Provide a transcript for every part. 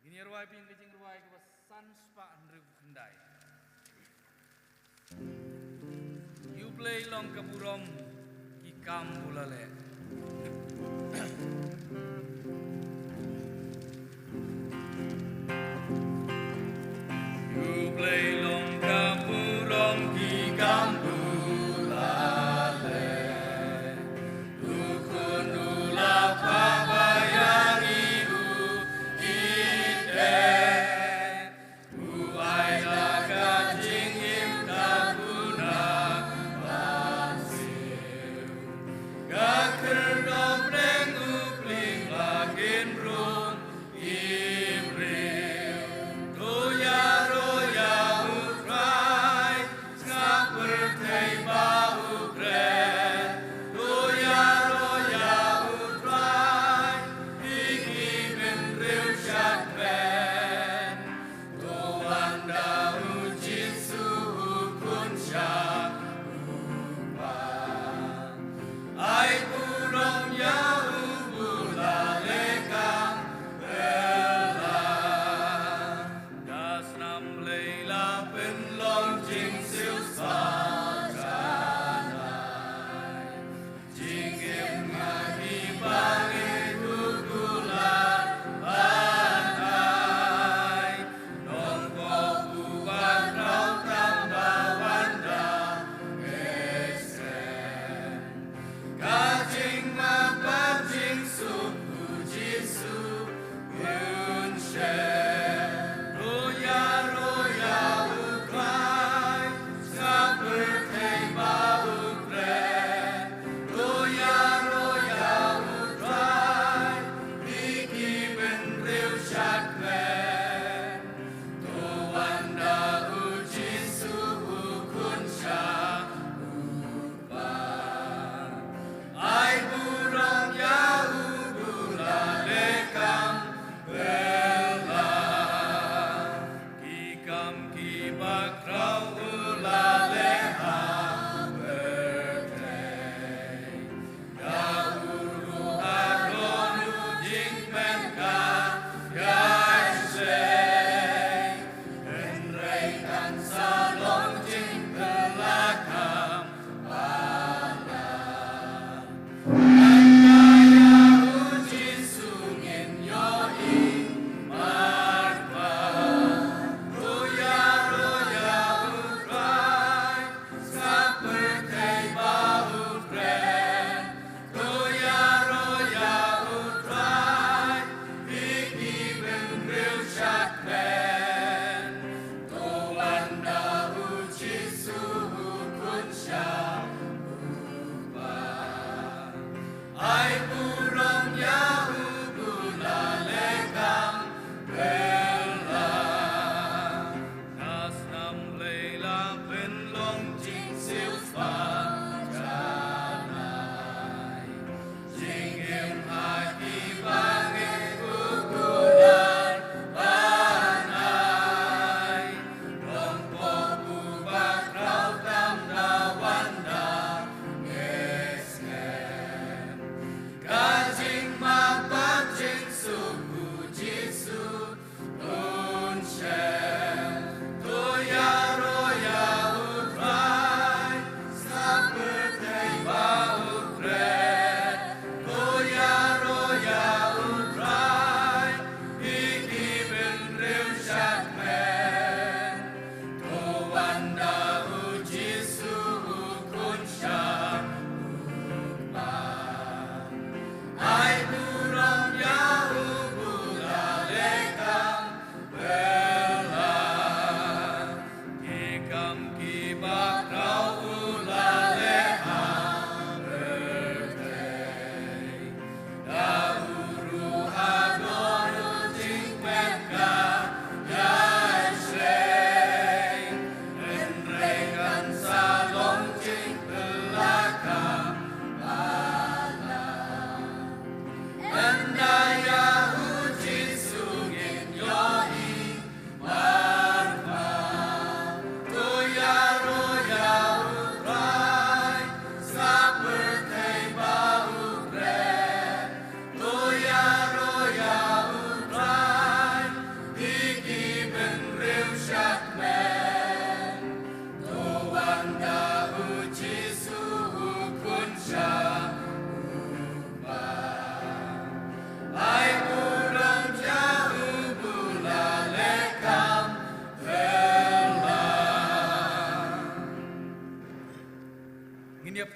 Gini ruai ping kecing ruai ke pesan spa andri kendai. You play long keburom ikam bulale. You play long keburom ikam bulale. Dukun dulak pabayang ibu ide. Buai laga jingim kabuna. Gak kerdo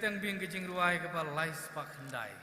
teng bing kejing ruai kepal lais pak hendai.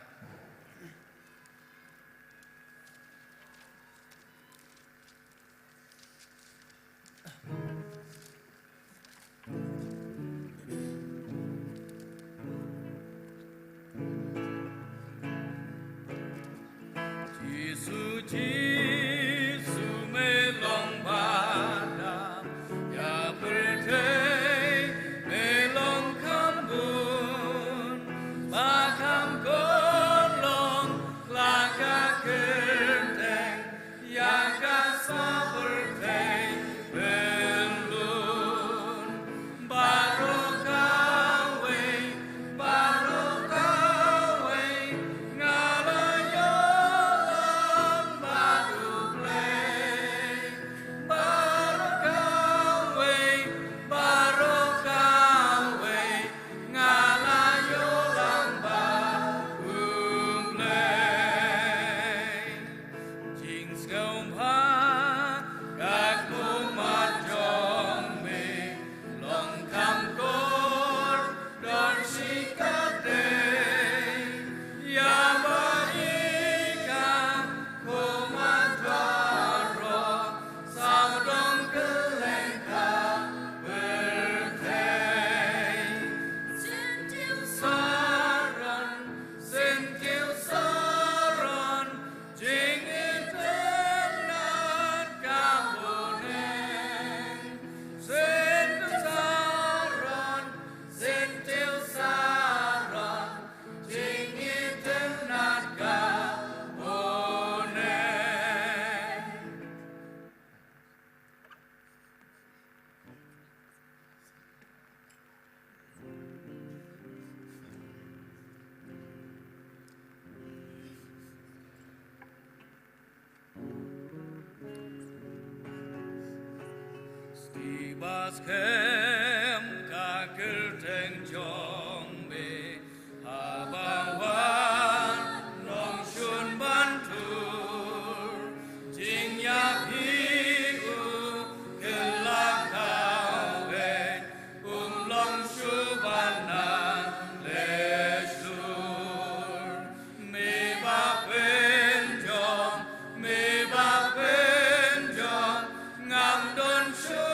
Bas kem kakil teng jong be abawan long shun bantur jing ya piu kelak kawe long shu banan lesur me ba pen jong ngam don shu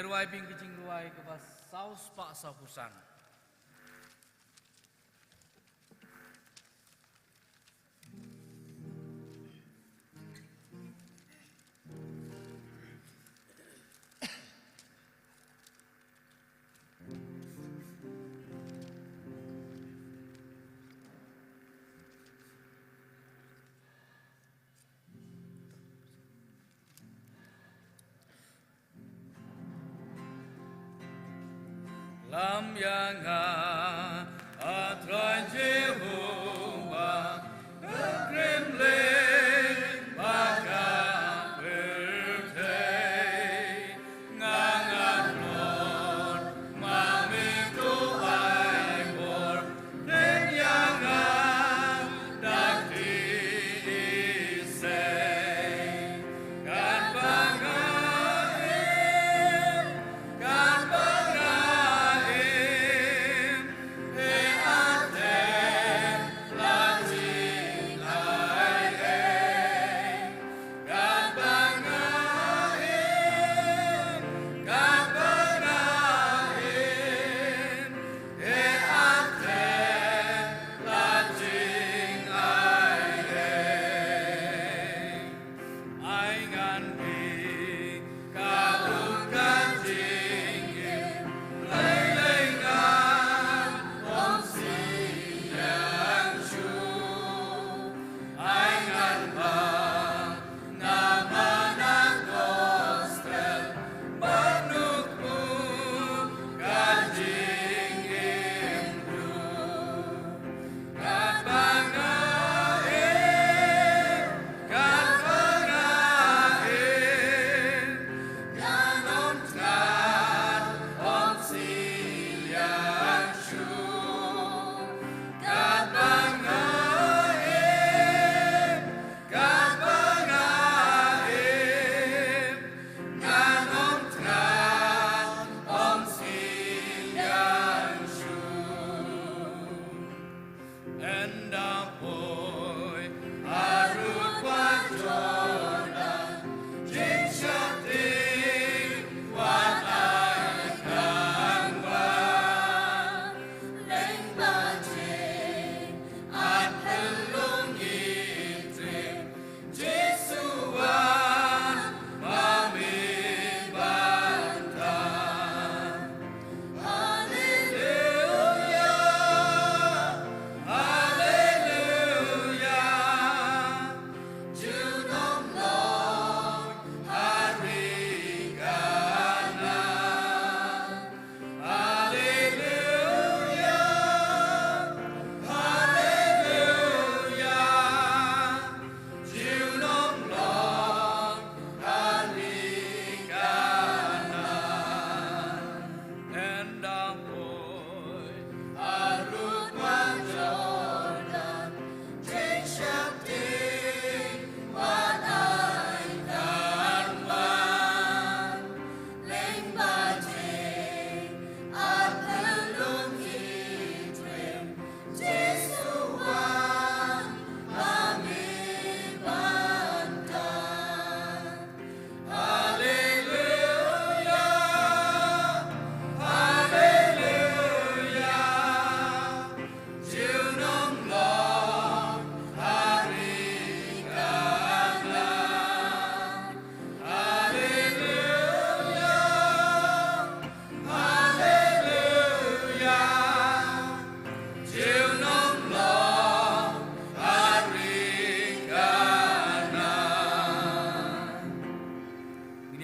ruai ping kecing ruai ke pas saus pak sapusan. Lam yang atrai Jehovah Kremlin maka bertei ngangan non mamiku aibor dan yang dakti isei kan bangain kan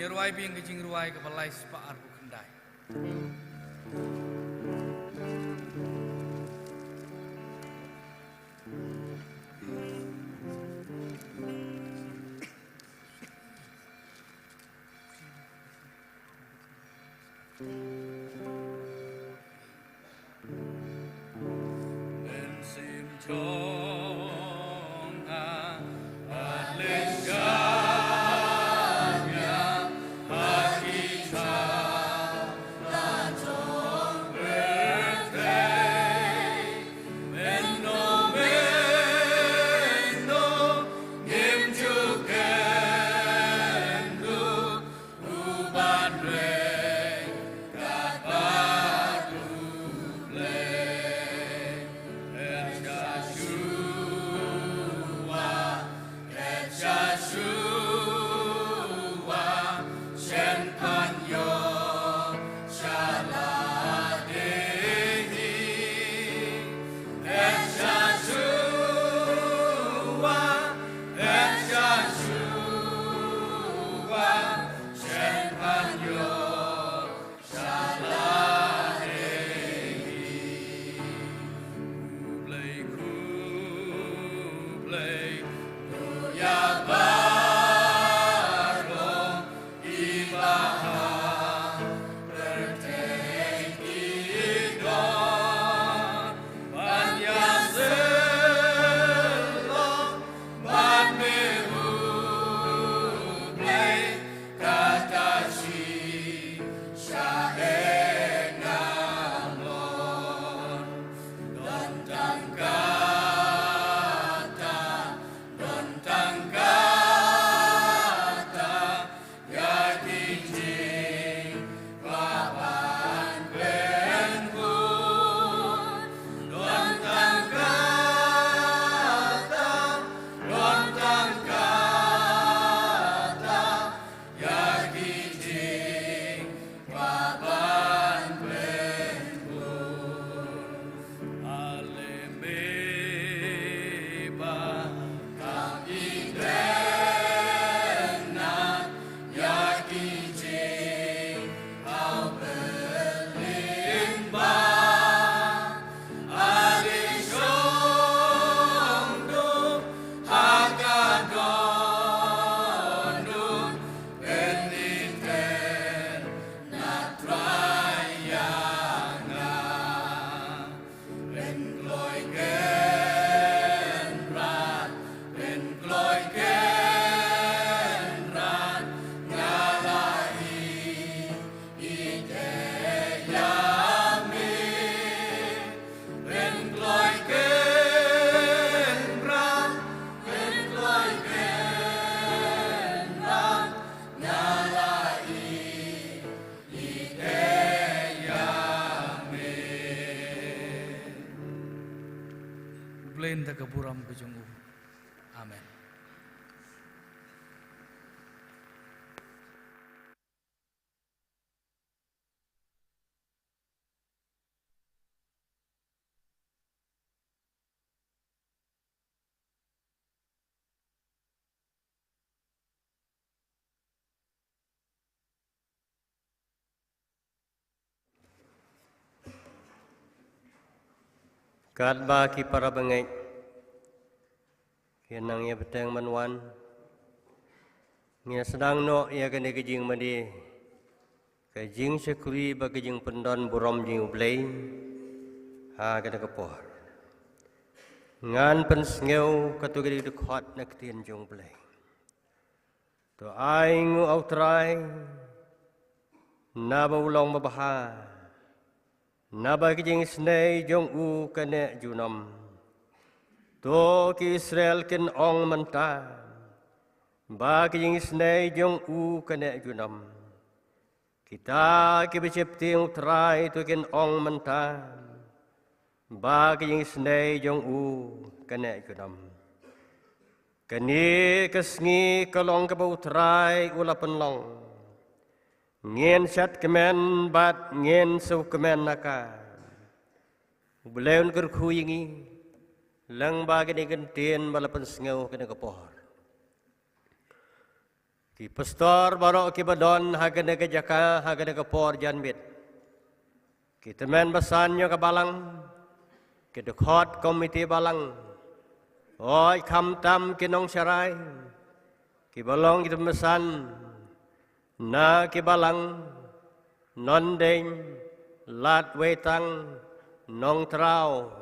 ruai ping kecing ruai kepalai sepak arku kendai. Bensim chonga alenga haki cha play ya barong ibaha berteki don banyak selong ban mehu play kata si syahe ngamon don tangkata ya kinjing papan penhun don tangkata ya kinjing papan penhun alemeba kami denang ya kinjing au berlimbang alisongdu hagadonun peniten natrayanga Penkloy genran ngalai ideyami Penkloy genran ngalai ideyami Ublain da kaburam kejungu. Amen. Kat baki para bengek Kianang ia beteng manuan Nia sedang no ia kena kejing mandi Kejing sekuri ba kejing pendon burom jing ublay Ha kena kepor Ngan pensengeu katu gedi dekot nak tien jong blay To aingu au try Naba ulong mabaha Naba kejing snei jong u kene junam To ki Israel ken ong menta Ba kejing snei jong u kene junam Kita ki becipti utrai to ken ong menta Ba kejing snei jong u kene junam Kani kesngi kalong ke utrai ula penlong Ngien syat kemen bat ngien sau kemen naka Beleun kerkuyingi Lang bagi ni gentien balapan sengau kena kepohor Ki pastor barok ki badon hagana ke jaka hagana kepor janbit Ki temen basanyo ke balang Ki dekot komite balang Oi kam tam ki nong syarai Ki balong ki temesan Na ki balang nondeng lat wetang nong trao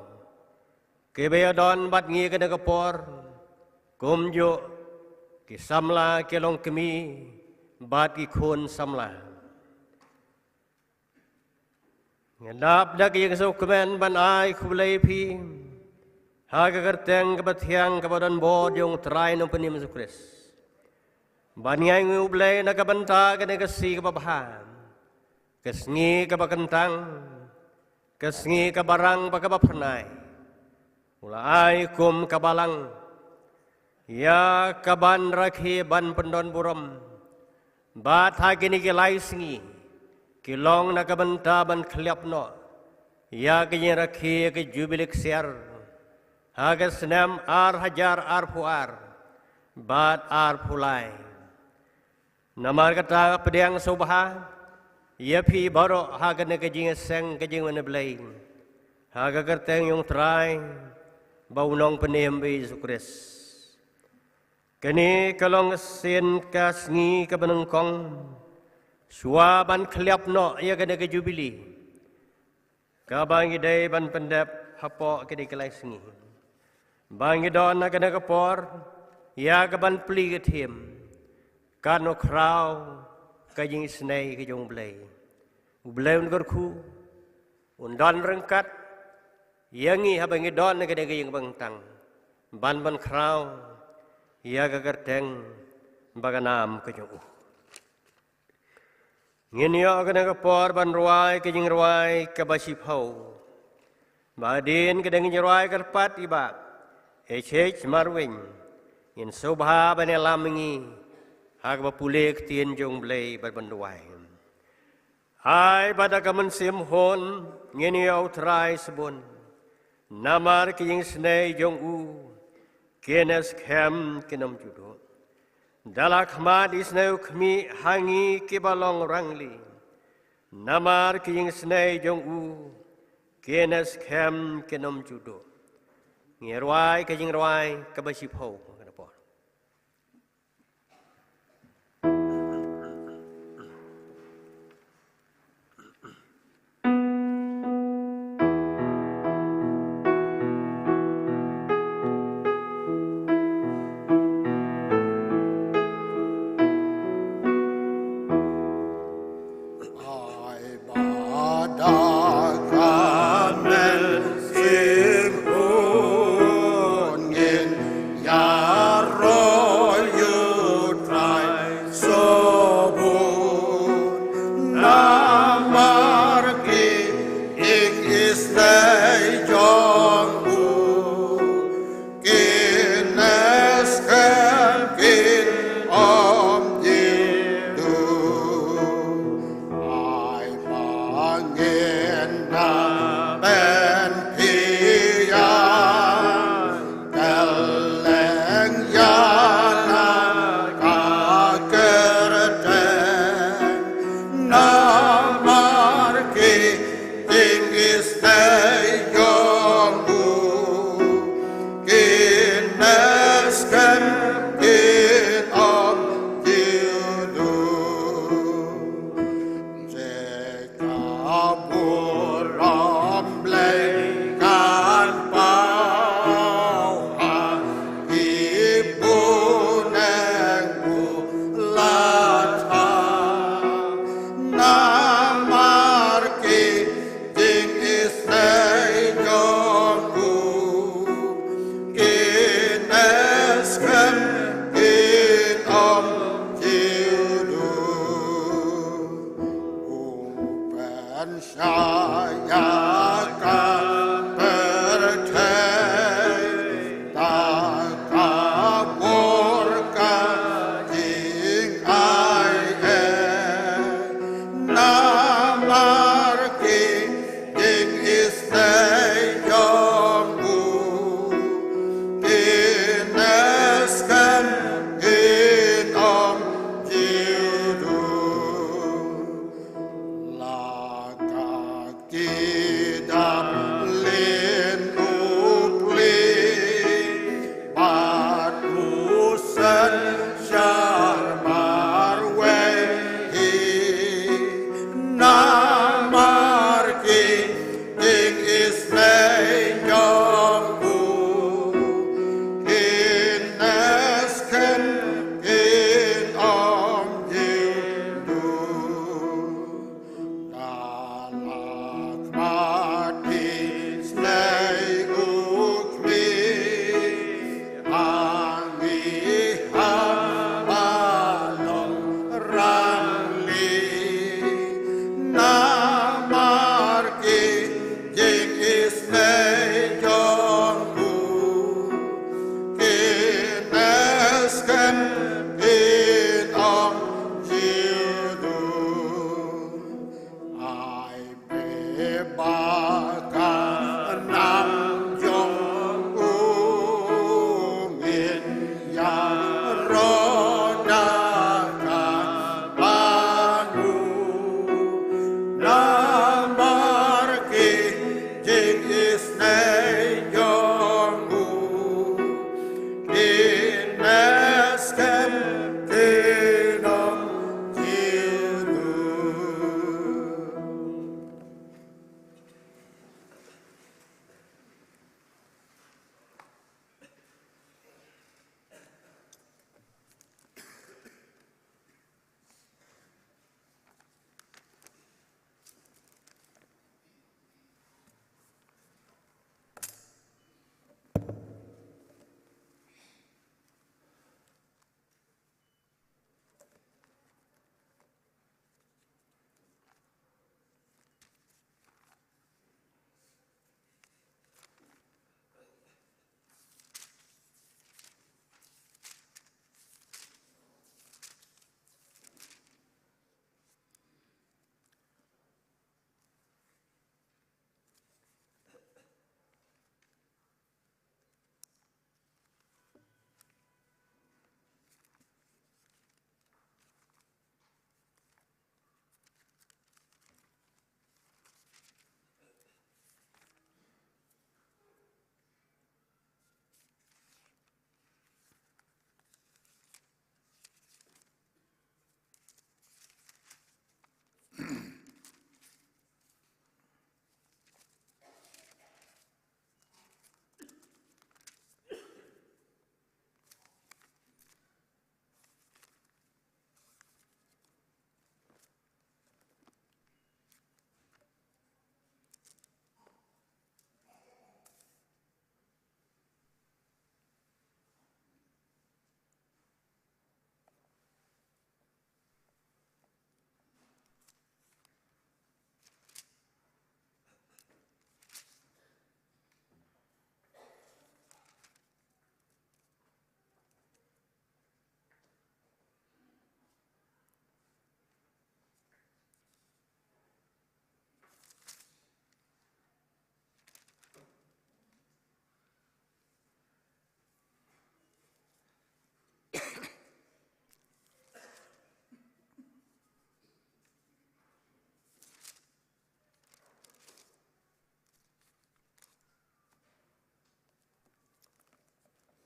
ki beadon bat ngi kena kepor kumjo ki samla ki long kemi bat ki khun samla ngedap dak yang so kemen ban ai khulai phi ha ka kerteng ke bathiang ke badan bo jong trai nong penim Yesus Banyai ngublay na kabanta ka na kasi kababahan. Kasngi kabakantang. Kasngi kabarang pagkabapanay. Ulay kum kabalang. Ya kaban rakhi ban pendon buram. Bat hagini kilay singi. Kilong na kabanta ban kliap no. Ya kini rakhi ke jubilik siar. Hagas nam ar hajar ar puar. Bat ar pulay. Namar kata pedang subha ya phi baro haga ne kajing seng kajing mana belai haga kerteng yung trai baunong penem Yesus Kristus. Kini kalong sen kasngi kebenengkong suaban kliap no ia kena ke jubili. Kabangi day ban pendap hapok kini kelai sengi. Bangi don na kena kepor ia kaban peli ketim. Kano krau kajing senai kejong belai. Belai ungerku undan rengkat yangi habangi don na kena kejing bangtang. Ban krau ia gagerteng baganam kejong. Nginyo kena kepor ban ruai kejing ruai kabasipau. Badin kedeng ruai kerpat iba. Echech marwing. In sobha ban elamingi. Hag bapulek tien jong blay barbanduai. Ay pada kaman simhon. Nginyo try sebon. Namar kejing snay jong u. Kenes kem kinam judo. Dalak mad isneu kmi hangi kibalong rangli. Namar king snei jong u. Kenes kem kinam judo. Ngirwai kajing rwai kabasipau.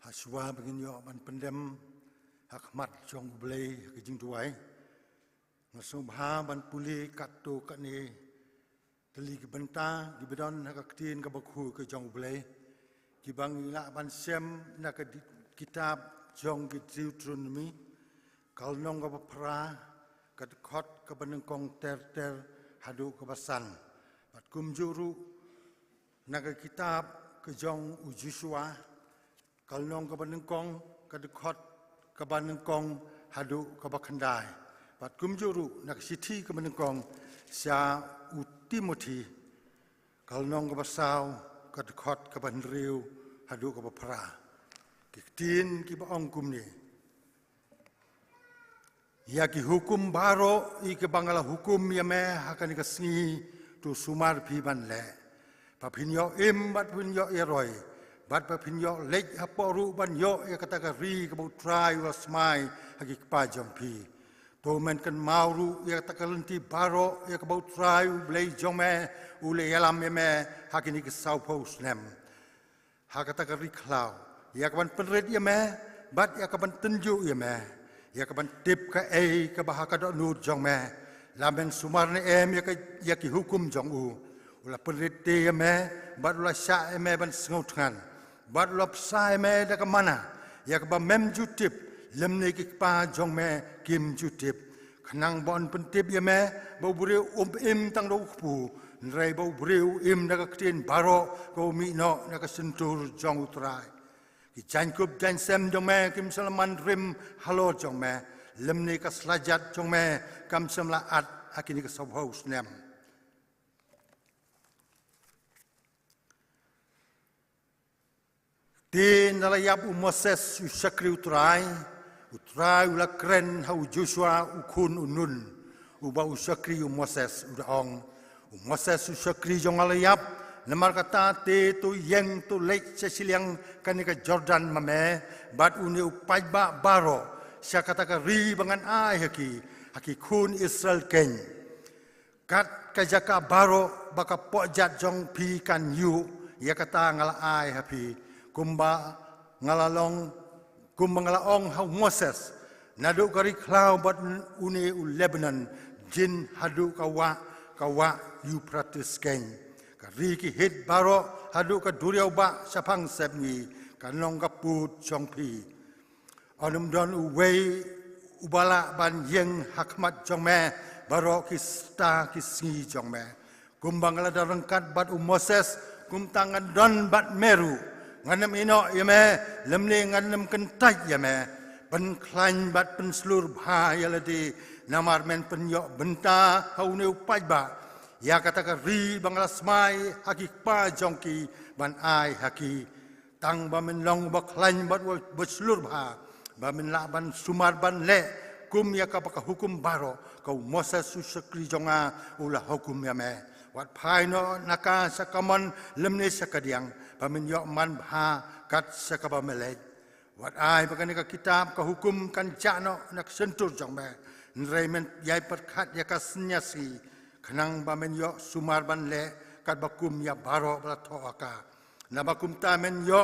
Haswa begin yo ban pendem hakmat jong blei ke jing tuai ngasubha ban puli katto kani teli ke benta di bedon hak tin ke bakhu ke jong blei ki bang ila ban sem na ke kitab jong ke Deuteronomy kal nong ke pra ke khot ke benengkong ter hadu ke basan bat kum juru na ke kitab ke jong Joshua kal nong ke benengkong ke khot ke benengkong hadu ke bakhandai bat kum juru nak siti ke benengkong sia u Timothy kal nong ke basau ke khot ke banriu hadu ke bapra kitin ki baong kum ni ya ki hukum baro i ke bangala hukum ya me hakani ke sngi tu sumar pi ban le papin yo im bat pin yo eroi bat papin yo lek haporu ban yo ya kata ka ri ke bu trai was mai hagi pa jong pi to men kan mauru ya kata ka lenti baro ya ke bu trai blei jong me ule yalam me hakini ke sau pos nem hakata ka ri klau ya kaban penret ya me bat ya kaban tenju ya me ya kaban tip ka ke bahaka do nur jong me lamen sumar ne em ya ki hukum jong u ula penret ya me bat ula sya me ban sngot ngan bat lop sai me da ka mana ya ka ba mem jutip lem ne ki pa jong me kim jutip khnang bon pentip ya me bo bure im tang do pu nrai bo bure im da ka tin baro ko mi no na ka sentur jong utrai ki jan kup jan sem jong me kim salaman rim halo jong me lem ne ka slajat jong me kam samla at akini ka sob house nem Tin nalayap Moses usakri utrai ula kren hau Joshua ukun unun uba usakri Moses udahong Moses usakri jong alayap namar kata te tu yeng tu lek sesiliang kanika Jordan mame bat uni upai ba baro sia kata ka ri bangan ai haki kun Israel ken kat kajaka baro baka pojat jong pi kan yu ya kata ngala ai hapi kumba ngalaong hau Moses nadu kari klau bat uni u Lebanon jin hadu kawa Euphrates ken kari ki hit baro hadu ka duriau ba sapang sepni kanong kaput jongpi anum don uwei ubala ban yeng hakmat jongme baro ki sta ki singi jongme kumbang la darangkat bat Moses kum tangan don bat meru nganam ino yame lemne nganam kentai yame pen klain bat pen slur bha yaladi namar men pen yo benta haune upai ba ya kata ka ri bangla smai haki pa jongki ban ai haki tang ba men long ba klain bat slur bha ba men la ban sumar ban le kum ya ka hukum baro kau Moses susakri jonga ula hukum yame wat phai no naka sakaman lemne sakadiang pamin yo man bha kat sakaba melek wat ai bakani ka kitab ka hukum kan jano nak sentur jong me nrei men yai perkhat ya ka senyasi khnang bamen yo sumar ban le kat bakum ya baro bla thoaka na bakum ta men yo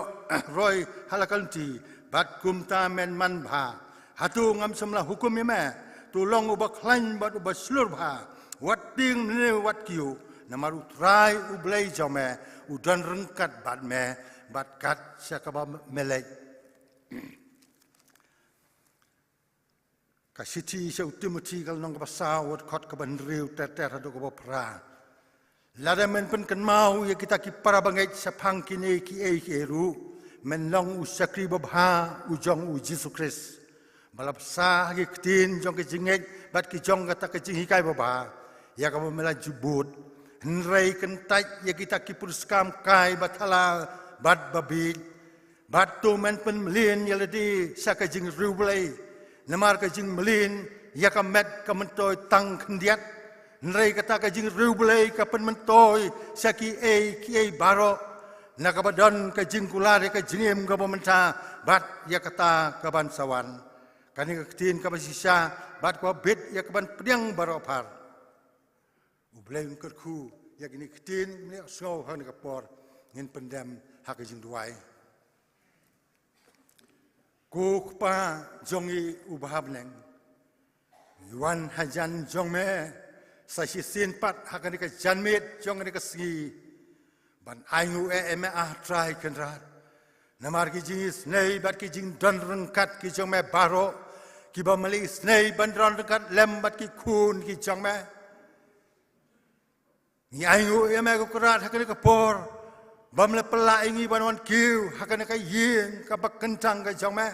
roi halakalti bat kum ta men man bha hatu ngam samla hukum ya me tulong ubak klain bat ubak slur bha wat ting ne wat kiu namaru trai ublei jome udan rengkat bat me bat kat sakaba melek kasiti se Timothy kal nong ka sawat khot ka ban riu ter hadu ka pra lada men pen kan mau ya kita ki para bangai sapang kini ki eru men long usakri babha ujong u Jesus Christ balap sa ki tin jong ki jingek bat ki jong kata ki jingikai baba ya ka mela jubut nrei kentai ya kita kipur skam kai bathala bat babi bat tu men pen melin ya ledi saka jing rublei namar ka jing melin ya ka met ka mentoy tang kendiat nrei kata ka jing rublei ka pen mentoy saki ki baro nakabadon ka jing kulare ka jingem ka pementa bat ya kata ka ban sawan kani ka tin ka basisa bat ko bit ya ka ban pediang baro par ublei kerku ya gini ketin ni so han kapor ngin pendam hak jing duai Ku pa jongi ubhabneng. Yuan hajan jongme sa sin pat hakani ka janmit jongani ka singi. Ban aingu eme trai kenrat. Namar ki jingis nei bat ki jing don rengkat ki jongme baro. Ki ba malis nei ban don rengkat lem bat ki kun ki jongme. Ni aingu eme ko kerat hakani ka por. Bamle pela ingi banwan kiu hakani ka yin ka bak kentang ka jongme.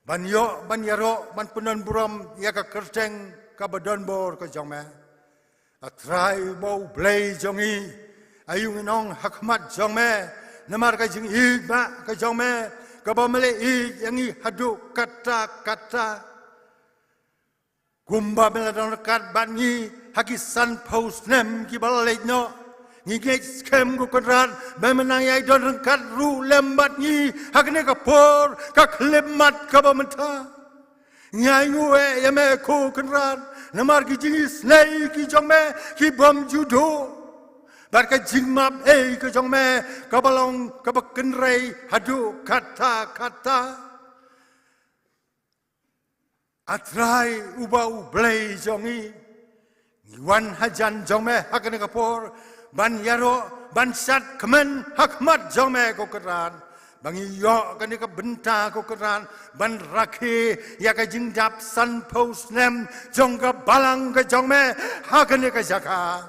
Ban yo, ban yaro, ban penon buram, ya ka kerteng, ka badon bor ka jongme. Atrai bau blay jongi, ayung inong hakmat jongme, namar ka jing ig ba ka jongme, ka ba mele ig yangi hadu kata-kata. Gumba mele don rekat ban ngi, haki san post nem ki balai no. Ngigay skem ko kadran, may manangay don rengkat ru lembat ngi, hakne ka por, ka klemat ka bamanta. Ngay nguwe yame ko kadran, namar ki jingis nay ki jongme, ki bam judo. Bar ka jingmap ka jongme, ka balong ka bakenrei hadu kata-kata. Atrai ubau blay jongi, ngiwan hajan jongme hakne ka por, ban yaro, ban sat kemen hakmat jome ko keran. Bang iyo kani ka benta ko keran. Ban rakhi ya ka jingdap san post nem jong ka balang ka jome hakani ka jaka.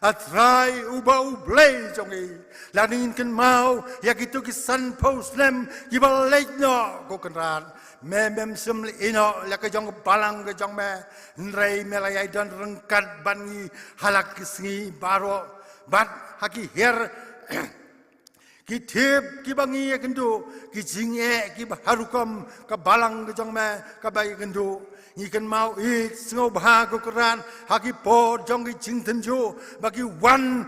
Atrai ubau blay jongi. Lanin kan mau ya kitu ki san post nem ki balai no ko keran. Memem semli ino la ka jong balang ka jome. Nrei melayai dan rengkat bangi halak kisngi baro. Bat haki her ki tip ki bangi kendu ki jinge ki harukam ka balang ke jongme ka bai kendu ikan mau sengau bah ko keran haki po jong ki jing tenju bagi wan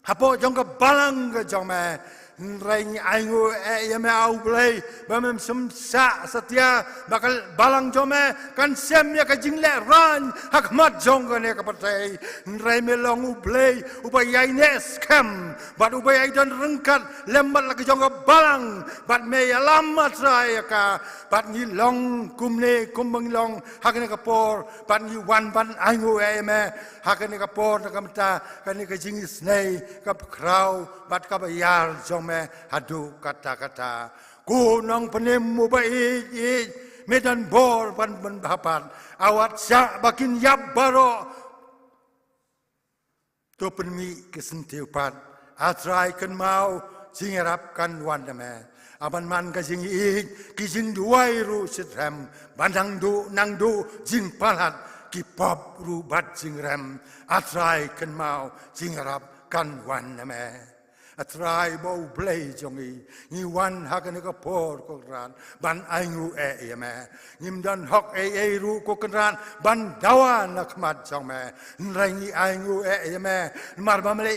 hapo jong ka balang ke jongme Rai aingu yame au blay bamem semsa setia bakal balang jome kan sem ya ka jingle ran hakmat jong ne ka partai rai melong u blay upayai ne scam bat upayai don rengkat lembat lagi jong ka balang bat me ya lamat rai ka bat ni long kumne kumbang long hakne ka por bat ni wan ban aingu yame hakne ka por ka mata kan ka jingis nei ka krau bat ka bayar jong hadu kata-kata kunang penemu baik medan bor pan berhapan awat syak bakin yap baro to penmi kesentiupan atrai kan mau singerapkan wandame aban man ka jing kijing duai ru sitrem bandang du nang du jing palat kipap ru bat jing rem atrai kan mau singerapkan wandame Atrai bau blay jongi ni wan hakane ka por ko ran ban aingu yame nim dan hok ru ko ran ban dawan nakmat jongme nrangi aingu yame mar bamle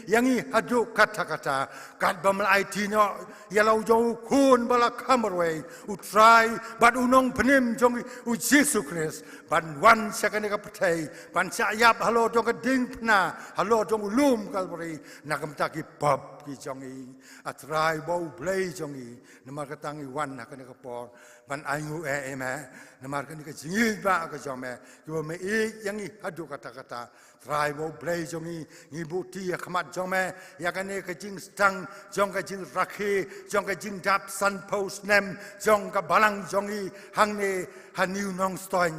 yangi hadu kata-kata kat bamle tino yalau jauh kun bala kamarwe utrai ban unong penim jongi u Yesus Kristus ban wan sakane ka petai ban sayap halo jong ka ding pna halo jong lum kalbari nakam taki bab ki jongi atrai bau blay jongi namar katangi wan hakane ka por ban aingu eme namar kan ka jingi ba ka jome ki me yangi hadu kata-kata trai bau blay jongi ni buti khmat jome yakane ka jing stang jong ka jing rakhi jong ka jing dap san post nem jong ka balang jongi hangne haniu nong stoin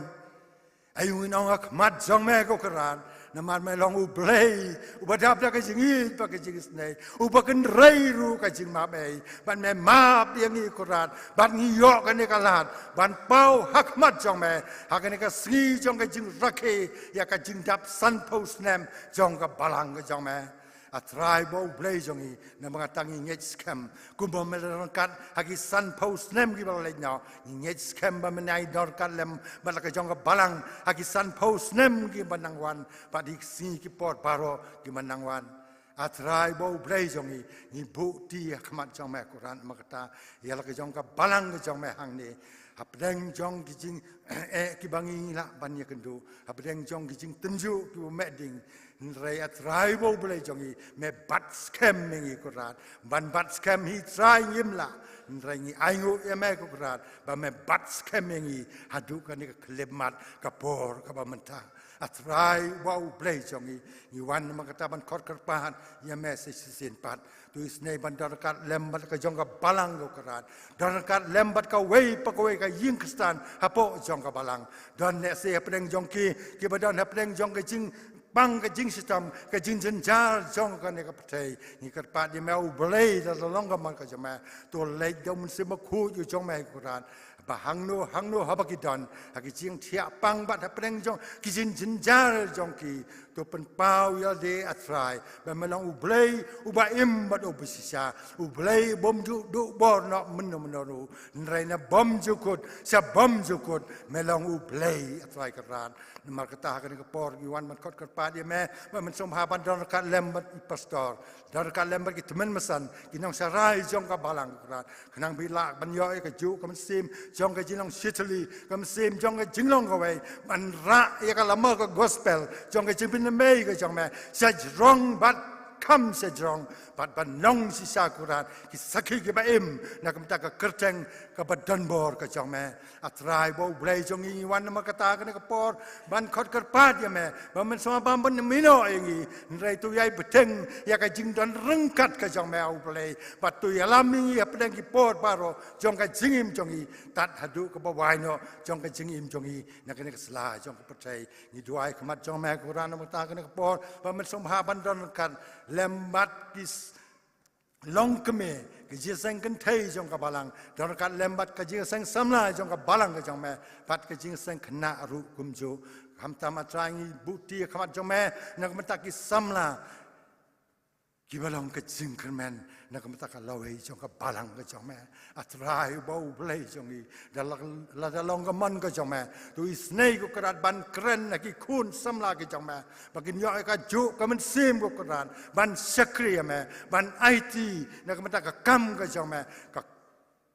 ayung nong khmat jome ko keran namar melong u blay ubadap da ka jingi pa ka jing snai ubaken reiru ka jing mabei ban me map yang ni koran ban ni yo ka ne kalat ban pau hakmat jong me hakane ka sgi jong ka jing rakhe ya ka jing dap san post nem jong ka balang ka jong me atrai bau blay jongi na mga tangi ngej scam kumba melerangkat hagi san post nem ki balay nyaw ngej scam ba menai dorkat lem balaka jong ka balang hagi san post nem ki manangwan padik si ki port baro ki manangwan atrai bau blay jongi ni bukti khmat jong me Quran makata yalaka jong ka balang ka jong me hang ni Habdeng jong kijing ki bangi la ban ya kendu habdeng jong kijing tenju ki meding Nrai atrai bo boleh jongi me bat scam mengi kurat ban bat scam hi trai ngimla nrai ngi aingu eme kurat ba me bat scam mengi hadu kan ni klemat kapor ka ba menta atrai bo boleh jongi ni wan makata ban khot kerpahan ya me sin pat tuis nei ban darkat lembat ka jong ka balang kurat darkat lembat ka wei pakoi ka ying kristan hapo jong ka balang dan ne se pedeng jongki ki badan pedeng jong ka jing bang ke jing sistem ke jing jenjar jong kan ne ka pthei ni kat pa di mau blei da long ka man ka jama to lei dom se ma khu ju jong mai kuran ba hang no habakidan haki jing thia pang ba pedeng jong ki jing jenjar jong ki to pen pau ya de atrai ba melang u blei u ba im ba do bisisa u blei bom ju do bor no men no nrai na bom ju kut sa bom ju kut melang u blei atrai karan mar kata kan ke por giwan man kot kat pa dia me man som ha ban don kat lembat pastor don kat lembat ki temen mesan kinong sarai jong ka balang karan kenang bila ban yo ke ju kam sim jong ke jinong sitli kam sim jong ke jinglong ka wei man ra ya ka lama ka gospel jong ke jimpin me ke jong me sa wrong but come sejong bat banong si sakuran ki sakhi ki ba im na kam ta ka kerteng ka badan bor ka jong me atrai bo blai jong i wan ma kata ka ka por ban khot kar pat ya me ba men sama ba ban mino ingi nrai tu yai beteng ya ka jing don rengkat ka jong me au blai bat tu ya lam ya pedang ki por baro jong ka jingim jong i tat hadu ka ba wai no jong ka jingim jong i na ka sla jong ka patai ni duai khamat jong me kuran ma ta ka por ba men sama ban don kan lembat kis long keme ke jisang kan thai jong ka balang don ka lembat ka jisang samla jong ka balang ka jong me pat ka jisang khna ru kumjo ham ta ma trangi buti khamat jong me na ka mata ki samla ki balang ka jing kermen na ka mata ka lawei jong ka balang ka jong me atrai bau blai jong i la long ka man ka jong me tu snei ko karat ban kren na ki khun samla ki jong me bagin yo ka ju ka men sim ko karat ban sakri me ban it na ka mata ka kam ka jong me ka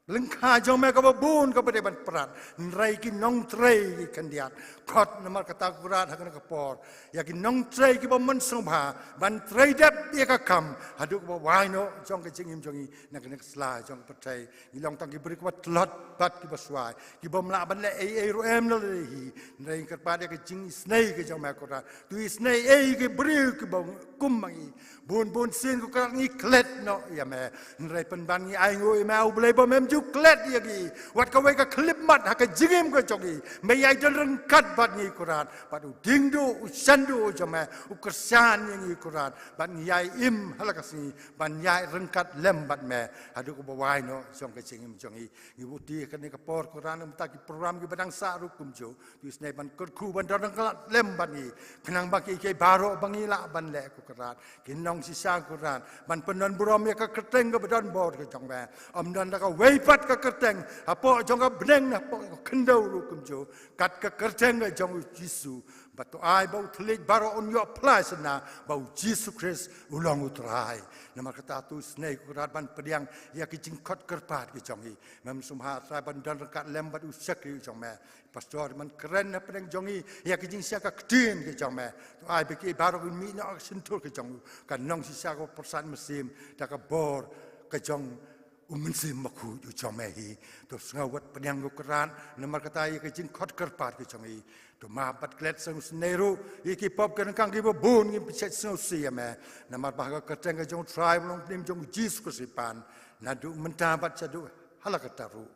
lengkha jong me ka bun ka bade ban prat nrai ki nong trei ki kandiat khot namar kata kurat hakan ka por ya ki nong trei ki ba man songba ban trei dap ya ka kam hadu ka wai no jong ka jingim jongi na ka sla jong patai ni long tang ki beri ka tlot bat ki baswai ki bom la ban le ai ro em lo hi nrai ka pa de ka jing snei ka jong me kurat tu snei ai ki beri ki bom kum mangi bun sin ko ka ni klet no ya me nrai pen ban ni ai ngoi mau blei bom em ju klet ya ki wat ka wei ka klip mat ha ka jingim ka jongi me yai don rengkat bat ni kurat bat u dingdu u sandu jome u kersan yang i kurat bat ni yai im halakasi ban yai rengkat lem bat me hadu ko bawai no jong ka jingim jongi ni buti ka ni ka por kuran um ta ki program ki badang sa ru kum jo tu snai ban kur khu ban don rengkat lem bat ni kenang baki ke baro bangila ban le ku kurat kinong si sa kurat ban penon brom ya ka keteng ka badan bor ka jong me om dan ka wei pat ka kerteng apo jong ka beneng na po kendau ru kumjo kat ka kerteng ga jong Jisu batu ai bau thlik baro on yo plus na bau Jisu Christ ulang utrai nama kata tu snei kurat ban pediang ya ki jingkot kerpat ki jong i mem sumha tra ban dan rekat lembat usak ki jong me pastor man keren na pedang jong i ya ki jing sia ka ktin ki jong me tu ai beki baro mi na sentul ki jong kan nong sisa ko persan mesim da ka bor ka jong umensim maku ju jomehi to ngawat penyang kuran nomor kata ye ke jing khot kerpat ke jongi to ma pat klet sang sneru iki pop kan kang ki bun ngi pichet so siame nomor bah ka keteng ke jong tribe long nim jong Jesus kusipan nadu mentabat sadu halakataru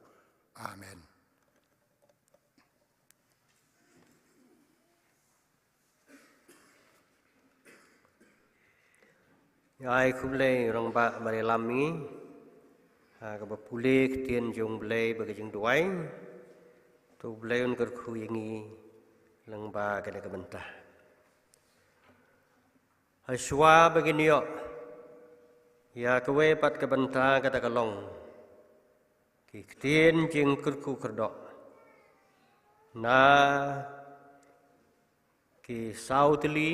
amen. Ai khulei rong ba bare lami ka ba pule tien jong blei ba jing duai tu blei un kar khu yangi lang ba ka ka benta haswa begini yo ya ka we pat ka benta ka ta kalong ki tien jing kar khu kar do na ki sautli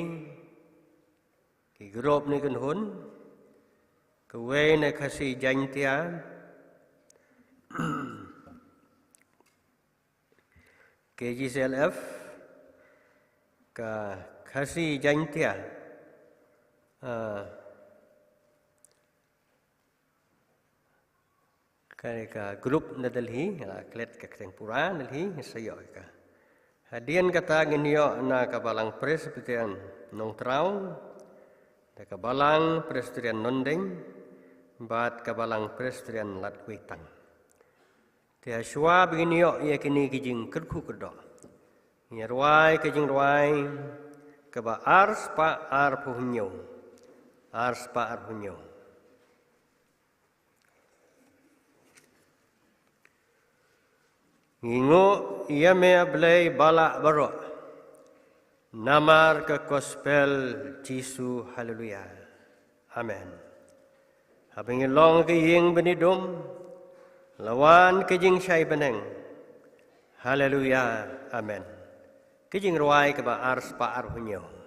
ki grop ni kan hun ka we na kasi jantia KGCLF ka khasi jantia Ka grup na Delhi, klet ka Tengpura Delhi, sayo ka. Hadian kata ginyo na kabalang Presbyterian nong Trau, da kabalang Presbyterian Nondeng, bat kabalang Presbyterian Latwitang. Tia shwa ginyo ia kini kijing kerku kedo. Ia ruai kijing ruai kaba ars pa ar puhnyo. Ars pa ar puhnyo. Ingo ia me ablay bala baro. Namar ke gospel Jisu haleluya. Amen. Habang ilong ke ying benidum lawan ke jing syai beneng. Haleluya. Amen. Ke jing ruai ke ba ars pa ar hunyo.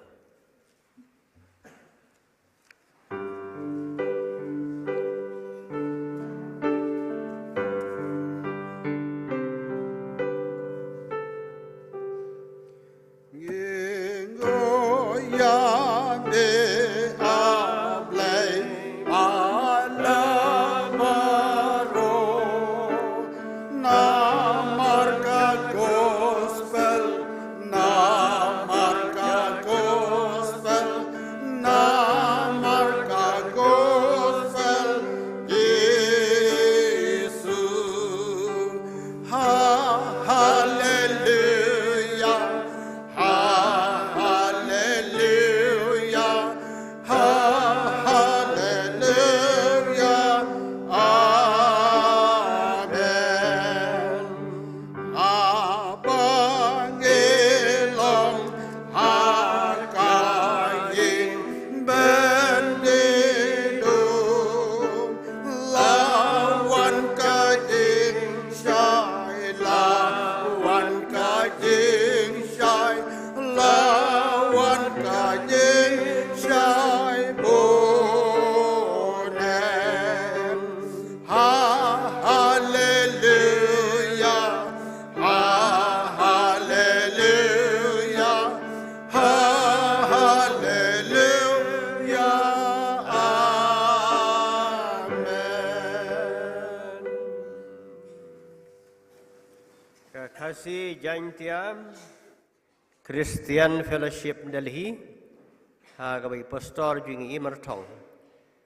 Kasih Jaintiam Christian Fellowship Delhi hagabai pastor jing imertong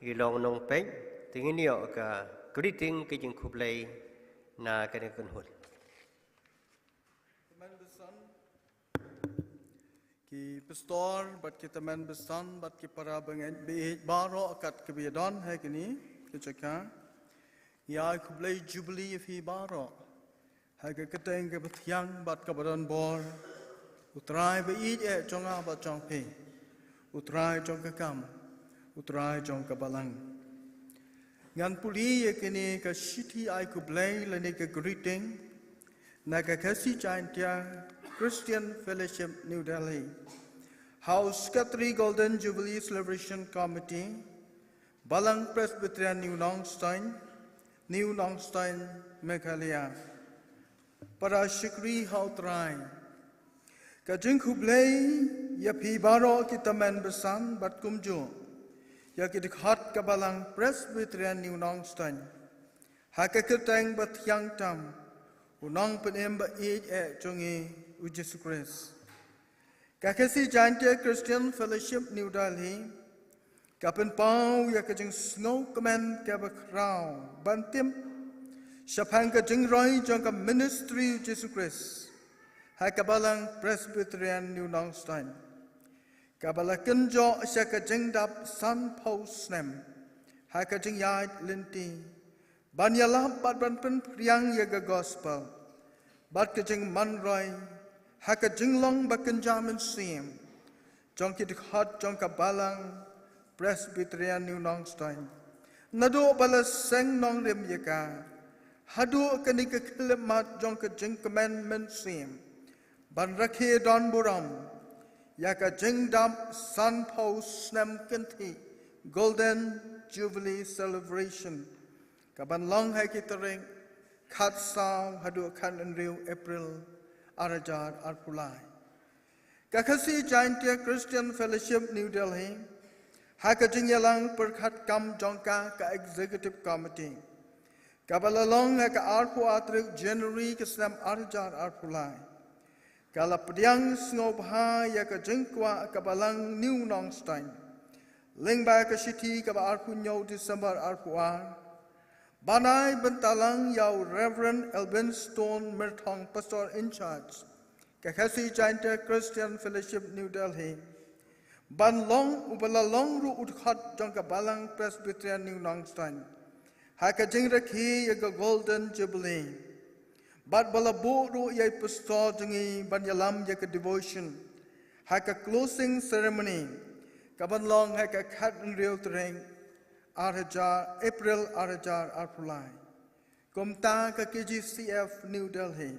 ilong nong pek tingin yo ka greeting ke jing kublai na kene kunhul teman besan ki pastor bat ki teman besan bat ki para bengen be baro kat kebiadon hai kini kecaka ya kublai jubilee fi baro Haga keteng ke betiang bat kabaran bor, utrai be ije jonga bat jong pe, utrai jong kekam, utrai jong kabalang. Ngan puli ye kini ke city ai kublai lene ke greeting, na ke kasi Jaintia Christian Fellowship New Delhi, House Katri Golden Jubilee Celebration Committee, Balang Presbyterian New Nongstein, Meghalaya. Para syukri hautrai. Kajing kublai ya pi baro kita men besan bat kumjo. Ya kita khat kabalang Presbyterian New Nongstein. Haka keteng bat yang tam. Unang penem ba ej jongi u Jesu Christ. Kakasi Jaintia Christian Fellowship New Delhi. Kapen pau ya kajing snow kemen kabakrau bantim. Siapang kajing roi jangka ministry Jesu Christ. Hai kabalang Presbyterian New Nongstein. Kabala kenjo siya kajing dap san posnem. Hai kajing yait linti. Banyalap bat banpen priang yaga gospel. Bat kajing man roi. Hai kajing long bakenjamin sim. Jangki dikhat jangka balang Presbyterian New Nongstein. Nado balas seng nong rim yaga. Hadu kani ke kelemat jong ke jeng commandment sim. Ban rakhe don buram. Ya ka jeng dam san pos nem kenti. Golden Jubilee Celebration. Kaban long hai kitering. Kat saw hadu kan enriu April. Arajar arpulai. Kakasi Jaintia Christian Fellowship New Delhi. Haka jing yalang perkat kam jongka ka executive committee. Kabalalong haka arpu atrik January kesnam arjar arpulai. Kala pediang snobha ya ka jengkwa kabalang New Nongstein. Lingba ka city kaba arpu nyau December arpuar. Banai bentalang yau Reverend Elvin Stone Mertong Pastor in charge. Kakasi Giant Christian Fellowship New Delhi. Ban long ubalalong ru udkhat jong kabalang Presbyterian New Nongstein. Haka jing rakhi ya Golden Jubilee. Bat balabu ru ya pastor jengi ban yalam ya devotion. Haka closing ceremony. Kaban long haka khat real tereng. April Arajar Arpulai. Komta ka KGCF New Delhi.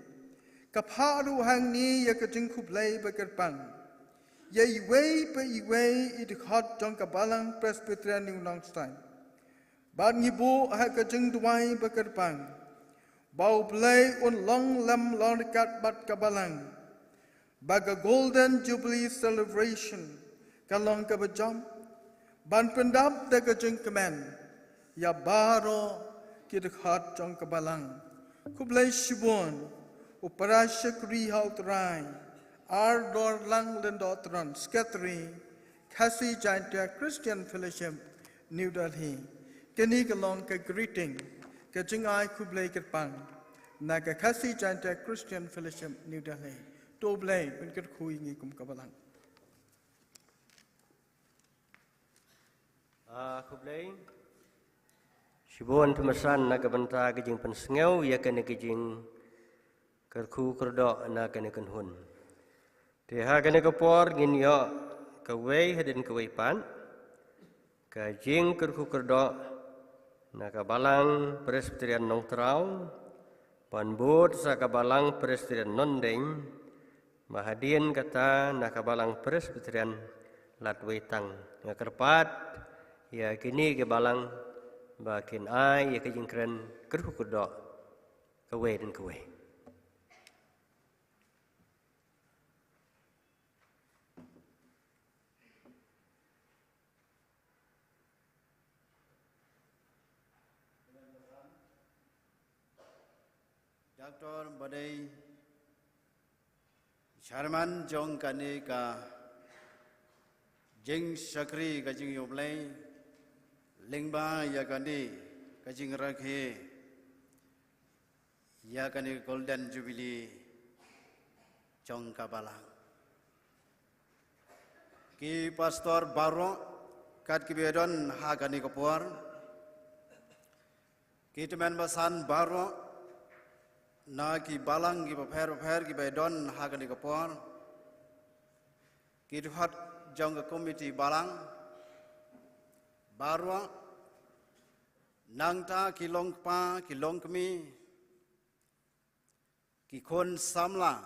Kaparu hang ni ya ka jingkublay bakerpang. Ya iway pa iway idikhat jong kabalang Presbyterian New Nongstein. Bad ngibu ha ka jingduway bakerpang. Bau blay un long lam lorkat bat kabalang. Baga Golden Jubilee Celebration. Kalong kabajam. Ban pendap da kajeng kemen, ya baro kidekhat jong kabalang. Kublai shibon, upara syakri hautrai, ardor lang lendotran, skatri, kasi janta Christian Fellowship, New Delhi. Kini kalong ka greeting, kajeng ay kublai kerpang, na ka kasi janta Christian Fellowship, New Delhi. Toblai, penkir kui ngikum kabalang. Kublai Sibuan pemesan na kabanta kejing pensengau ya kena kejing kerku kerdok na kena kenhun. Teha kena kepor ngin yo kawai hadin kawai pan kejing kerku kerdok na kabalang Presbyterian Nongtrau panbut sa kabalang Presbyterian Nondeng mahadin kata na kabalang Presbyterian Latwetang ngakerpat ya kini ke balang bakin ai ya ke jingkren kerku kedok kewe dan kewe. Dr. Badai Sharman Jong Kane ka Jing Shakri ka Jing Yoblay Lingba ya kani kajing rakhe ya kani Golden Jubilee Jong Kabalang ki Pastor Baro kat kibedon ha kani kapor ki teman basan Baro na ki balang ki paper ki bedon ha kani kapor ki tuhat Jong Committee Balang Barwa Nangta kilong pa kilong kami kikon samla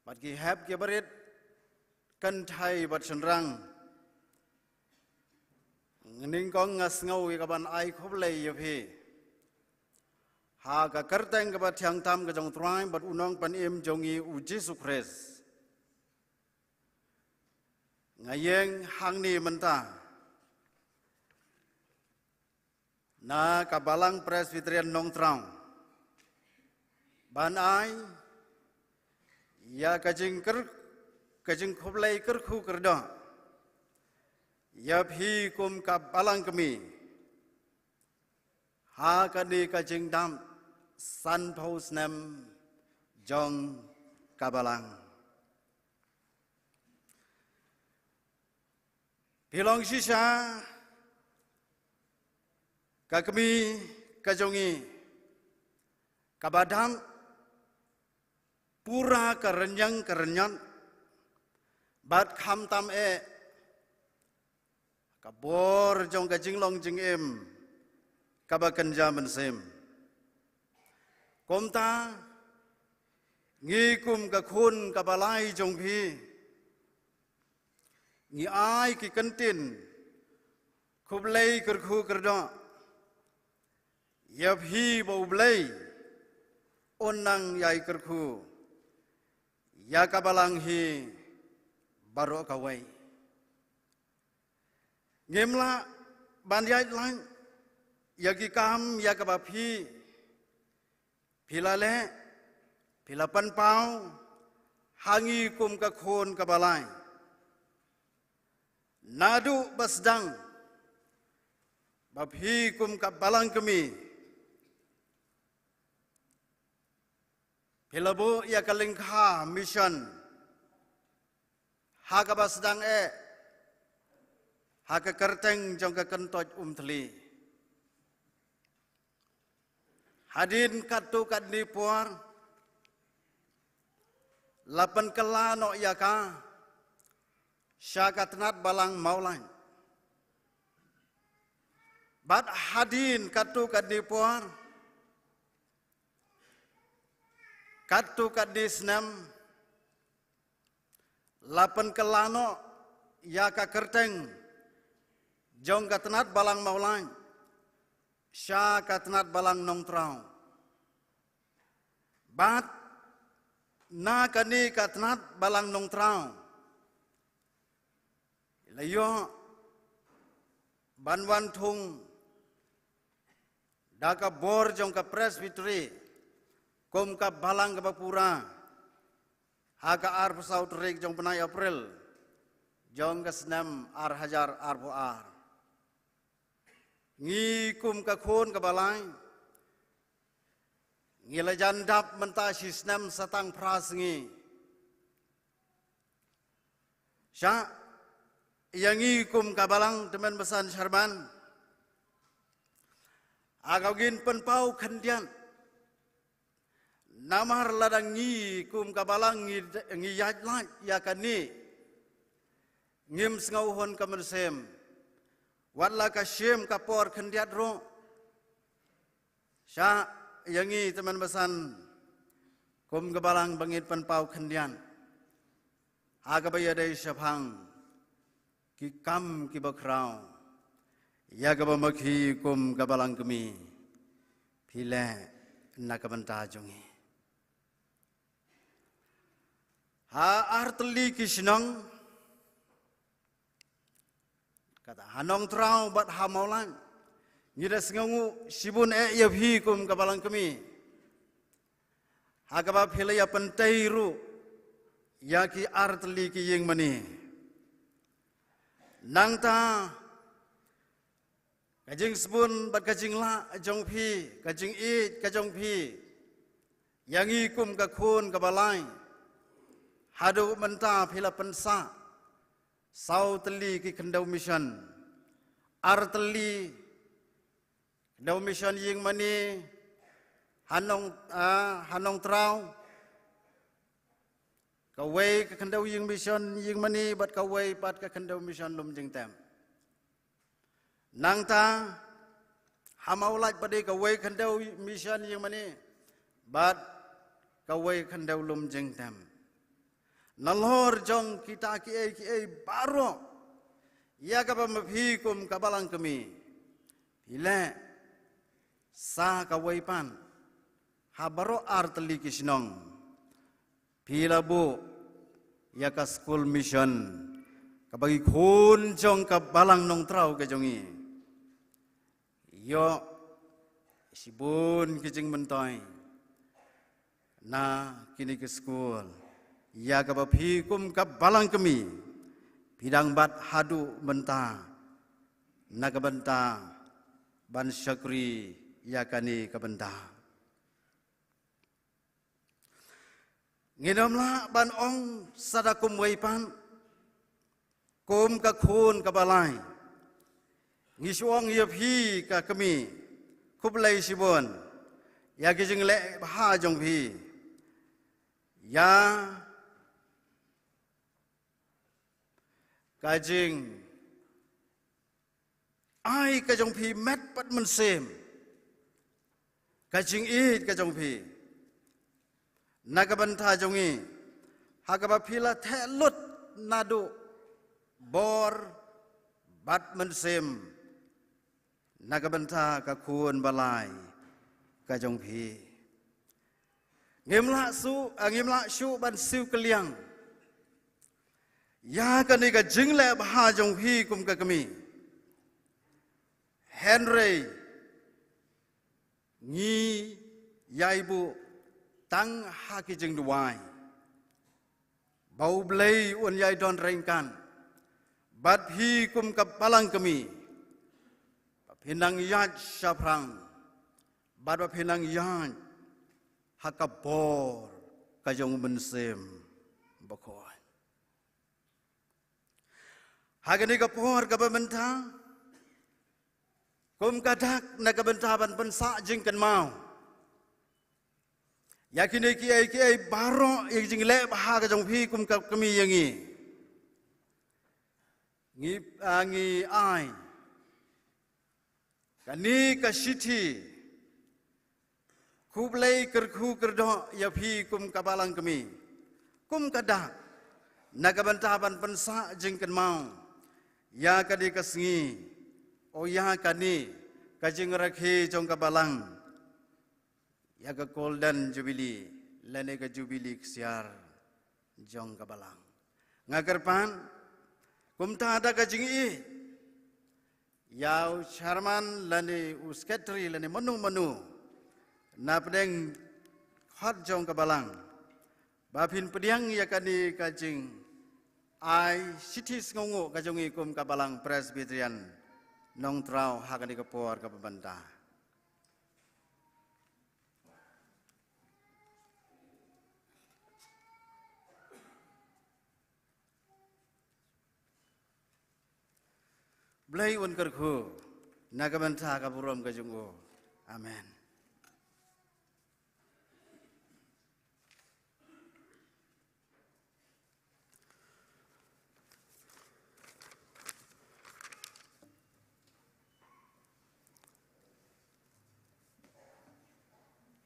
bat ki hab ki barit kan thai bat senrang ngning kong ngas ngau ka ban ai khoblei yo phi ha ka karteng ka bat thiang tam ka jong trai bat unong pan em jongi u Jesus Christ ngayeng hang ni menta na kabalang Presbyterian Nongtrau ban ai ya kajing khoblai kerku kerda ya phi kum kabalang kami ha kani kajing dam san pos nem jong kabalang Pilong sisa kakami kajongi kabadam pura kerenyang bat kham tam kabor jong kajing long jing em kabakan jaman sem komta ngikum kakun kabalai jong phi Ngi ai ki kantin kublai kerku kerda ya phi bau blai onang yai kerku ya kabalang hi baro kawai ngemla ban yai lain yagi kam ya ka ba phi phila le phila pan pau hangi kum ka khon ka balai nadu basdang ba phi kum ka balang kami phila bo ya ka lingkha mission ha ka basdang ha ka kerteng jong ka kentoj thli hadin katu kadni puar lapan kala no yaka syakatnat balang maulan bat hadin katu kadni puar katu kadni senam lapan kala no yaka kerteng jong katnat balang maulan syakatnat balang nongtrau bat na kani katnat balang nongtrau layo banwan thung daka bor jong ka presbytery kom ka balang ka bapura haga ar pesau terik jong penai April jong ka senam ar hajar ar po ar ngi kum ka khon ka balai ngila jandap menta sisnam satang pras ngi sya yang ngi kum ka balang teman besan syarban agawin penpau khandian namar ladang ngi kum ka balang ngi yat lat ya kani ngim sngau hon ka mersem wala ka syem ka por khandiat ro sya yangi teman besan kum gabalang bangit penpau khandian aga baya dai syapang ki kam ki bakrau ya ga bamakhi kum gabalang kemi phile nakabanta jongi ha artli kisnang kata hanong trau bat hamaulan ngira sengangu sibun ya bhi kum kabalang kami hagaba phile ya pentai ru ya ki artli ki yeng mani nangta kajing sibun bat kajing la jong phi kajing it kajong phi yangi kum ka khon kabalai hadu menta phila pensa sau teli ki kendau mission artli kendau mission ying mani hanong trau kawai ke kendau ying mission ying mani bat kawai pat ke kendau mission lum jing tem nang ta hamaulat pade kawai kendau mission ying mani bat kawai kendau lum jing tem nalhor jong kita ki baro ya ka pamaphi kum kabalang kami pile sa kawai pan habaro artli kisnong pilabu ya ka school mission kabagi khun jong ka balang nong trau ka jongi yo sibun kijing mentoy na kini ke school ya ka baphi kum ka balang kami bidang bat hadu benta nakabenta ban syakri ya kani ka benta nginomla ban ong sadakum waipan kum ka khun ka balai ngisuang ya phi ka kami kublai sibon ya kijing le ha jong phi ya kajing ai kajong phi met pat men sem kajing it kajong phi nakabantha jongi hakaba phila the lut nadu bor bat men sem nakabantha ka khun balai kajong phi ngimla su ban siu kaliang ya kani ka jingle bha jong phi kum ka kami Henry ngi yai bu tang haki jeng duai bau blei un yai don rengkan bat hi kum kap palang kami pinang yat saprang bat pinang yat hakabor kajong mensem bakoi hagani kapor kabentang kum kadak nakabentaban pensa jingkan mau yakini kiai baro jing le bahaga jong phi kum kami yangi ngi ai kani ka siti kublai kerku kerdo ya phi kum kabalang kami kum kadak nakabentaban pensa jingkan mau ya kadi kasngi o ya kani kajing rakhi jong kabalang ya ke golden jubilee lene ke jubilee ksiar jong kabalang ngagerpan kumta ada kajing i yau charman lene usketri lene menu na pedeng hot jong kabalang bapin pediang ya kani kajing ai sitis ngongo kajong i kum kabalang presbyterian nong trau hakani kapor kapabanda Blai un kerku nagamanta kaburom kajungo amen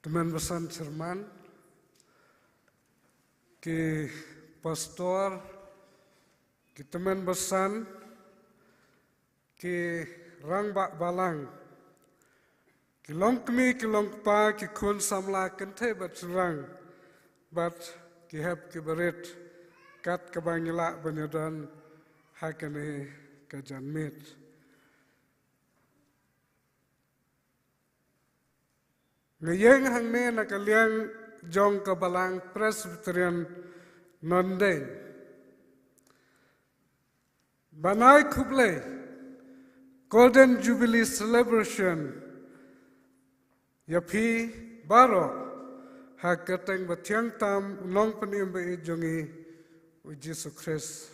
Teman besan Cerman, ki pastor, ki teman besan, ki rang bak balang, ki long kmi, ki long pa, ki kun samla kente bat serang, bat ki heb ki berit, kat kabangila banyadan hakane kajan mit. Ngayeng hang ne nakaliang jong kabalang Presbyterian Nondeng. Banai Kublai Golden Jubilee Celebration Yapi Baro Hakateng Batiang Tam Unong Panim Ba Ijongi Ujisu Christ.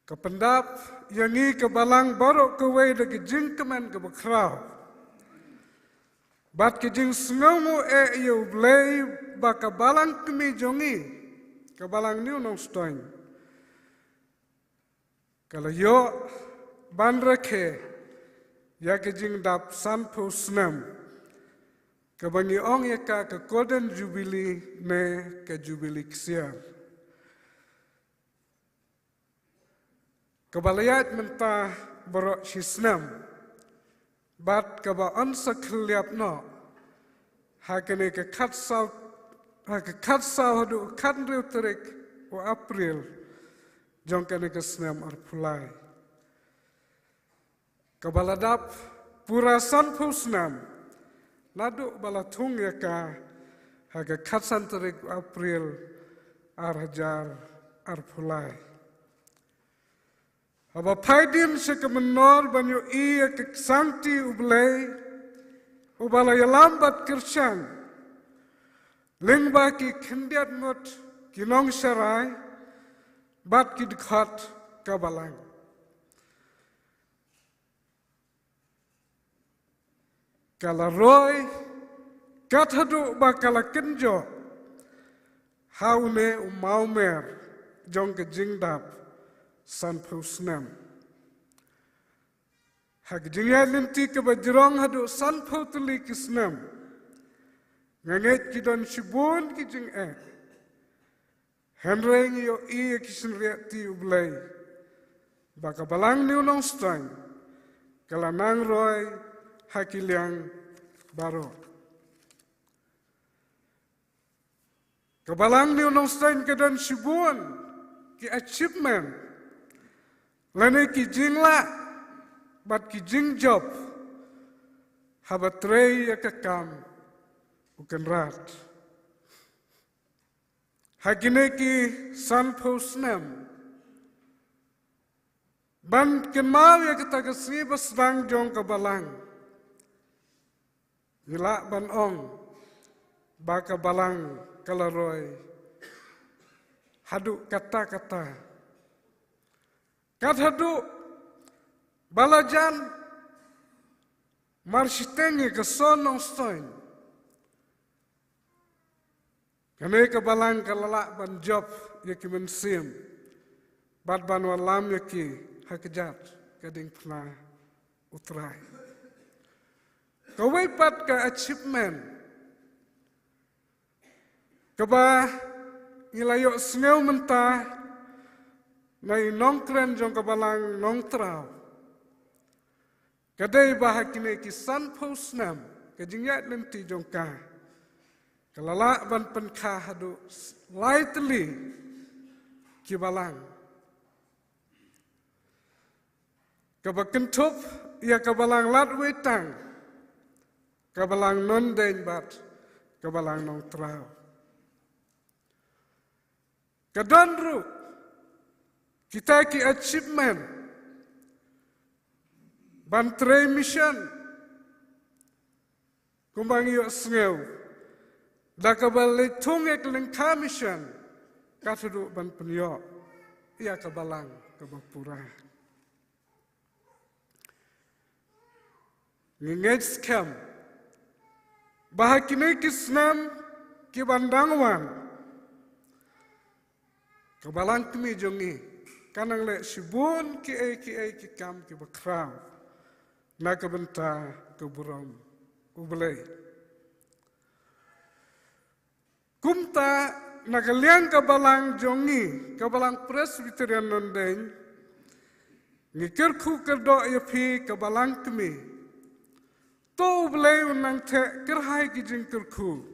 Kapendap yangi kabalang baro kawai dagi jingkaman kabakraw. Bat kijing sengamu yu blay ba kabalang kami jongi kabalang niu nong stoin kalau yo bandreke ya kijing dap sanpo snam kabangi ong ya ka golden jubilee ne ka jubilee ksia kabalayat menta borok shisnam bat kaba onsa kliap no hakene ke katsau hadu kadriu terik o April jongkane ke snam arpulai kabaladap purasan pusnam nadu balatung ya ka haga katsan terik April arhajar arpulai Aba paidin sekemenor banyo iya keksanti ublay ubala yalambat kersan lingba ki kendiat ngot kinong sarai bat ki dikhat kabalang kala roy kathadu bakala kenjo haune umaumer jong ke jingdap sanpusnam hagjinga linti ke bajrong hadu sanputli kisnam nganget kidon shibun kijing henreng yo i kisin reati ublay baka balang ni unong stang kalanang roy hakilyang baro kabalang ni unong stang kedon shibun ki achievement Lane ki jingla bat ki jing job habatrei ya kakam ukan rat. Hagine ki san posnem ban kenal ya kita kesri basrang jong kabalang. Gila ban ong baka balang kalaroy. Hadu kata-kata. Kat hadu balajan marsitengi ke sonong stoin. Kami ke balang kalalak ban job ya ki mensim. Bad ban walam ya ki hakejat kading pernah utrai. Kawai pat ke achievement. Kaba ilayok sengau mentah na nongkren jong kabalang nong trau. Kadai bahakine ki san posnam kajingyat lenti jong ka. Kalala ban penkah hadu lightly ki balang. Kabakentup ia kabalang lat wetang. Kabalang non den bat kabalang nong trau. Kadandru kita ki achievement bantrei mission kumbang yo sngeu da kabal tungek lengka mission katudu ban penyo ia kabalang kabapura ngengej scam bahakine kisnam ki bandangwan kabalang kami jongi kanang le sibun ki kam ki bakraw na kabenta keburam ublay kumta nakaliang kabalang jongi kabalang Presbyterian nondeng ngikir ku kerdo yapi kabalang kami to ublay unang te kerhai ki jingkir ku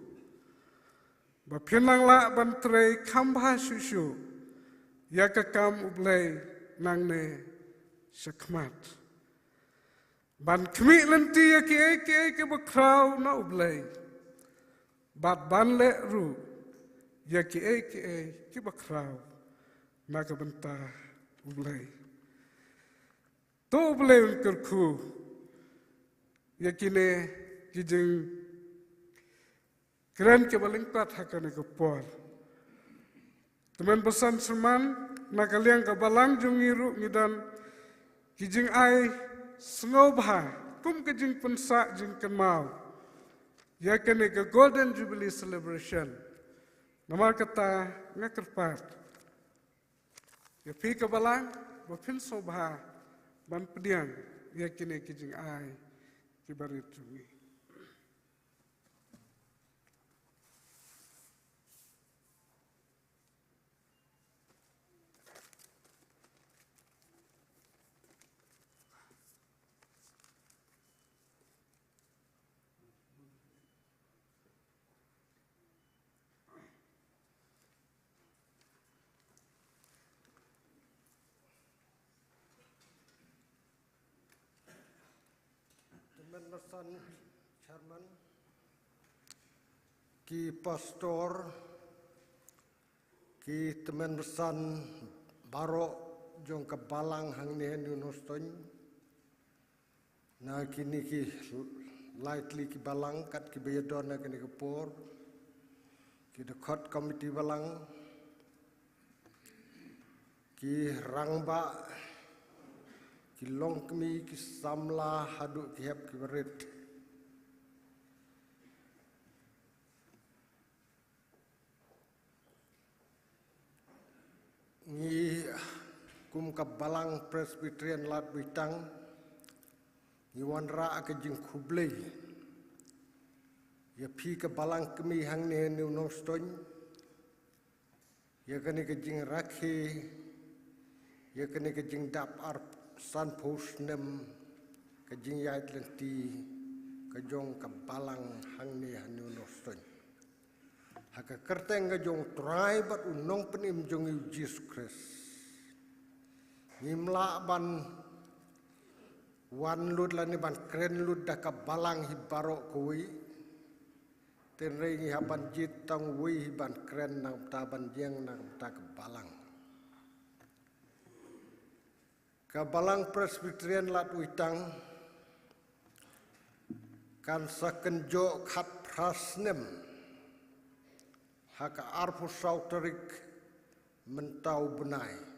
bapinang la bantrei kambha susu ya kakam ublay nang ne sakmat. Ban kmi lenti ya ki bakraw na ublay. Bat ban le ru ya ki bakraw na kabenta ublay. To ublay unkerku ya kine kijeng keren ke balingpat hakane kepor. Teman pesan seman nakaliang kabalang jungiru ngidan kijing ai sengobha kum kijing pensa jing kemau ya kene ke Golden Jubilee Celebration namar kata ngakerpat ya pi kabalang bapin sobha ban pediang ya kene kijing ai kibarit jungi. Pesan Chairman, ki pastor, ki teman pesan barok jong kebalang hang ni noston, na kini ki lightly ki balang kat ki bayadon na kini kepor, ki dekat komiti balang, ki rangba. Ki longkmi ki samla haduk ki hep ki berit. Ni kum kabalang Presbyterian lat bitang ni wanra ke jing kublei. Ya pi kabalang kemi hang ne nu noston. Ya kene ke jing rakhi. Ya kene ke jing dap arp san posnem kajing yait lenti kajong kabalang hang ni hanu noston haka kerteng kajong tribe unong penim jong Jesus Christ nimla ban wan lut la ni ban kren lut da ka balang hi barok kui ten rei ngi haban jit tang wi hi ban kren na ta ban jeng na ta ka balang Presbyterian lat uitang kan sakenjo khat prasnem haka arpu sauterik mentau benai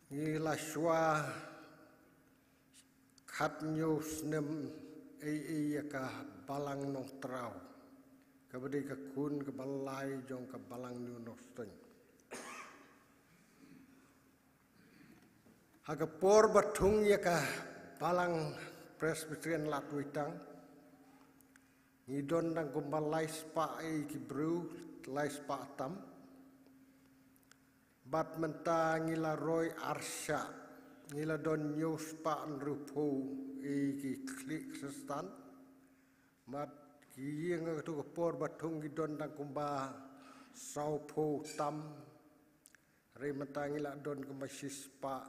Ila shwa khat news nem ka balang nong trau kabadi ka kun ka balai jong ka balang nu noston haga por batung ka balang Presbyterian lat uitang ngidon nang kumbalai spa ki bru lai spa tam bat menta ngila roy arsha ngila don news pa rupo ki klik sestan mat kiyeng tu por batung gidon dang kumba saupo tam re menta ngila don kumasis pa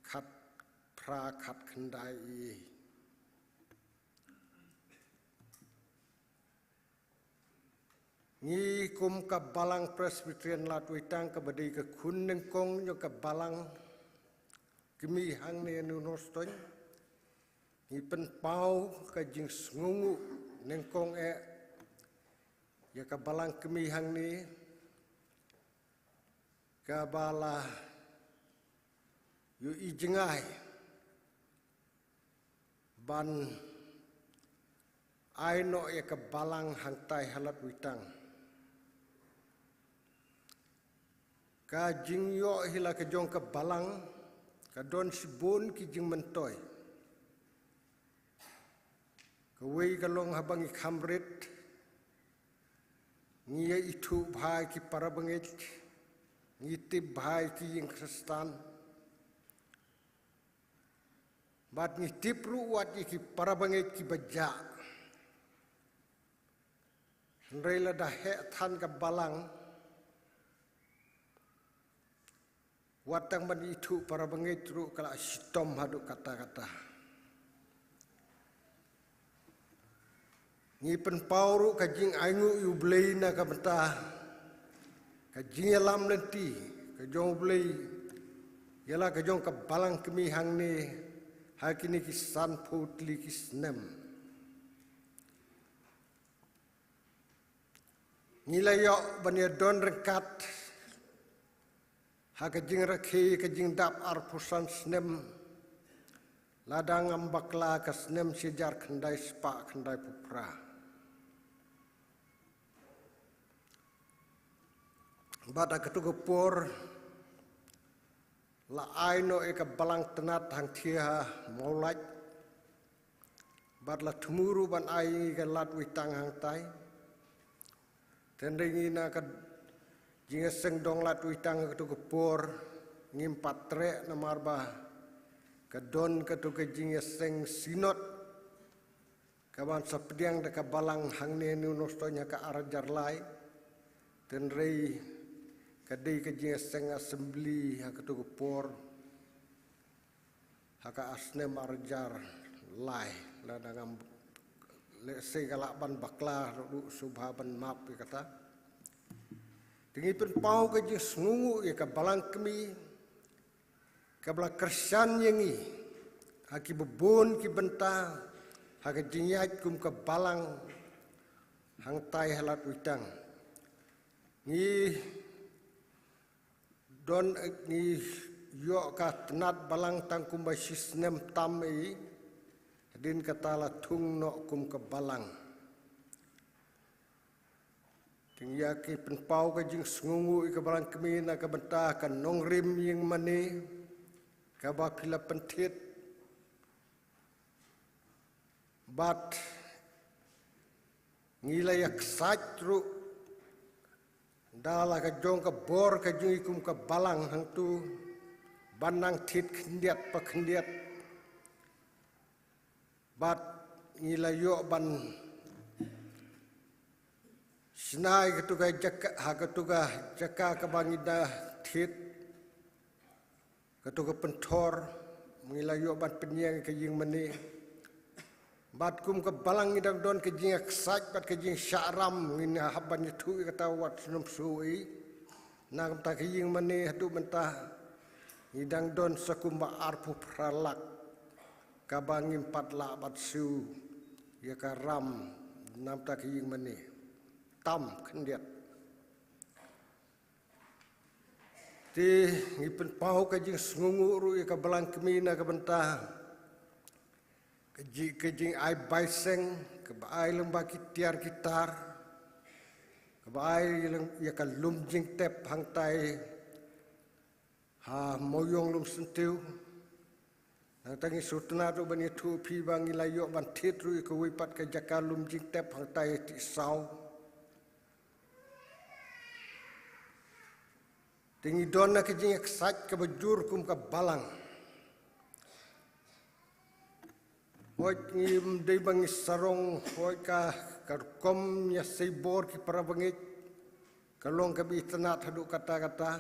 khat pra khat khandai Ngi kum ka balang Presbyterian lat uitang ka badai ka kun neng kong nyo ka balang kimi hang ne nu noston ngi pen pau ka jing sngungu neng kong ya ka balang kimi hang ni ka bala yu ijengai ban aino ya ka balang hantai halat uitang ka jing yo hila ka jong ka balang ka don sibun ki jing mentoy ka wei ka long habang ikamrit ngiya itu bhai ki parabangit ngitip bhai ki jing kristan bat ngitip ruwat ki parabangit ki baja nreila dah he than ka balang Watang man itu para bangitru kala sitom haduk kata-kata. Ngi pen pauru kajing aingu yu blei na ka benta. Kajing alam lenti kajong blei yala kajong ka balang kemi hang ni hakini kisan putli kisnem. Ngilayok bania don rekat Hakajing rakhi kajing dap arpusan snem ladang ambakla ka snem sijar khandai spa khandai pupra bada ketugupur la aino eka balang tenat hang thia maulaj bad la tumuru ban ai ka lat witang hang tai tendingi na ka Jinga seng dong lat uitang ketu kepor ngimpat trek namarba kedon ketu ke jinga seng sinot kawan sapdiang deka balang hang ne nu nostonya ka arajar lai ten rei kadai ke jinga seng assembly ha ketu kepor haka asnem arajar lai la dangam le se kalaban bakla subhaban map kata Tinggi pen pau ke jing sngungu ya ka balang kemi ka bala kersan yengi haki bebun ki benta haki jingyat kum ka balang hang tai halat uitang ni don ni yo ka tenat balang tang kum ba sisnem tam din kata la tung no kum ka balang Tingya ki penpau ka jing sngungu ika balang kemi na ka benta ka nongrim yang mani ka ba pila pentit bat ngilayak satru dala ka jong ka bor ka jing ikum ka balang hang tu banang tit kendiat pa kendiat bat ngilayo ban Sinai ketuga jaka ha ketuga jaka kabangida thit ketua pentor mengilayu ban penyang ke jing mani bat kum ke balang idang don ke jing eksaj bat ke jing syaram ngina haban itu kata wat senum suwi nang ta ke jing mani hatu mentah idang don sakumba arpu pralak kabangin patla bat su ya karam nam ta ke jing mani tam kendiat ti ngipen pau ka jing sngunguru ya ka balang kemina ka bentah ke jing ai baiseng ke bai lembah tiar gitar ke bai ya ka lum jing tep hang tai ha moyong lum sentiu nang tangi sutna tu bani thu pi bangi layo ban thit ru ke wipat ke jaka lum jing tep hang tai ti sau Tinggi dona ke jing eksaj ke bejur kum ke balang. Hoi ngim dei bangi sarong hoi ka karkom ya seibor ki para bangit. Kalong ke bi tenat hadu kata-kata.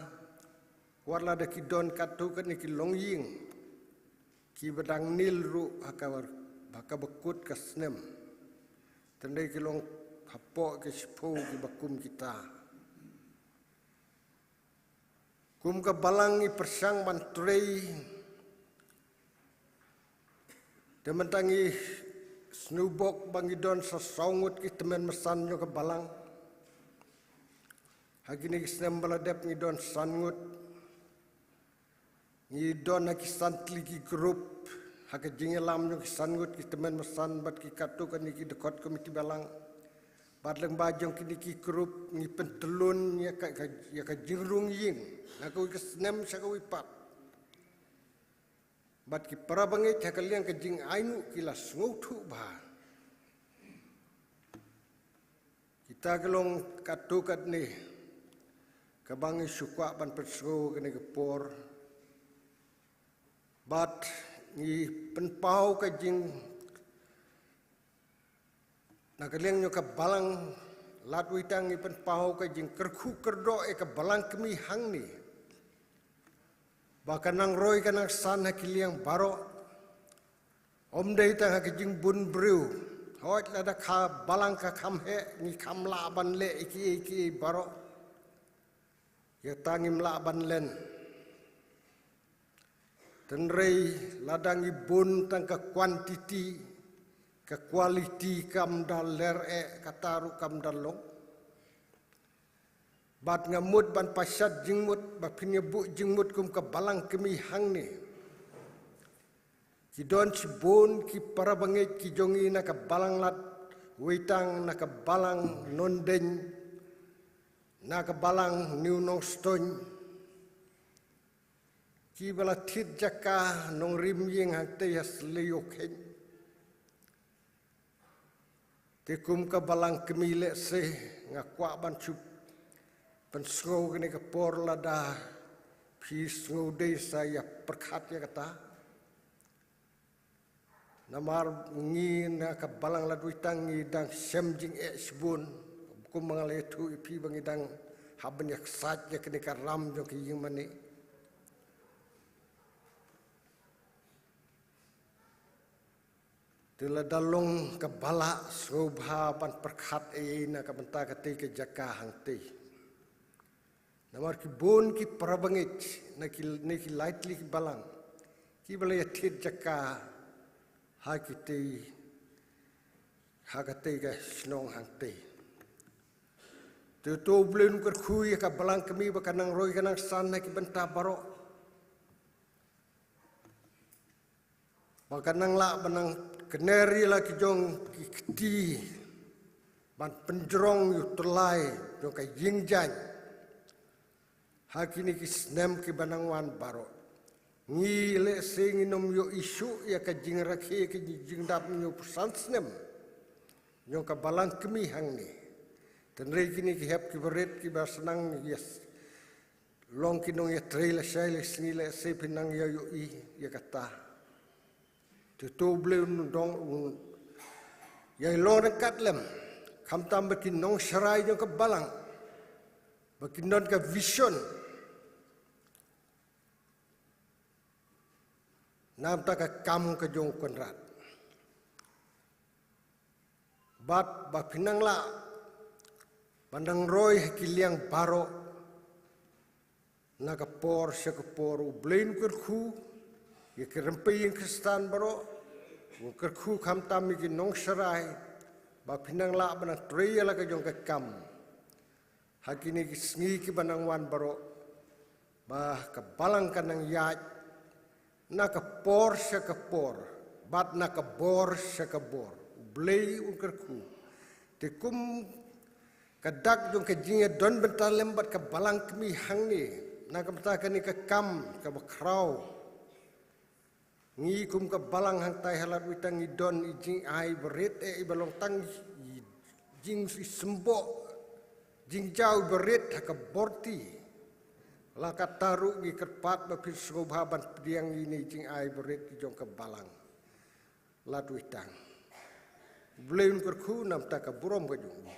Warla de ki don katu ke ni ki long ying. Ki bedang nil ru haka bekut ke snem. Tendai ki long hapok ke sipu ki bakum kita. Kum ke balangi persang mantrei tementangi snubok bangi don sasongut ki temen mesan nyo ke balang hagini snem baladep ngi don sangut ngi don ki santli ki grup hake jingelam nyo ki sangut ki temen mesan bat ki katu kan ki dekot komiti balang Badlang bajong kini ki grup ngi pentelun ya ka jingrung ying aku ke snem sa wipat bat ki para bangit ha kalian ke jing ainu kilas ngutu ba kita gelong katukat ni kabangi sukwa ban perso kene kepor bat ngi penpau ke jing Nakaliang nyo ka balang latwitang ipan pau ka jing kerku kerdo e ka balang kemi hang ni. Bahkan nang roy ka nang san hakiliang baro. Om day tang hakijing bun brew. Hoit lada ka balang ka kamhe ni kam laban le iki baro. Ya tangim laban len. Tenrei ladang ibun tang ka kuantiti. Ke kualiti kam daler kataru kam dalong bat ngamut ban pasat jingmut ba pinyebu jingmut kum ke balang kemi hang ni ki don cibun ki para bangit ki jongi na ke balang lat witang na ke balang nondeng na ke balang new nong stone ki bala tit jaka nong rim ying hang te has leyok hen Tekum ka balang kemile se ngakwa ban chup pensgo kene ka por lada pis ngode saya perkhat ya kata namar ngi na ka balang ladwitang ngi dang semjing sebun kum mangale tu ipi bangidang haben yak sat ya kene ka ram jo ki ying mani Tila dalong ke balak sobha pan perkhat na ka benta kati ke jaka hang ti. Namar ki bon ki prabangit na ki lightly ki balang. Ki bala ya tit jaka ha ki ti ha ka ti ke snong hang ti. Tu blun ker kui ka balang kemi ba kanang roy kanang san na ki benta baro. Makanang la banang keneri la ki jong ki keti ban penjrong yu terlai jong ka jingjan hakini ki snem ki banang wan baro ngi le sing inom yo isu ya ka jing rakhe ki jing dap yo pesan snem jong ka balang kemi hang ni tenre kini ki hep ki berit ki ba senang yes long kinong ya trail shaile snile se pinang yo i ya kata tu belum dong yang long dekat lem kam tam bekin nong serai jo ke balang bekin non ke vision nam ta ka kam ka jong konrat bat ba pinang la pandang roy kiliang baro na ka por sa ka por u blain kerku ye kerempe yang kristan baro u kerku kam tam mi nong sarai ba pinang la bana treya la ka jong ka kam hakini ki sngi ki banang wan baro ba ka balang kanang yaj na ka por sa ka por bat na ka bor sa ka bor blei ukerku te kum kadak jong ke jinga don bentar lembat ka balang kemi hangni na ka beta kani ka kam ka bakrau ngi kum ka balang hang tai halat witang i don i jing ai beret i balong tang jing si sembo jing jau beret ka borti la ka taru gi kerpat ba pis ban diang ini jing ai beret jong ka balang lat witang Belain kerku nam tak burom kajung.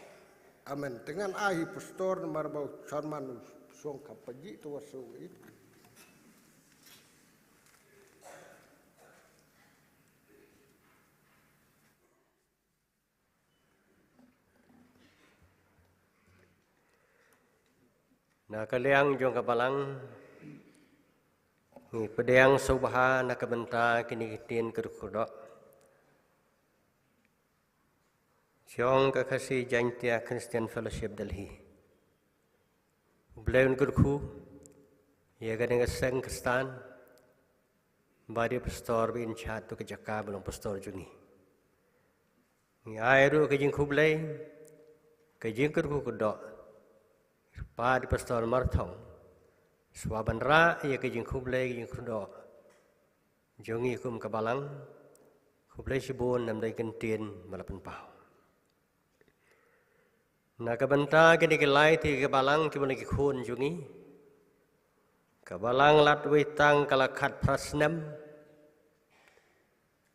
Amen. Dengan ahi pastor marbau sarman song kapaji tu wasu itu. Na kaliang jong kapalang ni pedang subha na kabenta kini kitien kerkodok. Jong kakasi jantia Christian Fellowship Delhi. Belain kerku, ia kadang keseng Kristan, bari pastor bin chat tu kejaka belum pastor jungi. Ni airu kejing kublai, kejing kerku kedok, bari pastor marthong, swaban ra ia kejing kublai kejing kedok, jungi kum kabalang, kublai sibun namdai kentien malapan pau. Na kabenta kini kelai ti kabalang kibun ki khun jungi kabalang lat witang kalakat prasnem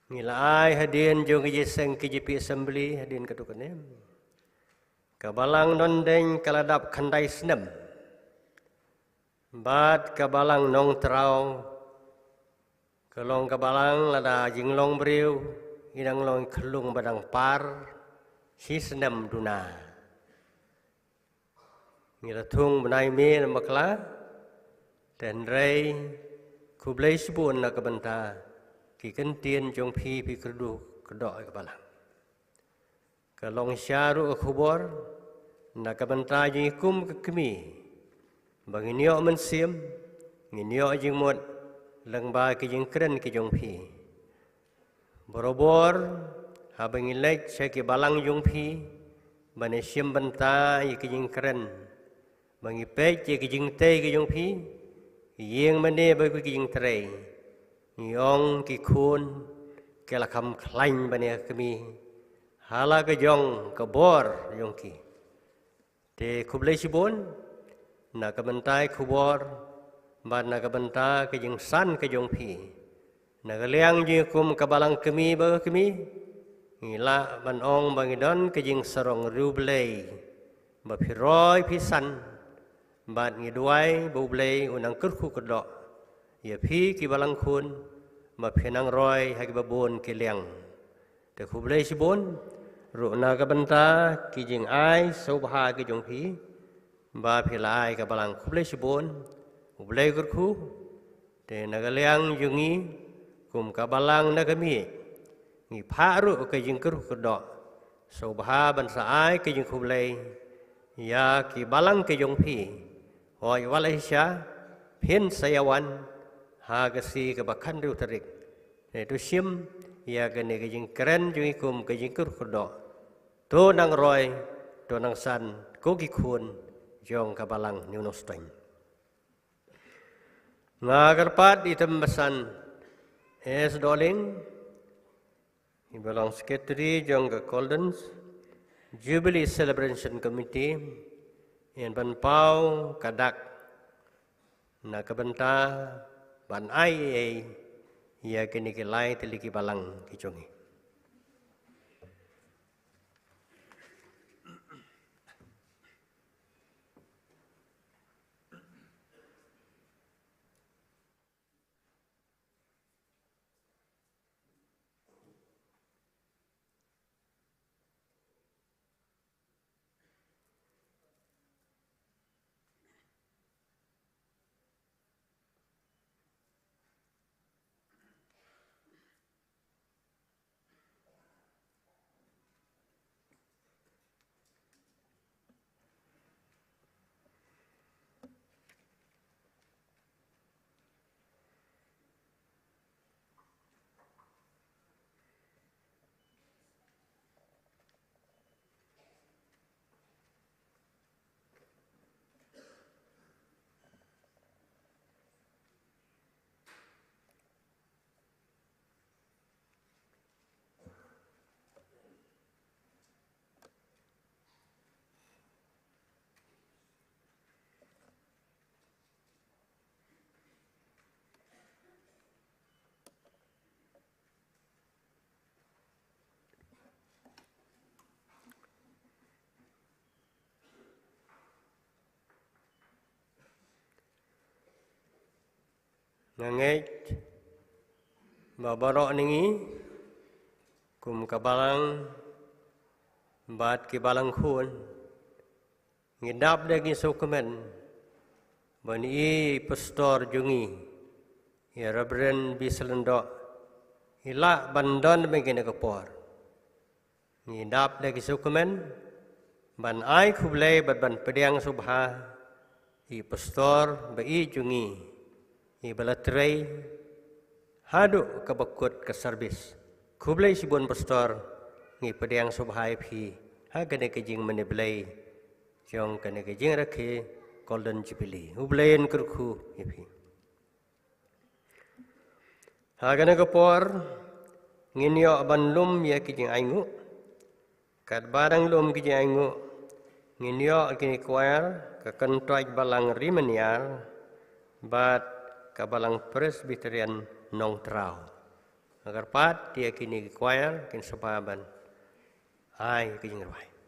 ngilai hadin jung ki seng ki GP assembly hadin katukanem kabalang nondeng kaladap khandai snem bat kabalang nong trau kalong kabalang lada jinglong briu inang long kelung badang par si snem duna Ngira thung benai me makla dan rei kublai sebun nak kabenta ki kentien jong pi kerdu kedok kepala kalong syaru khubor nak kabenta ji kum kemi bagi niok mensim nginio jing mot langba ki jing kren ki jong pi borobor habang ilek ki balang jong pi bane sim benta ki jing kren Bangi pek je kijing te kijong pi, yeng mane bagi kijing tray, yong ki khun, kelakam klain bane kami, hala kejong kebor yong ki. Te kublai sibon, nak kebentai kubor, ban nak kebenta kijing san kijong pi, nak liang je kum kabalang kami bagi kami, ngila ban ong bangi don kijing sarong rublei, bapiroi pisan. Bat ngiduai bublei unang kerku kedok ia pi ki balang kun ma phenang roi hagi babon ki liang te kublei sibon ru na ka benta ki jing ai sobha ki jong pi ba philai ka balang kublei sibon bublei kerku te na ka liang jungi kum ka balang na kami ngi pharu ka jing kerku kedok sobha ban sa ai ki jing kublei ya ki balang ki jong pi Hoi Malaysia, pin sayawan, hagasi kebakan du terik. Itu sim, ia kene kejing keren jungikum kejing kurkudo. To nang roy, to nang san, kogi kun, jong kabalang nyunosteng. Ngagarpat itembasan, Doling, ibalang secretary jong ke Coldens, Jubilee Celebration Committee, Yan ban pau kadak na kabenta ban ai ia kini kelai teliki balang kicongi. ngangit babarok ningi kum kabalang bat ki balang khun ngidap dagi sukumen bani pastor jungi ya Reverend Biselendo ila bandon begini kapor ngidap dagi sukumen ban ai khublei ban pediang subha i pastor bai jungi i balatrai hadu kabakut ke servis khublei sibun pastor ngi pediang subhai phi ha kene kejing meneblei jong kene kejing rakhe golden jubilee hublein kurkhu phi ha kene kapor nginyo banlum ya kejing aingu kat barang lum kejing aingu nginyo kini choir ka kantraj balang rimenial bat kabalang Presbyterian Nong Trau. Agar pat dia kini choir kin sababan. Ai kijing rawai.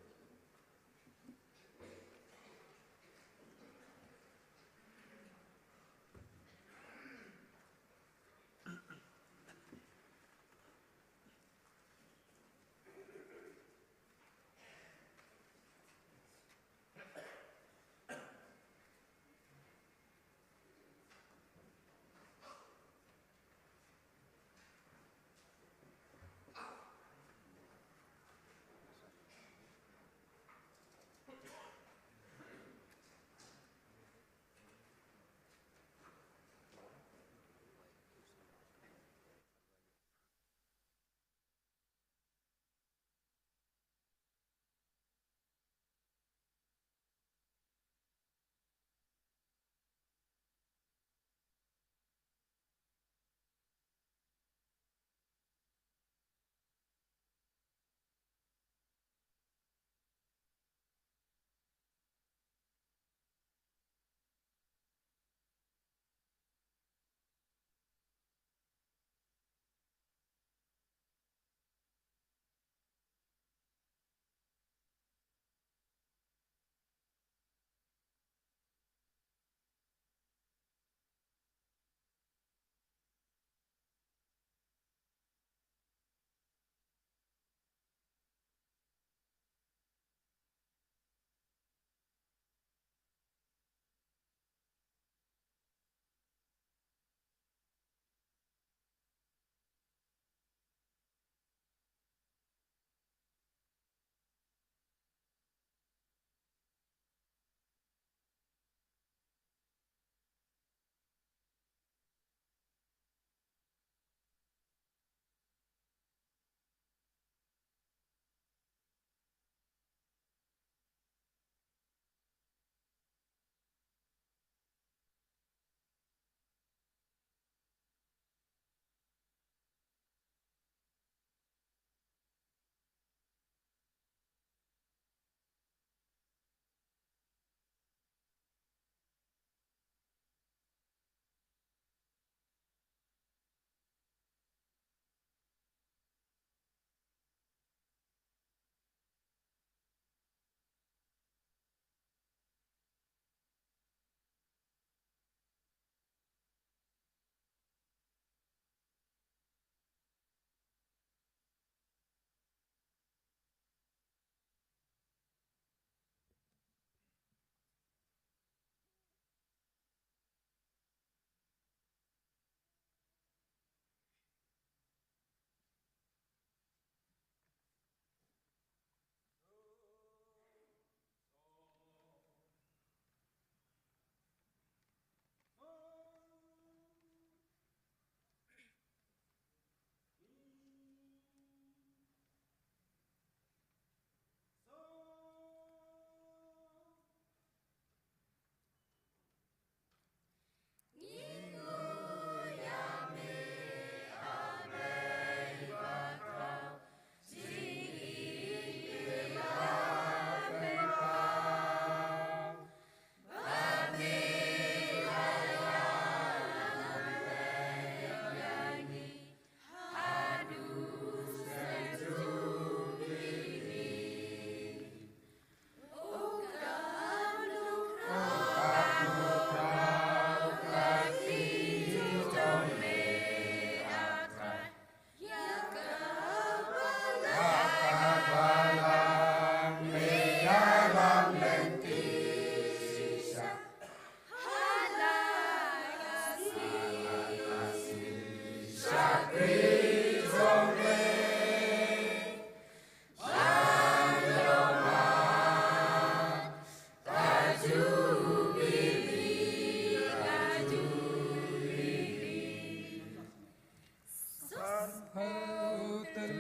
Hautan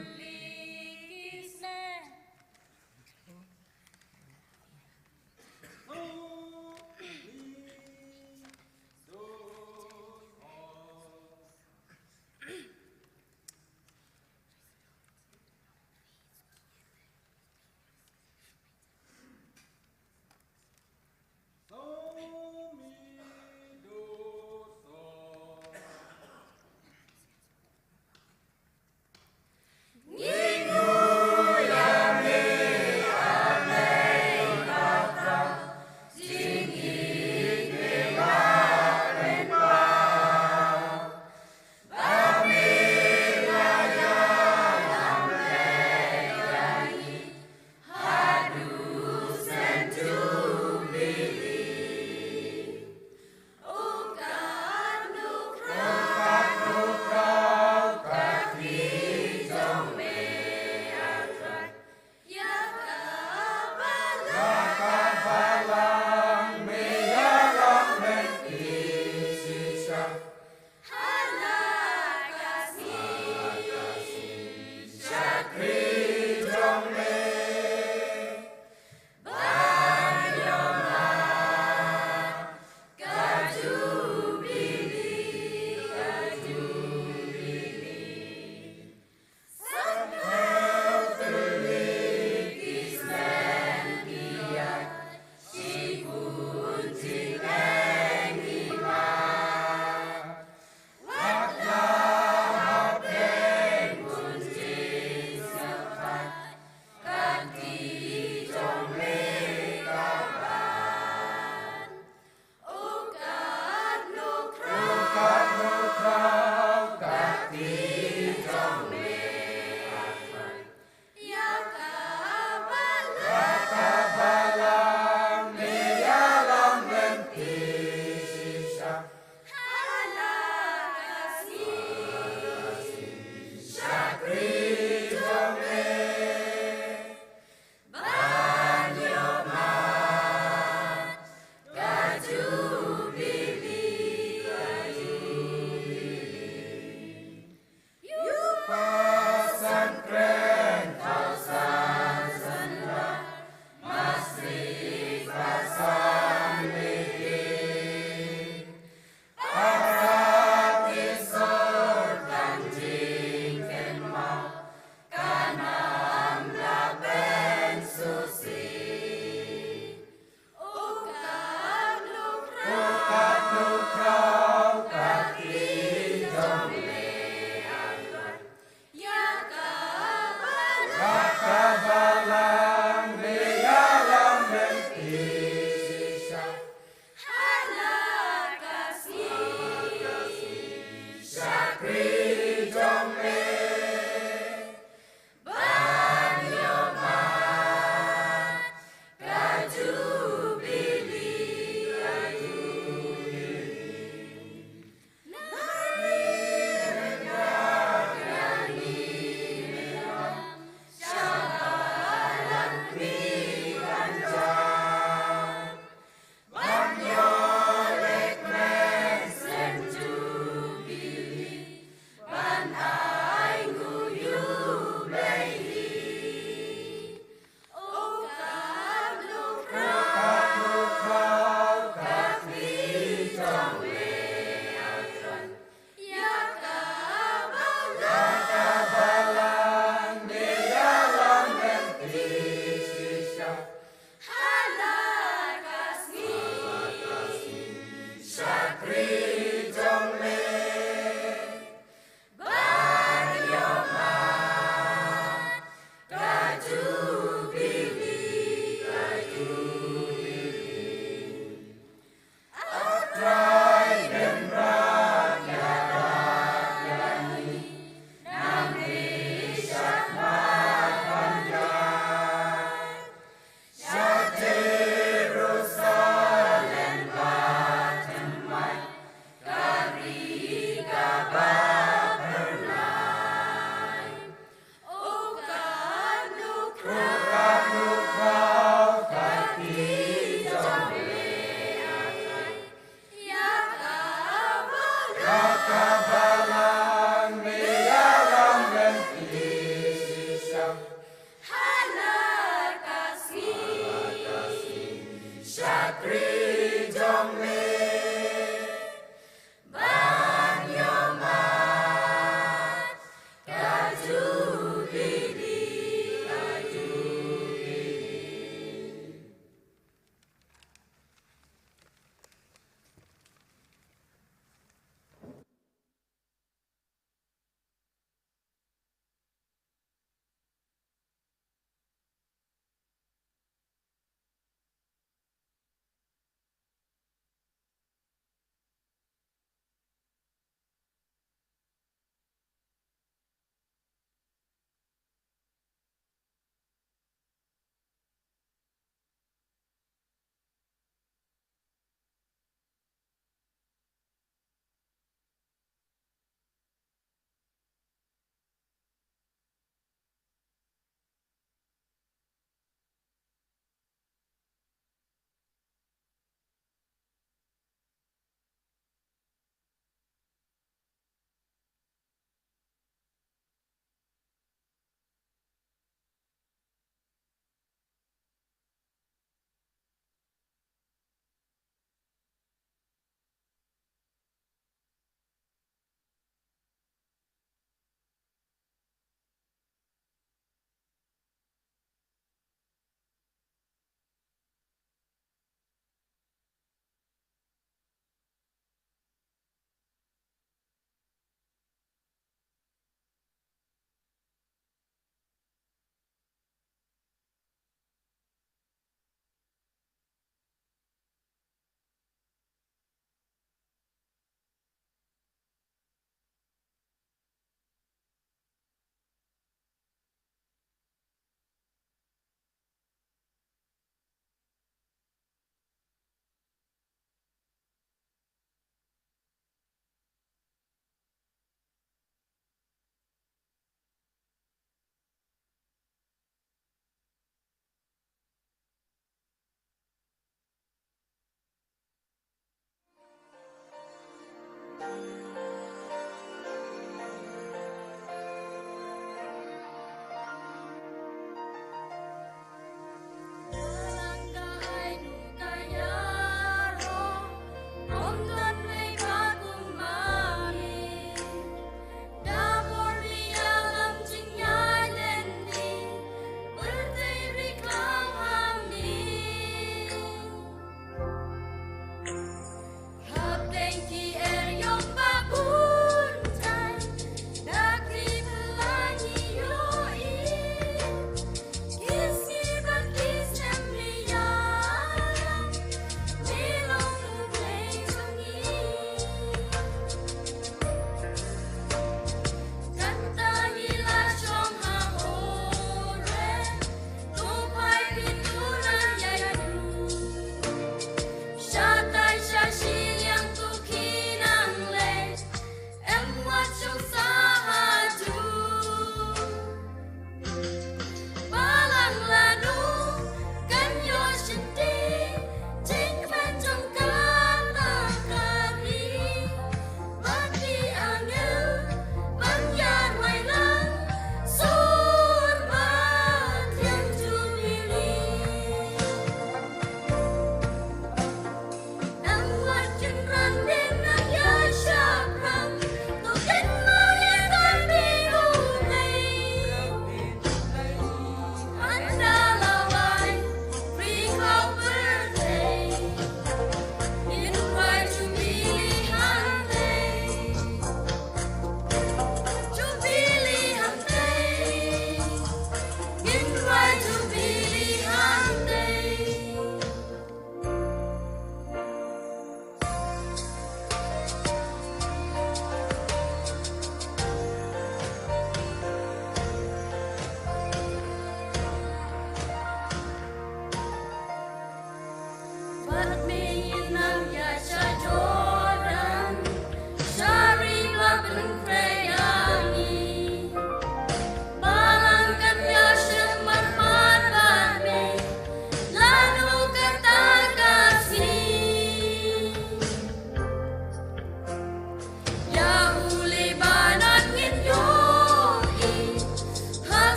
Nghi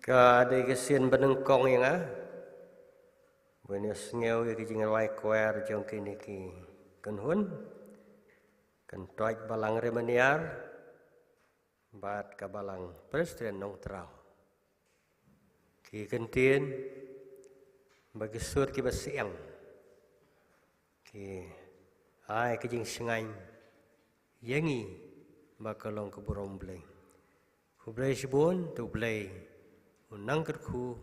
Ka ada kesin benengkong yang Buenos ngeu ke jing rai kuer jong kini ki kenhun kan toit balang remeniar bat ka balang presiden nong trau ki kentien bagi sur ki basiang ki ai ke jing sengai yengi bakalong ke burom bleng hublei sibun tu blei unang kerku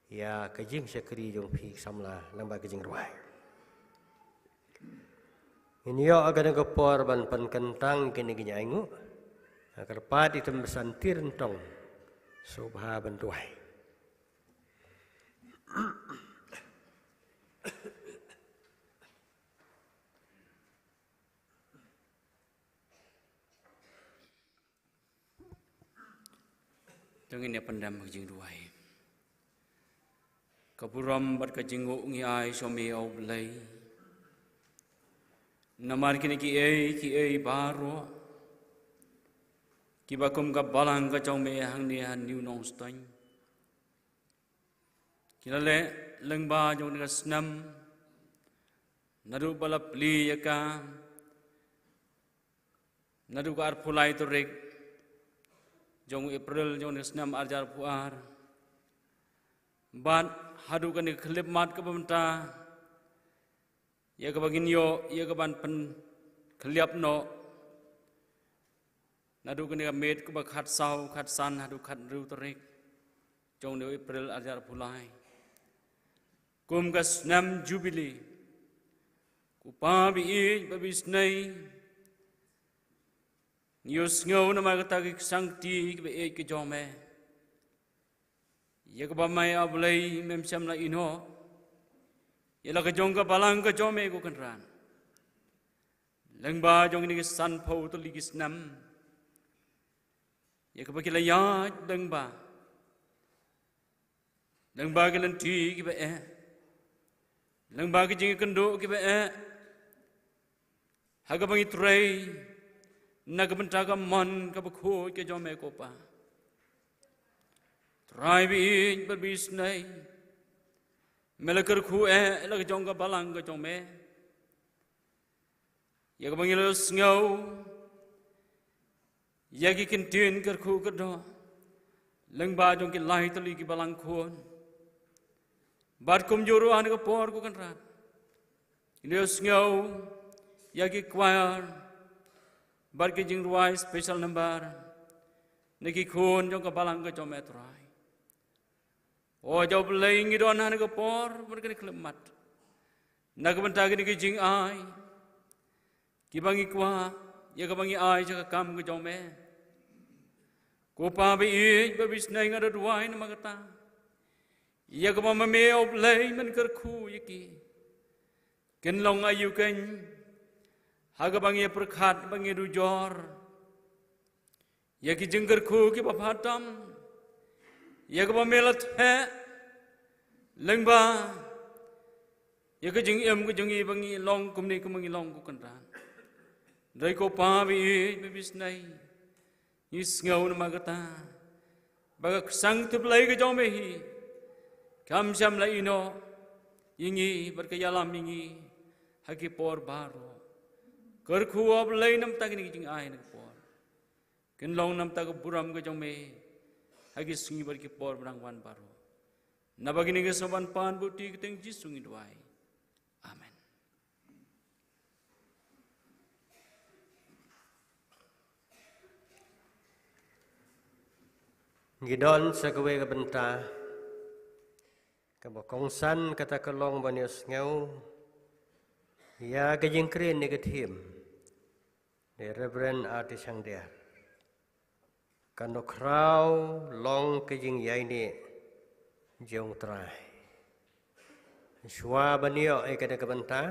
ya kejing sekri jong pi samla lamba kejing ruai ini yo agak ngepor ban pan kentang kini kini aingu agar padi tembesan tirentong subha bentuai Tengin ya pendam kejing ruai Kapuram bat kajingu ngi ai somi au blai namar kini ki ei baro ki bakum ka balang ka chong me hang ni han new nong stein kilale lengba jong ni snam nadu balap li yaka nadu ka arpulai torek jong April jong ni snam arjar puar ban hadu kan klip mat ke pemerintah ya ke bagin yo ya ke ban pen kliap no nadu kan met ke bakhat sau khat san hadu khat ru terik jong ni April ajar pulai kum kas nam jubilee ku pa bi babis nei yus ngau na ma ta ki sangti ke e ke jome ya ke bamai ablai mem samla ino ya la ke jong ka balang ka jome ko kanran lengba jong ni san pho to ligis nam ya ke bakila ya lengba ke lenti ki ba lengba ke jing kendo ki ba ha ka bangi trei na ka benta ka man ka ba kho ke jome ko pa Trai bi berbis nei melakar khu lak jong ka balang ka jong me ya ka bangilo ngau ya ki kintin kar khu ka do lengba jong ki lai tali ki balang khon bar kum juru an ka por ku kan rat ilo ngau ya ki choir bar ki jing ruai special number neki khon jong ka balang ka jong me trai Oh jauh belai ngi don han ko por mereka ni klemat nak bentag ni jing ai ki bangi kwa ya ka bangi ai ja ka kam ko jome ko pa bi bis nai ngada duai na magata ya ka ma me ob lei men ker khu yiki ken long ayu ken ha ka bangi perkhat bangi du jor ya ki jengker khu ki ba phatam ya ka melat he lengba ya ka jing em ka jing i bangi long kum ni kumangi long ku kan ran dai ko pa bi bis nai is ngau na magata baga sang tu plai ka jome hi kam sam la ino yingi bar ka yalam yingi haki por baro kar khu ob lai nam tak ni jing ai na por ken long nam tak buram ka jome hagi sungi bar ki por brangwan baro nabagini ke soban pan buti keteng ji sungi duai amen Gidon sakawe ka benta ka bokongsan kata kelong banios ngau ya kejing kren negatif de Reverend Artis Sang dia kano krau long kejing yaini jong trai shwa banio kada kabanta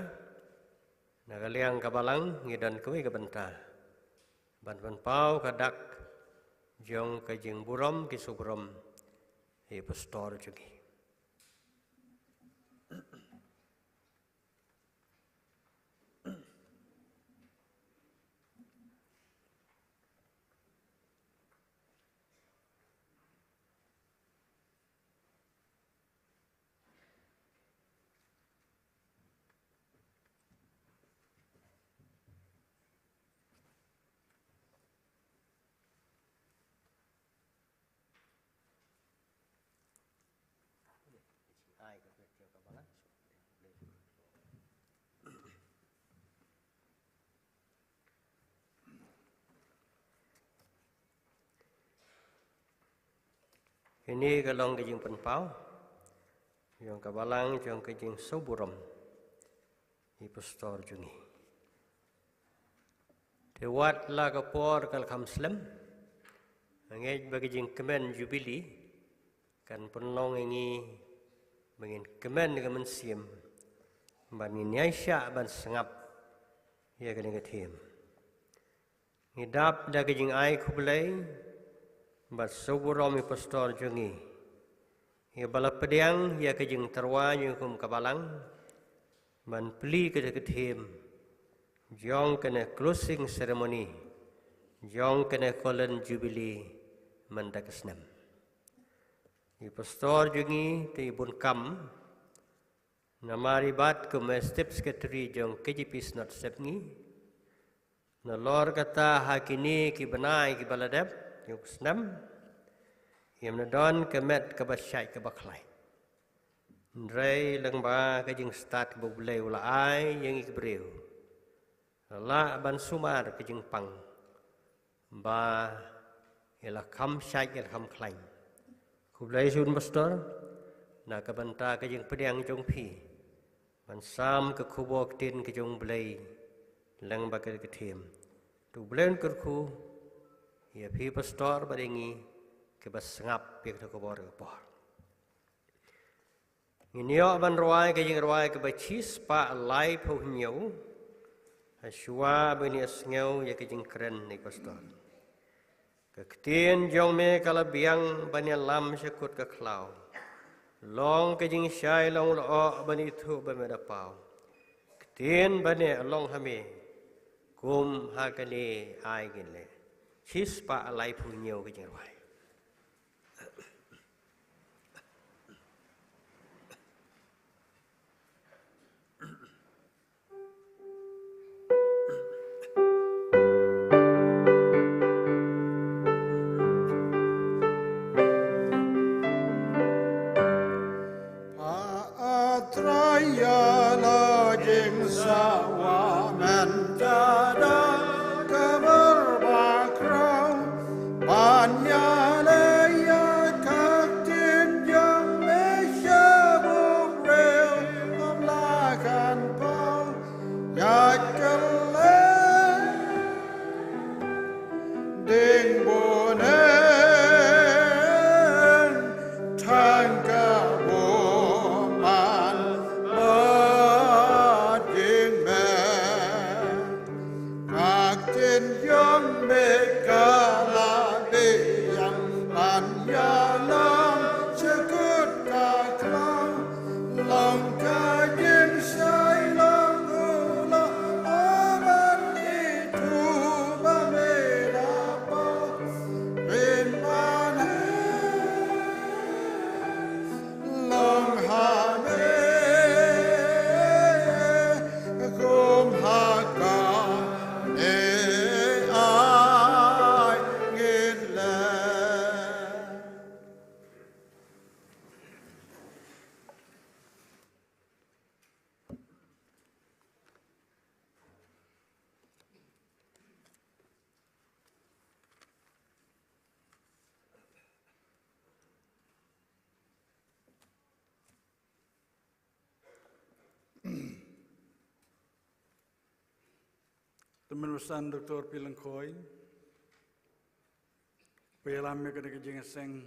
nagaliang kabalang ngidan kuwi kabanta ban pau kadak jong kejing burom kisubrom e pastor jugi Ini kalong kejing penpau, yang kabalang yang kejing soburam, i pastor jungi. Tewat la kapor kal kamslem, angej bagi jing kemen jubili, kan penong ingi bangin kemen dengan mensim, bangin nyaisya ban sengap, ya kena ketim. Ngidap dah kejing ai kubelai, bat soburam i pastor jungi. Ia balap pediang ia kejing terwa nyukum kabalang ban peli ke ketim jong kena closing ceremony jong kena kolen jubilee mendakesnam i pastor jungi te bun kam namari bat ke step secretary jong KJP snot sepngi na lor kata hakini ki benai ki baladep yuk snam Yam na don kemet kebasyai kebaklai. Ndrai lengba kejing start kebublai ula ai yang ikbreu. La ban sumar kejing pang. Ba ila kam syai ila kam klaim. Kublai sun pastor na kabanta kejing pediang jong pi. Ban sam ke kubok tin kejong blai lengba ketim. Tu blain kerku ya pi pastor badengi kebas ngap pek to kebor kebor. Inyo ban ruai ke jing ruai ke bachis pa lai po nyau. Aswa bani asngau ya ke jing keren ni pastor. Kektien jong me kala biang bani lam sekut ke klau. Long ke jing syai long lo bani thu ba me da pau. Kektien bani long hame kum ha kani ai gile. Chis pa lai po nyau ke jing ruai. Temenusan Dr. Pilengkoi, pelamnya kena kejeng seng,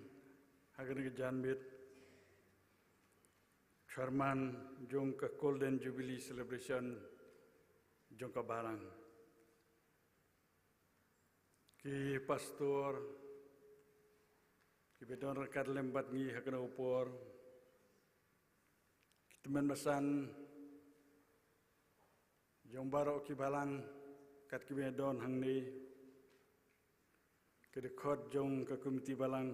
kena kejanbit, Chairman jong ke Golden Jubilee Celebration jong ke Barang, ki pastor, ki bedon rekat lembat ngi kena upor, teman besan jong barok ki Balang. Kat kibedon hang ni kedekot jong ke komiti Balang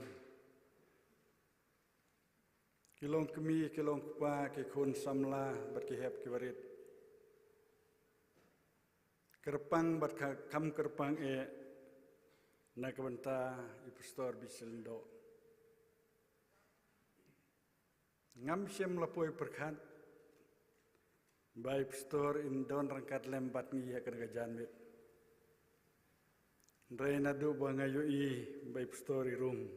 kilong kemi kilong kupa ke khun samla bat ke hep ke barit kerpang bat kam kerpang na kabanta i pastor biselindo ngam syem lapoi perkhat bai pastor in don rangkat lembat ngi akan gajanbit Reina do bangayo i by story room.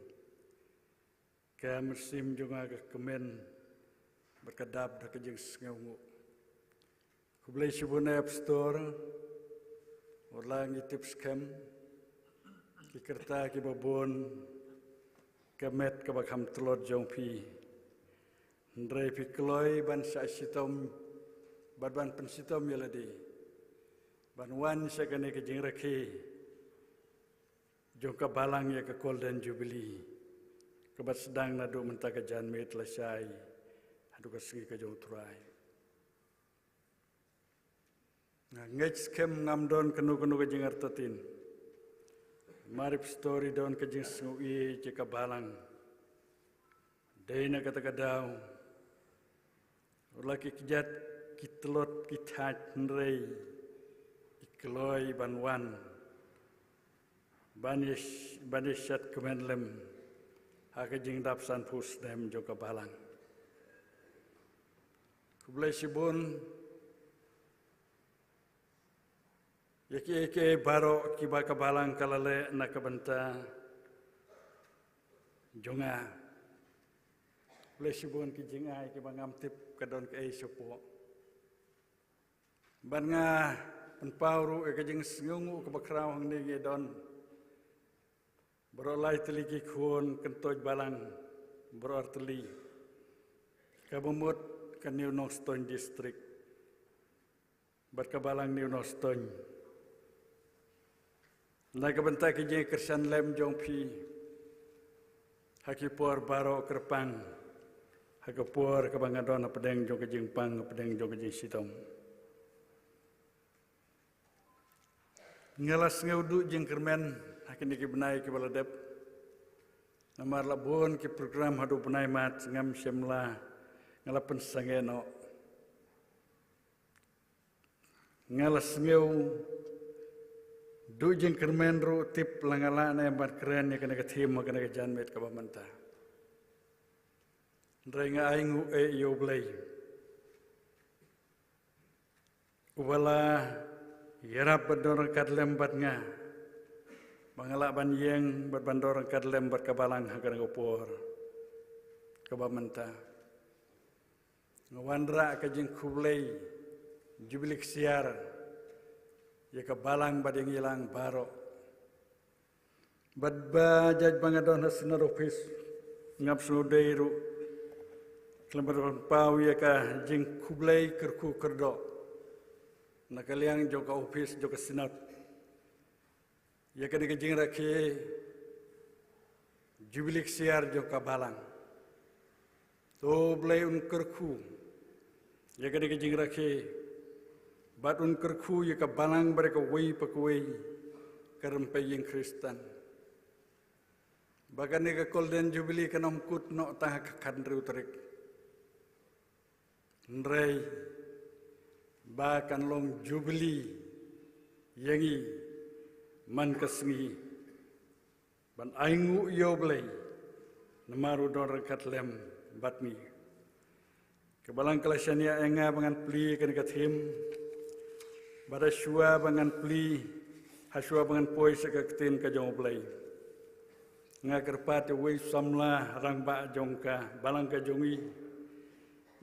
Ka mersim junga ka kemen berkedap dak jeung sengaungu. Kublai sibuna App Store ulang itip scam ki kerta ki babon kamet ka bakham telot jong pi. Ndrai pi kloi ban sa sitom ban pensitom yaladi. Ban wan sakane ke jing rakhi jong ka balang ya ka Golden Jubilee. Kebat sedang nadu mentaka janme telasai adu ka segi ka jong turai. Ngej skem ngamdon kenu ka jing artatin. Marip story don ka jing sngui je ka balang. Deina kata kadau. Ulaki kijat kitelot kitat nrei ikloi banwan. Banishat kemenlem. Haka jing dapsan pus dem joka balang. Kublai sibun yaki baro kiba ka balang kalale nakabenta jonga. Kublai sibun ki jing ai kiba ngamtip kadon ke ai sopo. Ban nga penpauru ka jing sngungu ka bakrau hang ni don. Berolai teliki kun kentoj balang berarteli kabumut ke New Noston District berkabalang New Noston naik kebentak ije kersan lem jongpi hakipor baro kerpang hakipor kebangadon pedeng jong kejing pang pedeng jong kejing sitom ngelas ngeudu jeng kermen Hakin ki benai ki baladep namar labon ki program hadu benai mat ngam semla ngalapen sangeno ngalas ngeu du jeng kermen ru tip langala na bar keren ya kana kathim kana janmet ka bamanta ndrenga aingu e yo blai ubala yarap bedor kadlem batnga Mangalak ban yeng berbandor kadlem berkabalang hagar ngopor kabamenta ngawandra ka jeng kublai jubilik siar ya kabalang badeng ilang baro badba jaj bangadon hasinar office ngap snodeiru klembar pau ya ka jeng kublai kerku kerdo nakaliang joka office joka sinat Ya kena kejing rakhi jubilik siar joka balang. To blai un kerku. Ya kena kejing rakhi bat un kerku ya ka balang mereka wei pakwei kerempai yang Kristen. Bagan ni ka Golden Jubilee kanom kut no tah kandri utrik. Nrei bakan long Jubilee yangi man kasngi ban aingu yo blai namaru don rakat lem batmi kebalang kelasania enga bangan pli kan kathim bada shua bangan pli hasua bangan poi sakatin ka jong blai nga kerpat wei samla rang ba jongka balang ka jongi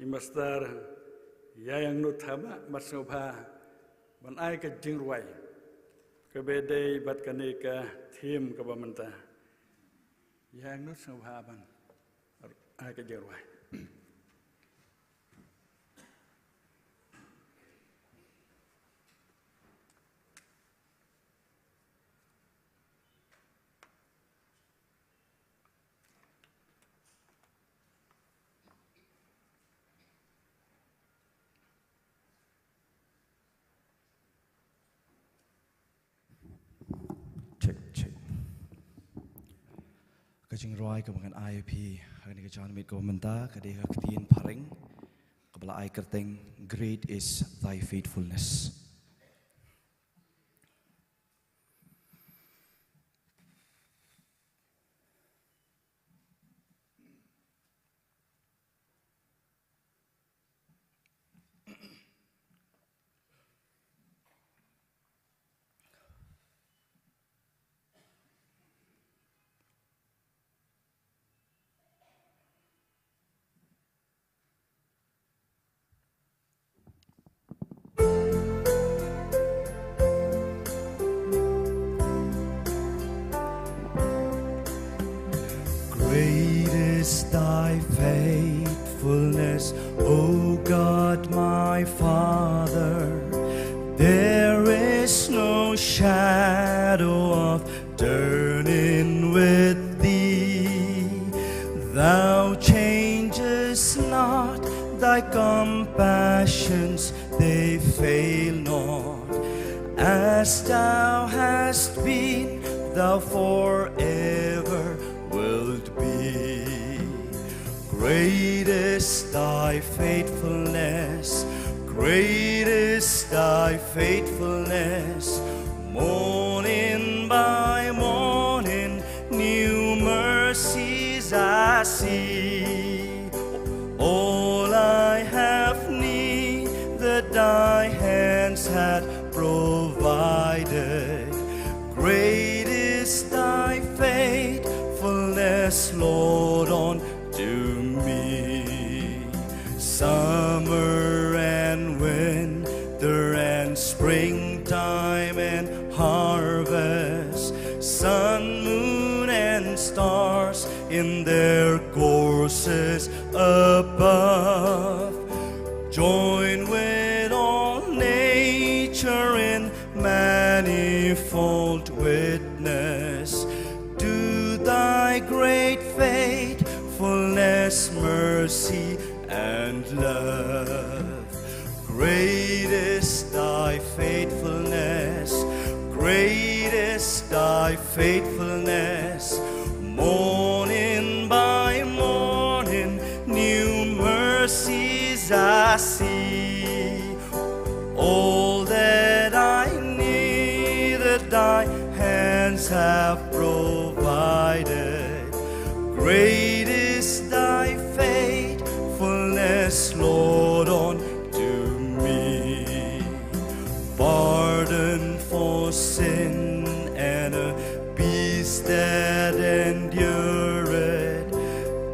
imastar yayang nuthama masobha ban ai ka jingruai Kebedai bat kanika tim kabamenta. Yang nus ngabhaban. Agak jarwai. Kajing roi kebangan IIP hari ni kejan mit komenta kadeh ketin paring kebala ai kerteng great is thy faithfulness. thy faithfulness, O God my Father. There is no shadow of turning with thee. Thou changest not, thy compassions they fail not. As thou hast been, thou forever wilt be. Great is thy faithfulness, great is thy faithfulness. Morning by morning, new mercies I see. All I have need, that thy hands had provided. Great is thy faithfulness, Lord, unto me. Summer and winter and springtime and harvest, sun, moon, and stars in their courses above, join with all nature in manifold witness to thy great faithfulness, mercy, and love. Great is thy faithfulness, great is thy faithfulness. Morning by morning, new mercies I see. All that I need, that thy hands have provided. Great is thy faithfulness, Lord, unto me. Pardon for sin and a peace that endureth,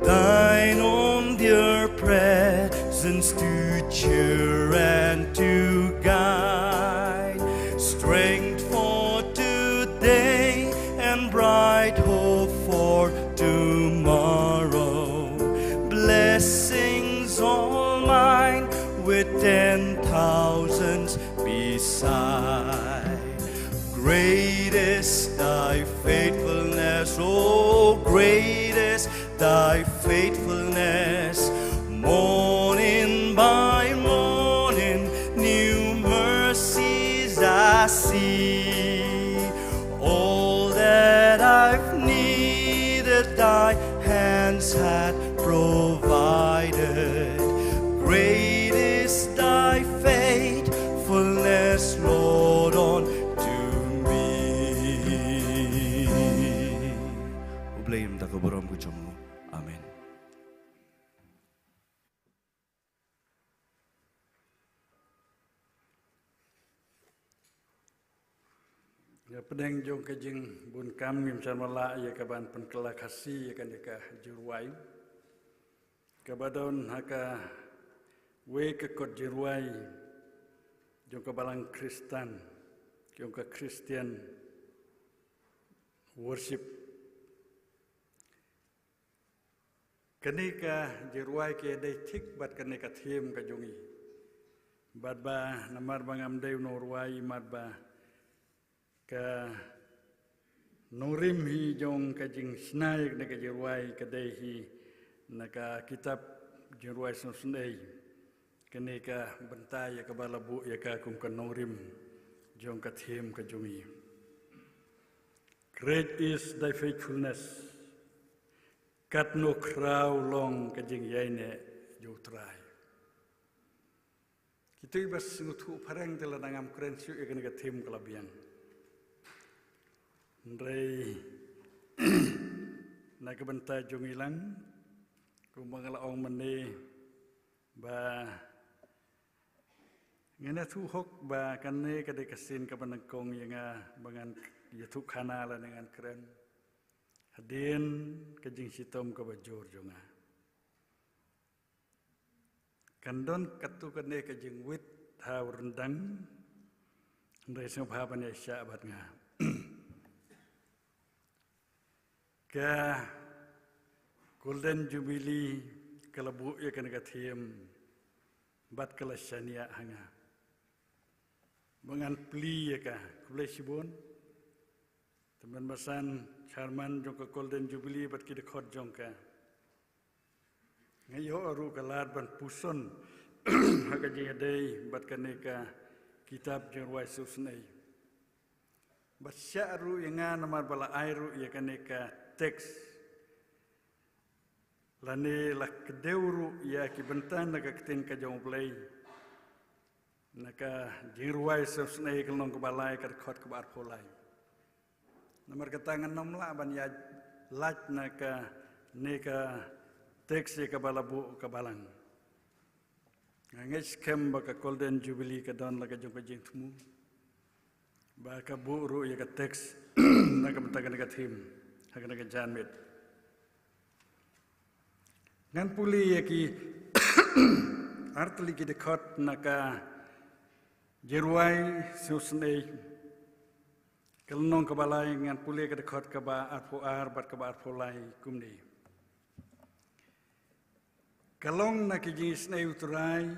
thine own dear presence to cheer and to guide, strength for today and bright hope for tomorrow, blessings all mine with 10,000s beside. Great is thy faithfulness, oh, great is thy faithfulness. Morning by morning, new mercies I see. All that I've needed, thy hands had provided. Great is thy faithfulness, Lord, unto me. Ublaim tak keberom kucungmu. Amin. Ya pedang jong kajing bun kami macam mala ya kaban penkela kasih ya kan deka jurwai. Kabadon haka we kekot jurwai jong kabalang Kristen jong ka Christian worship. Kenika jurwai ke dai tik bat kenika thiem ka jongi. Bat ba namar bangam deu norwai mat ba ka nurim hi jong kajing snaik na kajirwai kadai hi naka kitab jirwai sunsunai kene ka bentai ya ka balabu ya ka kum ka nurim jong ka thim ka jongi. Great is thy faithfulness, kat no kraw long kajing yaine jutrai. Kita ibas ngutu parang tela nangam keren siu ya kene ka thim kalabian. Ndrei na kebentai jong ilang kumangala ong mene ba ngena thu hok ba kanne kade kasin ka banangkong yanga bangan yathuk khana la dengan keren hadin kajing sitom ka bajur jonga kandon katu kanne kajing wit haw rendang ndrei sing bhaban ya syabat nga Golden Jubilee kalabu ya kan kathiem bat kalashania hanga. Bangan pli ya ka kulai sibon. Teman basan Charman jongka Golden Jubilee bat kita khot jongka. Ngayo aru kalar ban puson hakaji adai bat kaneka kitab jerwai susnai. Bat syaru yang namar bala airu ya kaneka teks. Lani lah kedeuru ya ki bentan naga ketin ka jong play naka jirwai susnai kelong kebalai ka khot ke bar polai nomor ketangan nomla ban ya laj naka neka teks ka balabu ka balang ngais kem ba ka Golden Jubilee ka don laga jong ka jing tmu ba ka buru ya ka teks naga bentan ka thim haga naga janmit ngan puli ya ki artli ki dekat naka jerwai susnei kelnong kebalai ngan puli ki dekat keba arpoar bat keba arpolai kumni kalong naki jingis nei uturai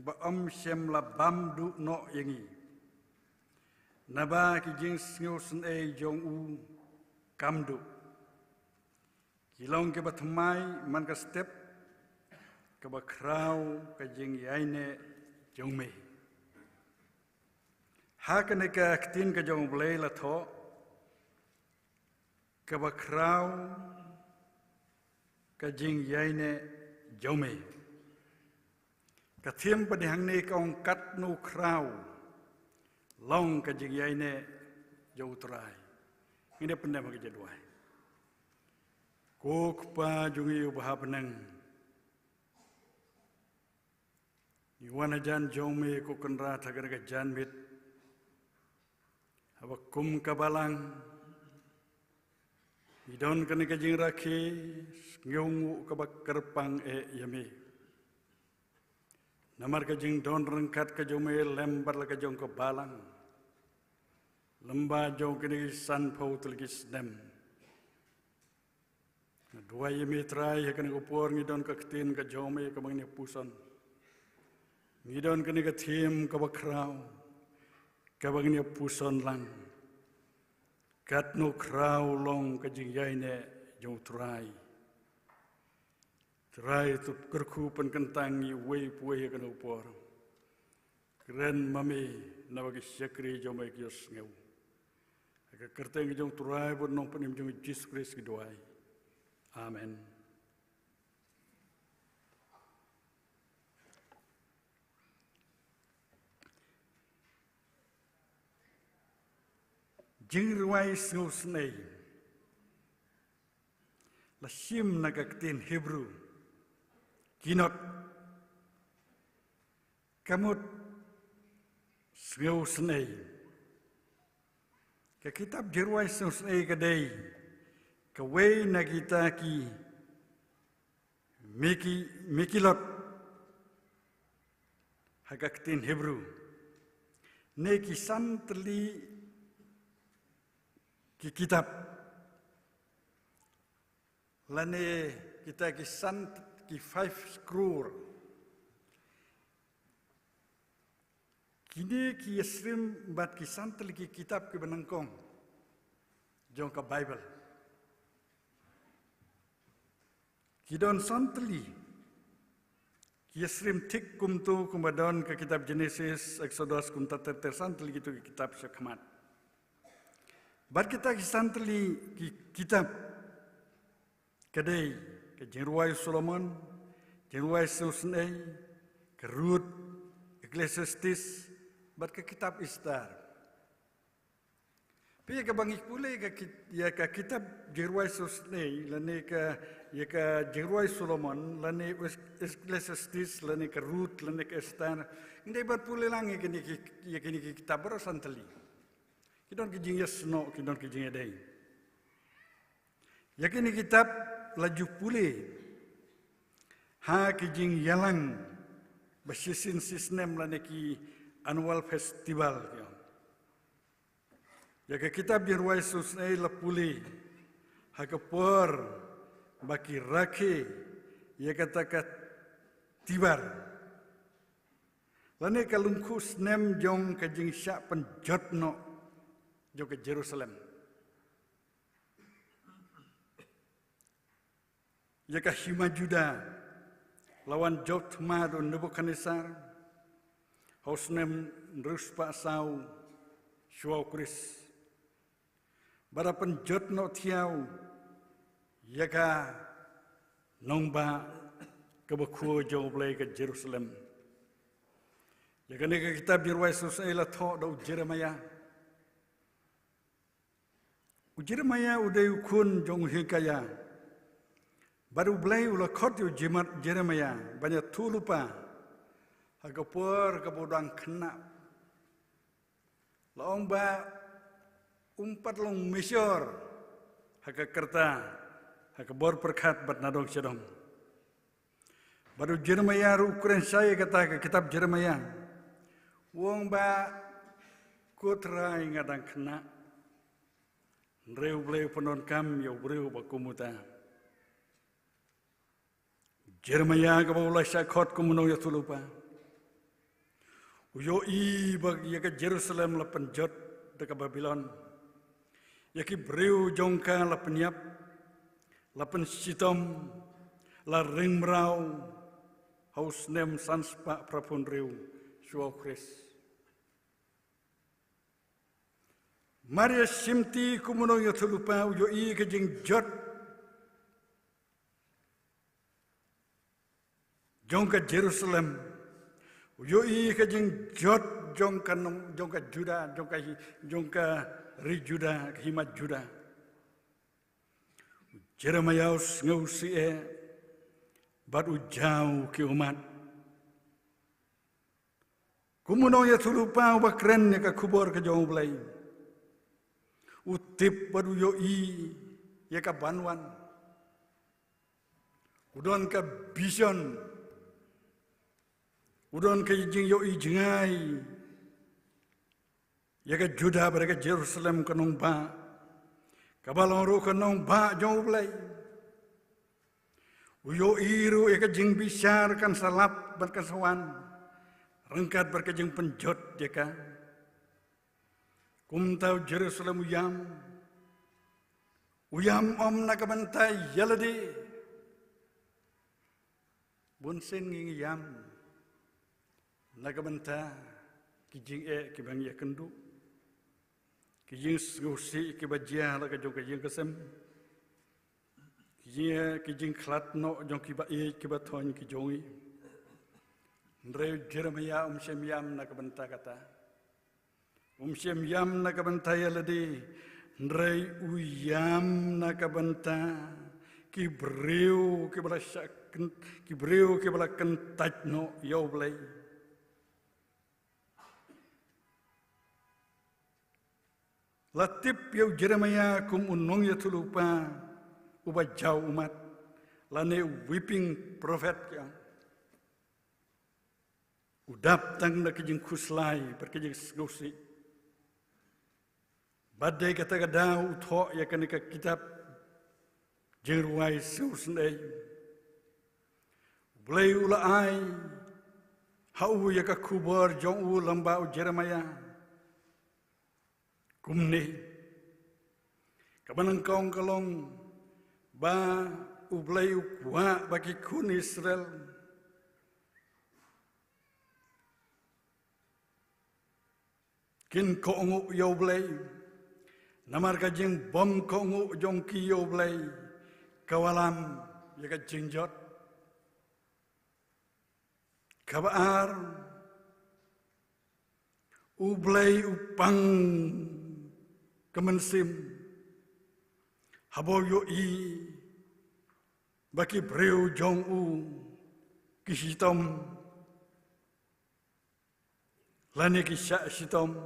ba sem la bam du no yangi naba ki jingis ngusnei jong u kamdu Kilong ke bathmai man ka step ke ba krau ka jing yaine jongme ha ka ne ka tin ka jong blei la tho ke ba krau ka jing yaine jongme ka thiem pa dihang ne ka ong kat nu krau long ka jing yaine joutrai ngine pende ma ke jadwai Kok pa jungi ubah penang. Iwana jan jome ko kenra thagar ka janmit. Aba kum kabalang. Idon kani ka jing rakhi ngeungu ka kerpang yami. Namar ka jing don rengkat ka jome lembar la ka jong ka balang. Lemba jong kani san pau tulgis dem. Dua yemi trai hakan kupor ngidon ka ketin ka jome ka mangni puson. Ngidon kani ka thim ka bakrau ka mangni puson lang. Kat no krau long ka jingyaine jong trai. Trai tu kerku pen kentangi wei puai hakan kupor. Keren mami na bagi syakri jome kios ngeu. Ka kerteng jong trai pun nong penim jong Jesus Christ kidoai. Amen. Jingruai susnei la sim nagaktin Hebrew kinot kamut susnei ka kitab Jingruai susnei kadai Kawai na kita ki mikilot hagaktin Hebrew ne ki santli ki kitab lane kita ki sant ki 5 scroll kini ki yasrim bat ki santli ki kitab ki benangkong jong ka Bible Kidon santli, kiasrim tik kumtu kumadon ke kitab Genesis, Exodus kumta santli gitu ke kitab Syakmat. Bar kita santli ki kitab kadai ke Jengruai Solomon, Jengruai Susnei, ke Ruth, Ecclesiastes, bar ke kitab Istar. Tapi ka bangik pulai ka kitab Jengruai Susnei, lane ka ya ka Jengruai Solomon, lane Ecclesiastes, lane ka Ruth, lane ka Estar. Hindi ba pulai lang kini kitab berasantali. Kidon ki jing yasno, kidon ki jing adai. Ya kini kitab laju pulai. Ha ki jing yalang basisin sistem lane ki annual festival. Ya ke kitab Jengruai Susnei lapuli ha ke por baki rake ia kata tibar. Lane kalungku snem jong ke jing syak penjotno jong ke Jerusalem. Ia ka hima Juda lawan Jothma dan Nebukadnesar. Hausnem ruspa sau syuau Kris. Bara penjotno tiau ia ka nongba kebeku jong belai ke Jerusalem. Jika ni kitab dirway susai la tho do Jeremiah. Jeremiah udai ukun jong hikaya. Baru belai ula khot yu jimat Jeremiah banyak tu lupa. Hagapur kabudang kena. Laong ba umpat long Mesir hagakerta hagabor perkat bat nadong sedong. Baru Jeremiah ukuran saya kata ke kitab Jeremiah. Wong ba kutrai ngadang kena. Reu bleu penon kam yo breu ba kumuta. Jeremiah ka baula syakot kumunong ya tulupa. Uyo i bag ya ke Jerusalem la penjot deka Babylon. Ya ki breu jongka la penyap la pensitom la ringmrau haus nem sanspa prapun reu suau Kris. Maria simti kumunong ya tulupa uyo i ke jing jot jongka Jerusalem. Uyo i ke jing jot jongka Juda jongka ri Juda himat Juda. Jeremiah ngausi bat ujau ke umat. Kumunong ya tulupa bakren ya ka kubor ke jong belai. Utip badu yo i ya ka banwan. Udon ka vision. Udon ka jing yo i jengai. Ya ka Juda pada ka Jerusalem kanong ba. Kabalong ro kanong ba jong belai. Uyo iru ya ka jing bisyar kan salap berkasawan. Rengkat berkajing penjot ya ka. Kumtau Jerusalem uyam om nakabantai yaladi. Bunsin ngi yam nakabanta kijing kibang ya kendu. Kijing ngusi kibajia la kajong kijing kesem. Kijing klatno jong kibaton kijongi. Ndre Jeremiah sem yam nakabanta kata. Sem yam nakabanta yaladi. Ndre uyam nakabanta kibreu kibala kentajno yaublay. Latip yau Jeremiah kum unong ya tulupa ubajau umat lane weeping prophet yang udap tang na kijing kuslai berkijing sgosi badai kata kadau utho ya kanika kitab jerwai susnei blai ula ai hau ya ka kubur jong u lamba u Jeremiah kumni kabanang kaong kalong ba ublay ukwa bagi kun Israel kin koongu yoblay namar kajing bom koongu jongki yoblay kawalam ya kajing jot kabaar ublay upang kemensim haboyo i baki breu jong u kisitom lani kisya sitom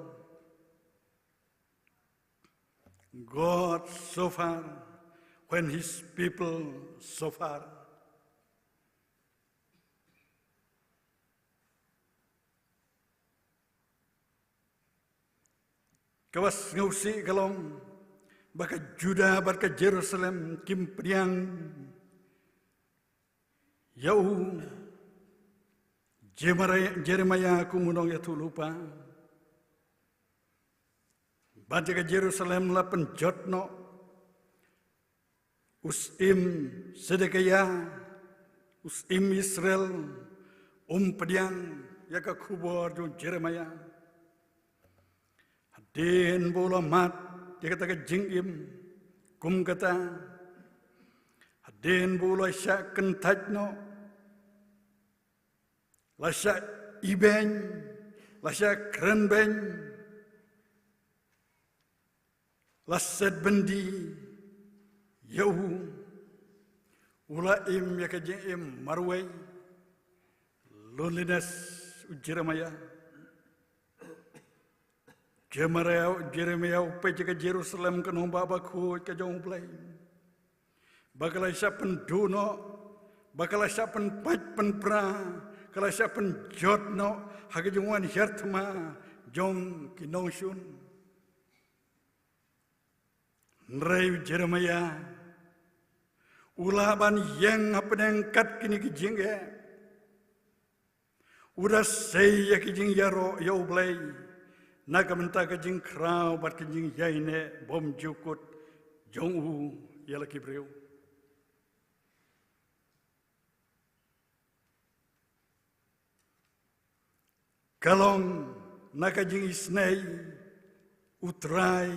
God so far when his people so far kawas ngausi kalong baka Juda barka Jerusalem kim priang Yau Jeremiah kumunong yatu lupa. Baca ke Jerusalem la penjotno. Usim sedekaya. Usim Israel. Pediang yaka kubur jo Jeremiah. Hadin bola mat yaka taka jingim. Kum kata. Hadin bola syak kentajno. Lasyak ibeng, lasyak kerenbeng, lasyak bendi, yahu, ulaim yakajim marway, loneliness Jeremiah, Jeremiah upaya ke Jerusalem ke nombak baku ke jauh belai, bakal siapa penduno, bakal siapa penpaj penpra. Kalau siapa penjot no, hak jungwan hirtma jong kinongsun. Nrei Jeremiah, ulaban yang apa yang kat kini kijingge, udah saya kijing yaro yau blay, nak minta kijing krau bat kijing yaine bom jukut jong u yala kibriu. Kalong nakajing isnay, utray,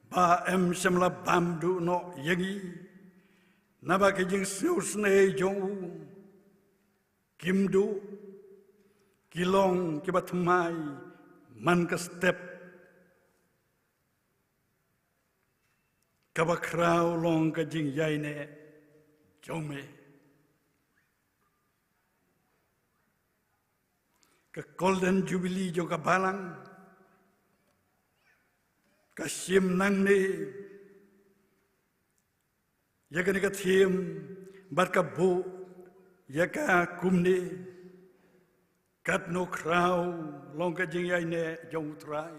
baem semla bamdu no yangi, nabakajing snay jongu, kimdu, kilong kibatmay, man ka step, kabakraw long kajing yaine, jome. Ke Golden Jubilee juga balang, ke sim nang ni, ya ke tim, bat ke bu, ya ke kumni, kat no krau, long ke jingyai ne jong utrai.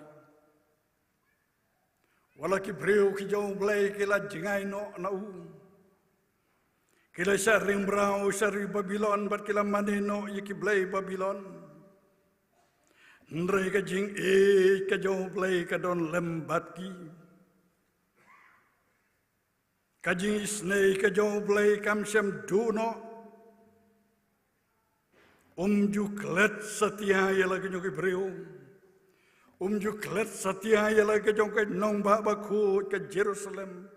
Wala ki breu ki jong blai kila jingai no na u, kila sharing brau shari Babylon bat kila maneno yaki blai Babylon. Nrei ka jing ka jong play ka don lembat ki. Ka jing isnei ka jong play kam sem duno. Ju klet setia yala ka jong breu. Ju klet setia yala ka jong ka nong ba ku ka Jerusalem.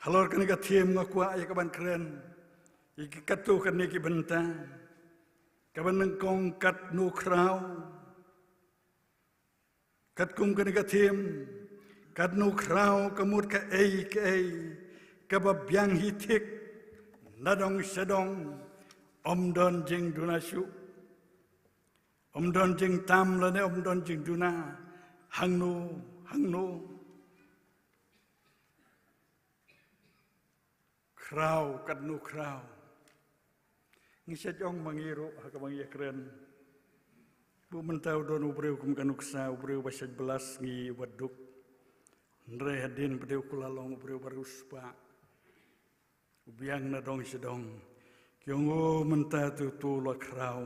Halor kan ka thiem ngakwa ya ka ban kren. Iki katu kan ni ki bentang. Kaban nengkong kat nu krau, kat kum ke negatim, kat nu krau kemud ke ei, kababyang hitik, nadong sedong, don jing dunasyu, don jing tam lane don jing duna, hangnu, krau kat nu krau. Ngisya jong mangiru hak mangiya keren. Bu mentau don ubreu kum kanuksa ubreu basaj belas ngi waduk. Nre hadin pedeu kulalong ubreu baruspa. Ubiang na dong sedong. Kyongo menta tu la krau.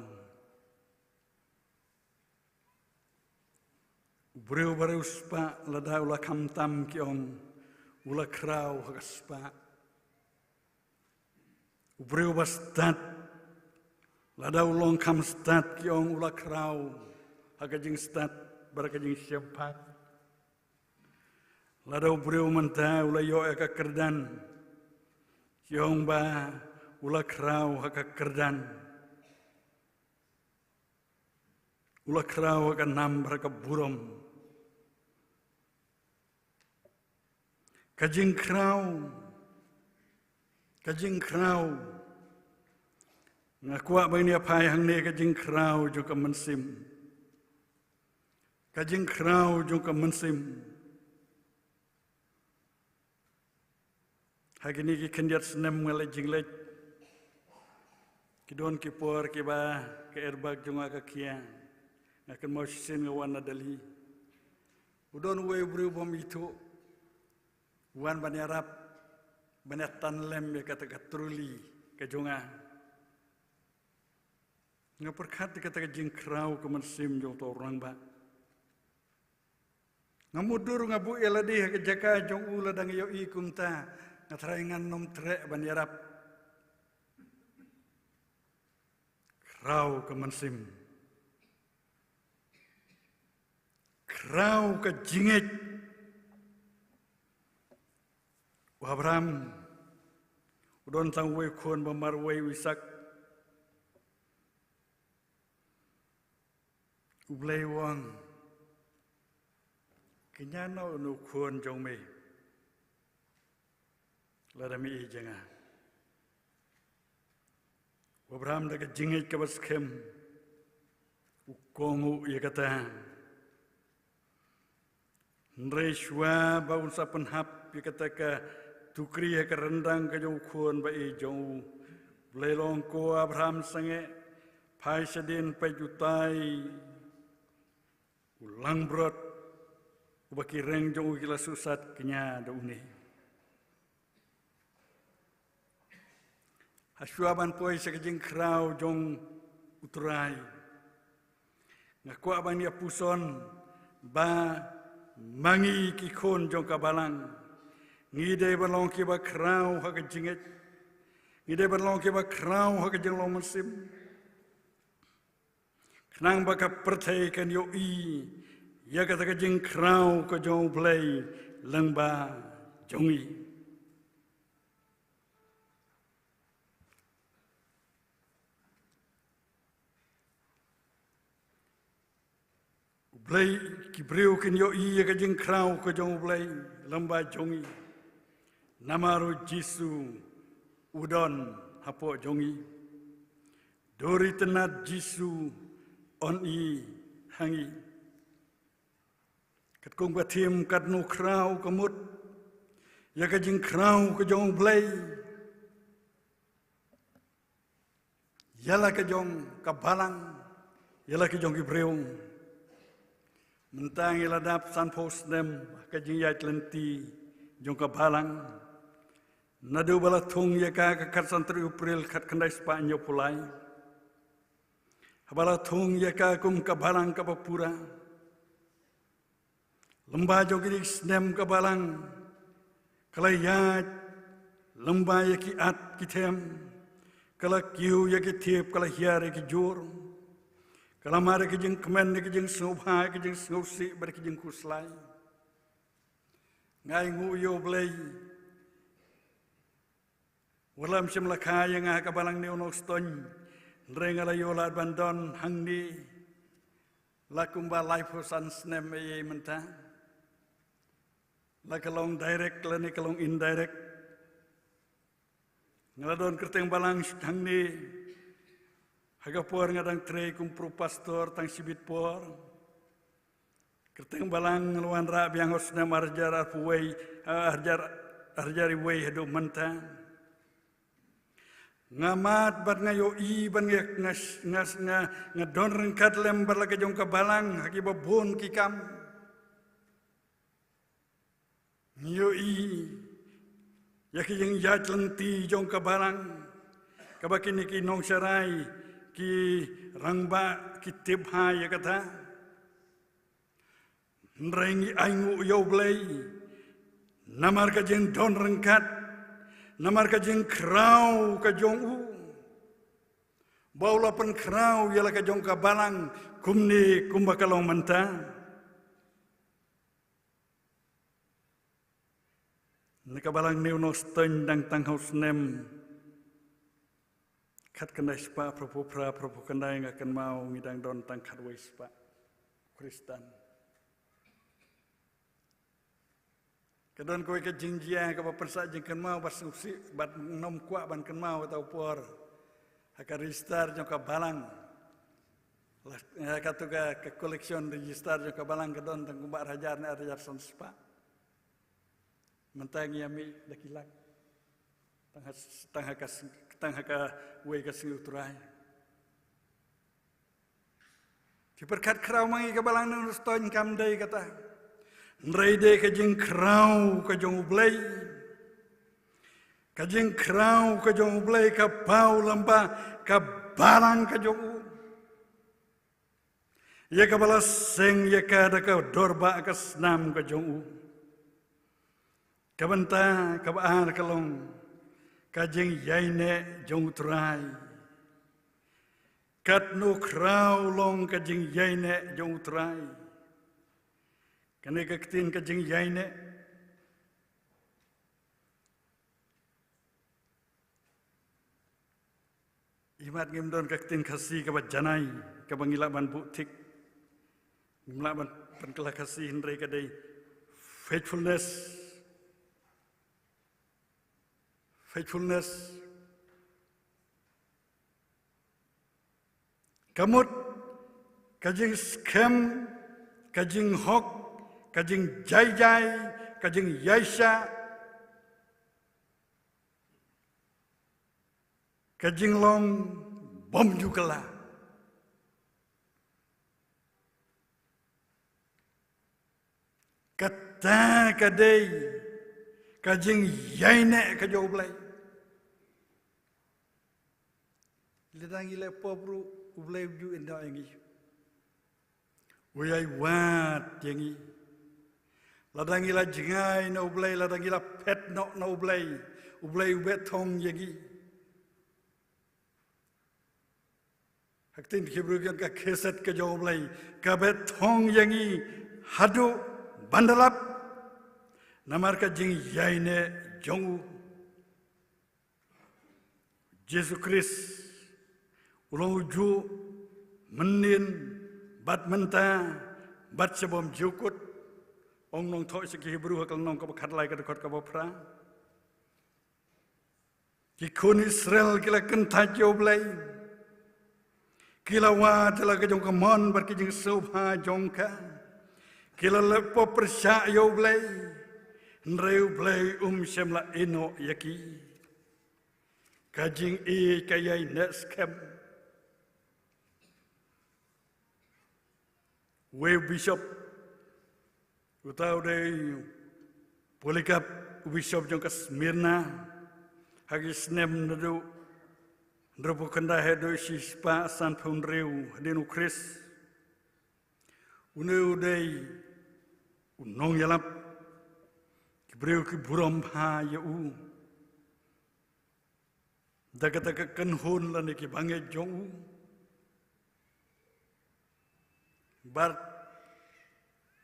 Ubreu baruspa lada ula kamtam kyong ula krau hakaspa. Ubreu bastat lada ulong kam stat kiong ula krau, hakajing stat barakajing siampat. Lada ubreu menta ula yo eka kerdan, kiong ba ula krau haka kerdan. Ula krau haka nam baraka burom. Kajing krau. Ngakuak bagi apa yang ni kajing krau juga mensim. Kajing krau juga mensim. Hari ini kendiat senam ngalai jinglek. Kidon kipor kiba ke erbag junga kakia. Ngakan mau sisin ngawan nadali. Udon we beri bom itu. Wan bani Arab. Banatan lem ya kata katruli kejonga. Ngaperkat kata jengkrau ke mesim jong to orang ba. Ngamudur ngabu eladi ke jaka jong ula dang yo ikum ta ngatraingan nom trek ban yarap. Krau ke mesim. Krau ke jingit. Abraham udon tang we kon bamar we wisak ublay wang kinyana unu kon jong me ladami jenga Abraham daga jingit ka baskem ukongu ye kata Nreshwa baun sapen hap ye kata ka tukri ke rendang ke jauh kuan bai jauh belong ko Abraham sange pai sedin pai jutai ulang brot ubaki reng jauh kila susat kenya daune hasuaban poi sekejing krau jong uturai ngaku aban ya puson ba mangi kikon jong kabalang ngide berlong kiba krau ha kejinget ngide berlong kiba krau ha kejeng long mesim kenang baka pertai kan yo i ya kata kejeng krau ke jong play lengba jongi play kibreu kan yo i ya kejeng krau ke jong play lengba jongi Namaru Jisu udon hapo jongi dori tenat Jisu on i hangi kat kong batim kat nu krau kemut ya kajing krau ke jong blay yala ke jong kabalang yala ke jong ibreung mentang iladap san pos dem kajing yat lenti jong kabalang Nadu balatung ya ka kat santri April kat kandai Spanyol pulai. Balatung ya ka kum kabalang kapapura. Lembah jogiri snem kabalang. Kalayat lembah ya ki at kitem. Kala kiu ya ki tiap kala hiar ya ki jur. Kala mare ki jeng kemen ya ki jeng snobha ki jeng snosi bar ki jeng kuslai. Ngai nguyo blay. Walam sim lakha yang kabalang ni onok stony rengala yola bandon hangni lakumba life hosan snem ye menta lakalong direct lani kalong indirect ngaladon kerteng balang hangni hagapor ngadang tre kum pro pastor tang sibit por kerteng balang luan ra biang hosna marjar apuwei arjari wei hado menta ngamat bat ngayo i ban ngas ngadon rengkat lembar lagi jong kabalang haki babon kikam ngayo i yaki jeng yat lenti jong kabalang kabaki niki nong sarai ki rangba ki tibha ya kata nrengi aingu yo blay namar ka jeng don rengkat Namar kajeng krau kajong u, baula pen krau yala kajong kabalang kumni kumbakalong menta. Nikabalang niuno steng dang tanghaus nem, kat kendai spa propo kendai ngakan mau ngidang don tang katwai spa Kristen. Kadon kowe ke jingjia ke persa jengkan mau basusi bat nom kuat ban kan mau atau por haka register jong ka balang lah katu ke collection register jong ka balang kadon tang kumbak rajar ne rajar son spa mentang yami dakilak tang haka we ka sing utrai diperkat krau mangi ka balang nu ston kam dai kata Nrede ke jeng krau ke jong ublay Kajing krau kajong blay ka pau lamba ka barang kajong u. Ya ka balas seng ya ka da ka dorba ka snam kajong u. Kabanta kabaar kalong kajing yaine jong trai. Kat no krau long kajing yaine jong trai. Kane kaktin kajing yaine Imat ngimdon kaktin kasih kabat janai kabangilaban butik ngimlaban penkela kasih hendrai kadai faithfulness kamut kajing scam kajing hok kajing jai kajing yaisha kajing long bom juga lah. Kata kadai kajing yaine kajau belai. Ledang ile pobru ublai ju indah yangi. Uyai wat yangi. Ladang ila jengai na ublai, ladang ila pet na ublai ubet thong yangi. Haktin Hebrew ka keset ke jawab lay kabet thong yangi hadu bandalap namar ka jing yaine jongu Jesus Christ ulang uju menin bat menta bat sebom jukut ong nong thoi seki Hebrew hakal nong ka khat lay ka dekot ka bopra ki kon Israel kila kenta jawab lay Kila watala ka jong kamon bar ki jing sobha jongka. Kila lepo persya yo blay. Nreu blay semla ino yaki. Kajing kayay neskem. We bishop. Utaw day polikap bishop jong ka Smyrna. Hagis nem nadu. Ndrapo kanda hedo shispa san phunreu denu Chris uneu dei unong yalap kibreu ki buram ha yau daga kanhun lan ki bange jong bar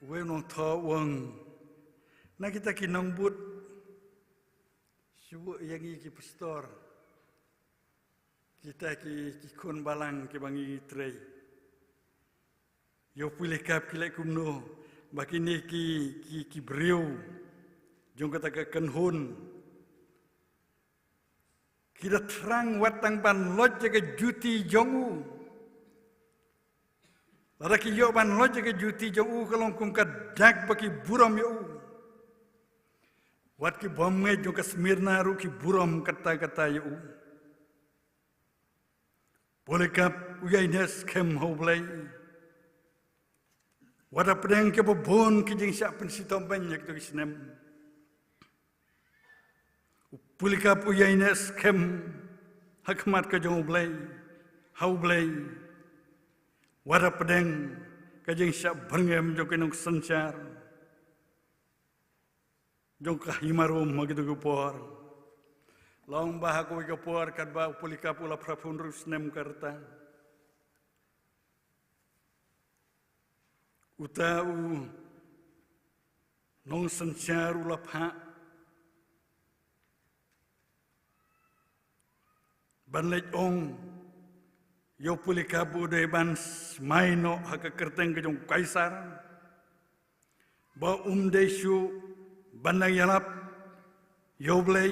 we no tho wang na kita ki nong but subu yangi ki pastor kita ki kun balang ki bangi trei yo pilih kap kile kumno bakini ki breu jong kata ka kanhun kita terang watang ban loj ke juti jongu lara ki yo ban loj ke juti jongu kalong kum ka dak baki buram yo wat ki bomme jong ka Smyrna ru ki buram kata yo Polikap uyaines kem hoblay. Wada pedeng ke bobon ki jing sak pensitom banyak tu isnem. Polikap uyaines kem hakmat ke jong hoblay. Hoblay. Wada pedeng ke jing sak berngem jong kenung sencar. Jong kahimarum magitu gupor. Long bahaku ikapor kadba polika pula prapundrus nem karta. Utau nong sencaru lapha. Banlej ong yo polika bude ban maino haka kerteng ke jong kaisar. Ba desu bandang yalap yo blay.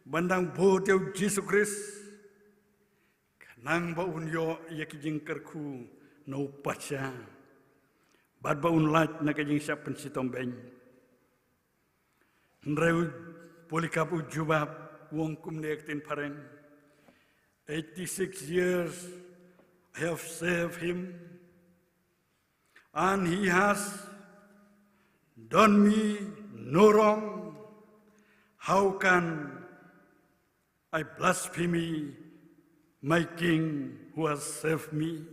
Bandang bodeu Jesus Christ kanang baun yo yaki jingkerku no pacha bad baun lat na kajing siap pensitom beng nreu polikapu jubab wong kum nektin pareng 86 years I have served him and he has done me no wrong. How can I blaspheme my King who has saved me.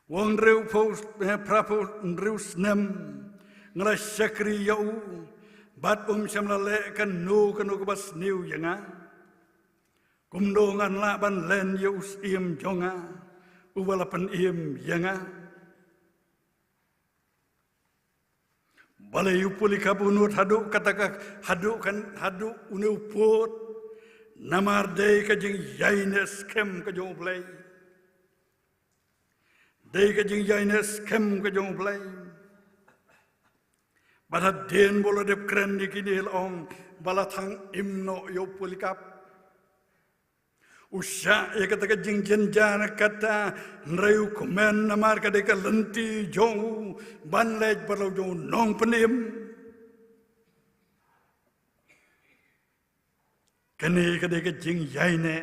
Wong reu pos prapo reu snem ngala syakri yau bat syamlale kan no kabas new yanga kumdongan la ban len yus iem jonga uwalapan iem yanga balai upuli kabunut haduk kataka haduk uneuput namar day kajing yaines kem kajong play day kajing yaines kem kajong play balat den bolo dep keren dikini ong balatang imno yo pulikap usha ya kata kajing jenjana kata nrayu komen namar kadeka lenti jong ban lej balau jong nong penim kene kadeka jing yaine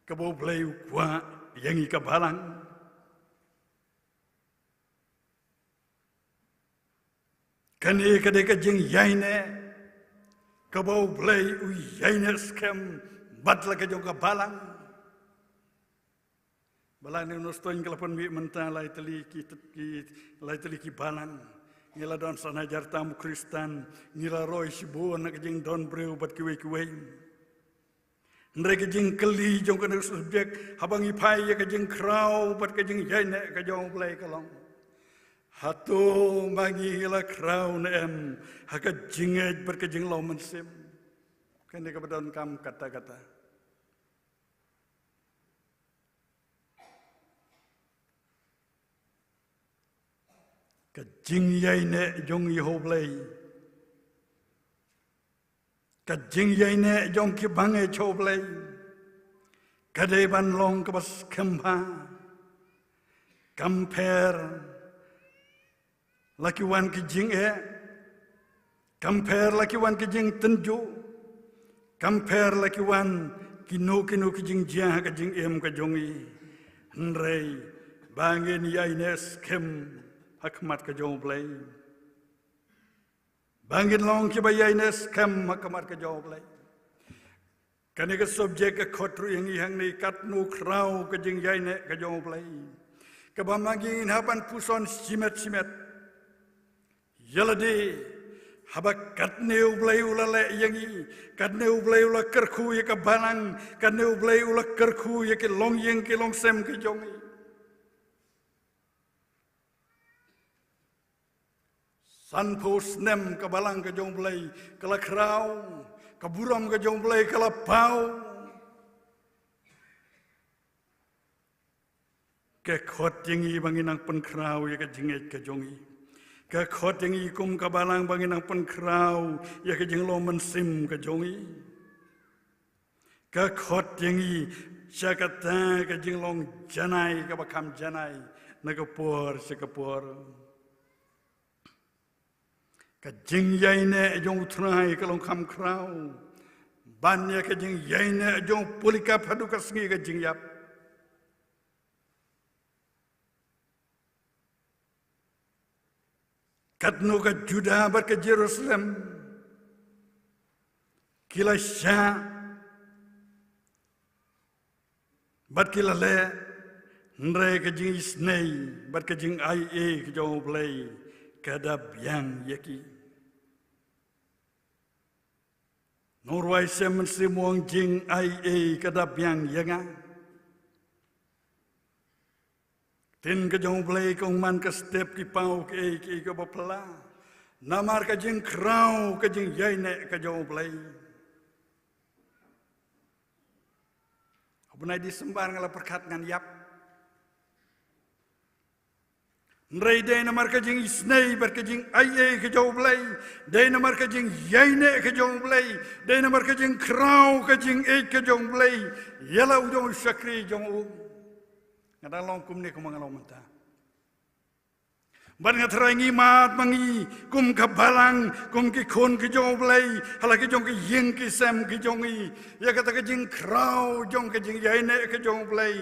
kabo play kwa yang ikabalang kene kadeka jing yaine kabau play u yaine scam batla ka joka balang balang ni nostoin kalapan mi menta lai teliki balang ngila don sanajar tamu Kristen ngila roy sibon ka jing don breu bat kiwe ndre ka jing keli jong ka subjek habang ipai ka jing krau bat ka jing yaine ka jong play kalong hatu mangi la crown em haka jingej berkejing lo mensim kene kabadon kam kata-kata kajing yaine jong yehoblay kajing yaine jong ki bange choblay kade ban long kabas kemha compare laki wan kijing compare laki wan kijing tenju compare laki wan kino kijing jah kijing em kajongi nrei bangin yaines kem hakmat kajong play bangin long ki yaines kem hakmat kajong play kaneka subjek ka khotru yang ni katnu krau kijing yaine kajong play kabamagin hapan puson simet Yaladi habak katneu blai ulale yangi katneu blai ula kerku ya kabalang katneu blai ula kerku ya ke long yang ke long sem ke jongi sanpos nem kabalang ke jong blai kala krau kaburam ke jong blai kala pau ke khot yangi banginang pen krau ya ke jinget ke jongi ke khot yang ikum kabalang bangin ang penkrau ya ke jeng lo mensim ke jongi ke khot yang i syakata ke jeng long janai ke bakam janai na kepor sekepor ke jeng yaine jong utrai ke long kam krau ban ya ke jeng yaine jong pulikap hadu kasngi ke jeng yap katno ka Juda bar ke Jerusalem kila sya bat kila le nre ke jing isnei bat ke jing ai ke jong play kadab yang yaki norway semen simuang jing ai kadab yang yanga tin ke jong play kong man ke step ki pau ke bapla namar ke jing krau ke jing yaine ke jong play abunai disembar ngala perkat ngan yap nrei de namar ke jing isnei bar ke jing ai ke jong play de namar ke jing yaine ke jong play de namar ke jing krau ke jing ke jong play yala ujong sakri jong ngadang long kum ni kum ngalong menta ban ngatrangi mat mangi kum kabalang kum ki khon ki jong play hala ki jong ki yeng ki sem ki jongi ya kata ke jing krau jong ke jing yaine ke jong play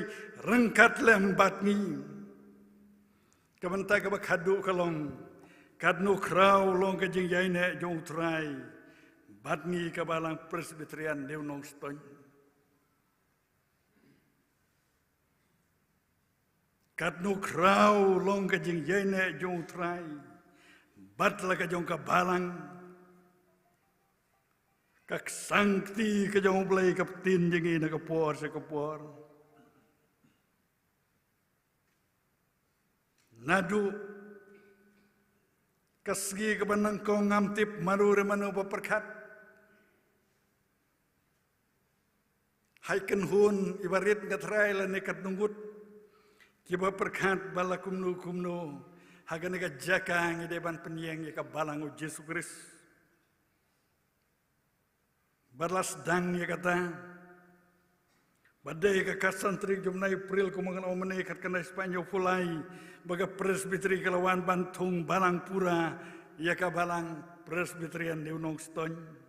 rengkat lembat ni kabenta ka khadu kalong kadnu krau long ke jing yaine jong trai Batngi kabalang Presbyterian Neunong Stony. Kat no krau long ka jing yene jong trai. Bat la ka jong kabalang. Kak sangti ka jong blay kaptin jing ina kapor sa kapor. Nadu kasgi ka banang ko ngamtip marure manu paperkat. Haiken hun ibarit ngatrai la nekat nunggut. Kiba perkat bala kumno haga nega jaka ngi deban penyeng ya balang Yesus Kristus. Balas dang ya kata badai ka kasantri jumnai April kumangan omene kat kana Spanyol fulai baga presbiteri kelawan Bantung balang pura ya ka balang Presbyterian Neunong Stony.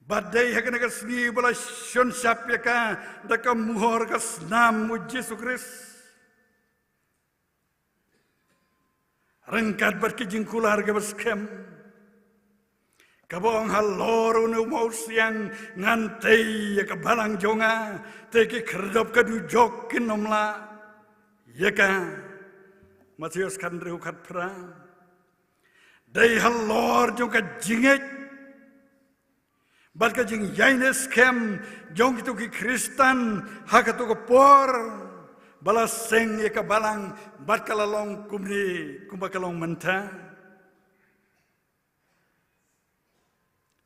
Badai hakan ka sni bala shon sap ya ka daka muhor ka snam Yesus Kristus. Rengkat berkijing kular ka baskem. Kabong halor unu mau siang ngantai ya ka balang jonga teki kerdop ka dujok kinomla ya ka Matius kan reu kat pra. Dai halor jong ka jinget Balka jing yaines kem jong itu ki Kristen hakatu ke por balas seng ya ka balang bat kalalong kumni kumbakalong menta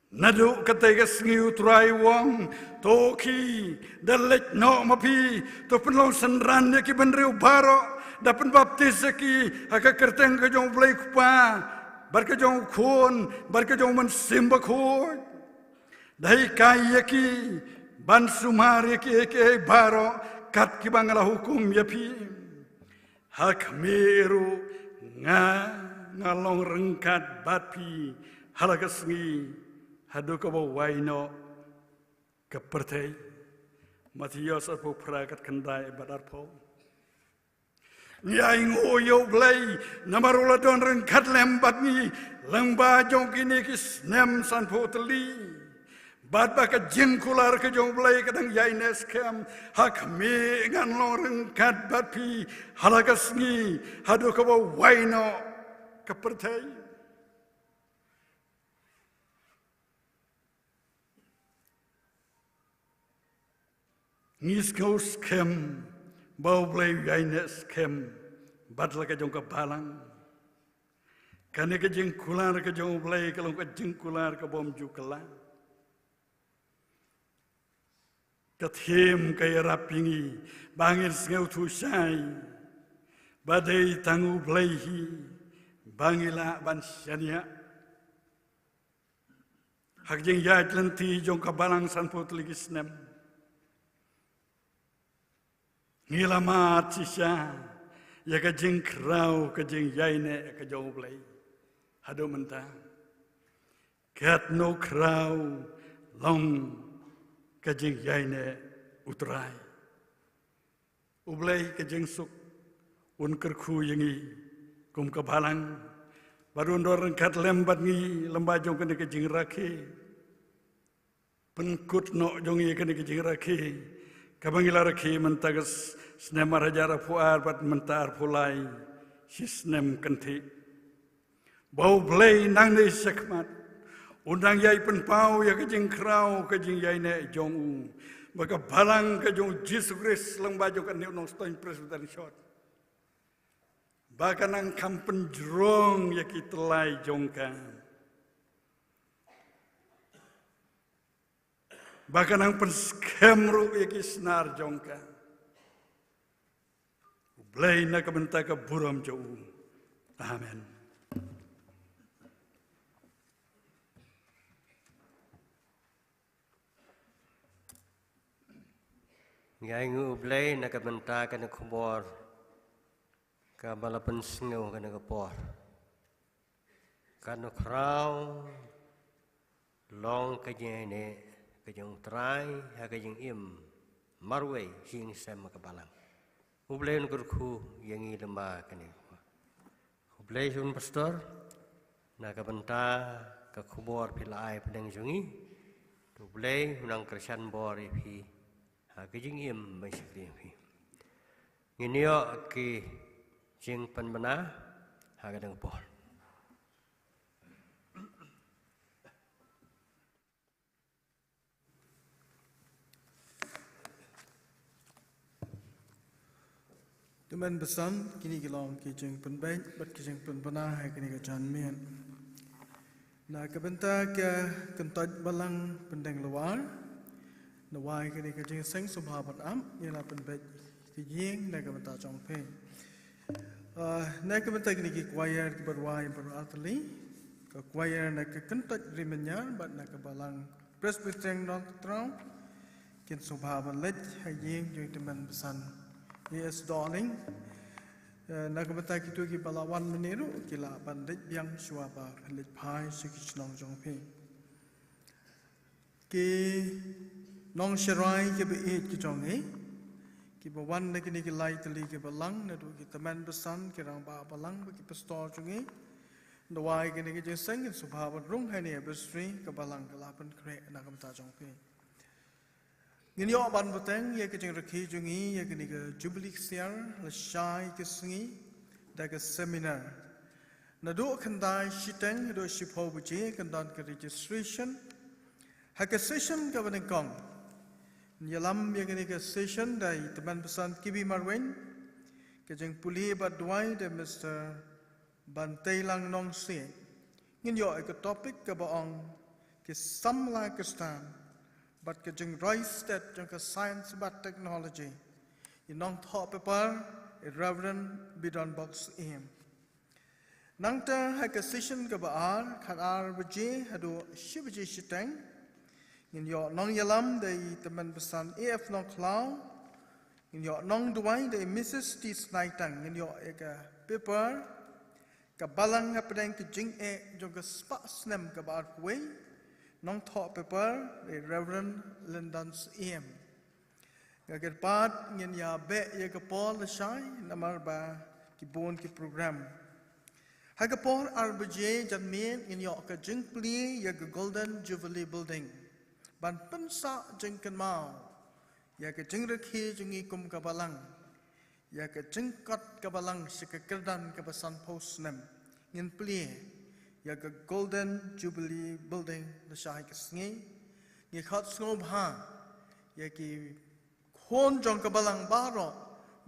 nadu katega sngiu trai wong toki dalek no mapi to penlong senran ya ki benriu baro dapen baptis ki haka kerteng ka jong blai kupa barka jong khun barka jong mensimba khun Dai kaya ki ban sumari ki eke baro kat ki bangala hukum yapi hak meru ngalong rengkat bapi halagasngi hadu ka waino kepertai Matius apo prakat kendai badarpo Nyai ngoyo blai namarula don rengkat lembat ni lembah jong kini ki snem sanpo teli Bat baka jengkular ke jong blai kadang yaines kem hak me ngan loreng kat batpi halagasngi hadu ka waino kepertai ngis kaus kem bau blai yaines kem bat la ka jong ka balang kane ka jengkular ke jong blai kalong ka jengkular ka bom jukala Kathim kaya rapingi bangir sengau tusai badai tangu blaihi bangila ban syania hak jeng yat lenti jong kabalang sanput ligisnem ngilamat sisa ya ka jeng krau ka jeng yaine ka jong blai hado menta kat no krau long kajing yaine utrai ublai kajing suk un kerku yangi kum kabalang baru ndor rengkat lembat ngi lembajong kene kajing rake penkut no jongi kene kajing rake kabangila rake mentagas snem rajara puar bat mentar pulai sisnem kenti bau blai nang ne sakmat Undang yai penpau ya kajing krau kajing yai ne jong maka balang kajong Yesus Kristus lang baju kan Neunong Stony Presbyterian shot baka nang kampen jrong ya kitelai jongka baka nang penskemru ya kisnar jongka blay na kabenta ka buram jauh amen Ngai ngu blai na ka benta ka na kubor ka balapan sngau ka na kapor ka no krau long ka jene ka jong trai ha ka jing im marway hing sem ka balang ublai no kurku yangi lamba ka ni ublai sun pastor na ka benta ke kubor pilai pedang jungi tu boleh menang kersan bor ipi ke jing im basically ipi ini yo ki jing penbena kadang bor Teman besan kini kilong kijeng penbaik bat kijeng penpanah kini kejan mian. Na kebentar ke kentot balang pendeng luar. Nawai kini kijeng seng subhabat am ialah penbaik kijeng na kebentar jongpe. Na kebentar kini ki choir ki berwai beratli. Ke choir na ke kentot rimenyar bat na ke balang presbyterian non terang. Kin subhabat lej hayeng jeng teman besan. Yes, darling. Nagabata kita ki balawan meniru kila bandit yang suaba pelit pai sikit nong jongpi. Ki nong serai ki beit ki jongi. Ki bawan nak ni ki lai teli ki balang nadu ki teman besan ki rang ba balang ki pastor jongi. Dawai ki ni ki jeseng ki subhabat rung hai ni abstri ki balang kelapan kre nagabata jongpi. Ngin yo ban boteng ye ke jeng rakhi jungi ye ke ni ke jubilee siar la shai ke singi da ke seminar na do khandai shiteng do shipho buje kandan ke registration ha ke session ka ban kong nyalam ye ke ni ke session dai teman pesan kibi marwen ke jeng puli badwai de Mr. Ban Tailang Nong Se ngin yo ke topik ke baong ke samla ke stan but ke jeng rice that jeng ke science but technology in nong top paper Reverend Bidon Box em nang ta ha ke session ke baar khanar bje hadu shibje shitang in yo nong yalam dei teman pesan af nong klau in yo nong duai dei Mrs. T Snaitang in yo eka paper ke balang ngapdeng ke jeng jeng ke spa snem ke baar kuai nong top paper Reverend Lindon's em ngaget pat ngin ya be ye ke pol shai namar ba ki bon ki program ha ke pol arbje janmien in yo ke jing pli ye ke Golden Jubilee building ban pensa jing kan mau ya ke jing rekhi jingi kum ka balang ya ke jing kot ka balang sikekerdan ke pesan post nem ngin pli ya ke Golden Jubilee building the shai ke sngi ni khat snob ha ya ki khon jong ke balang baro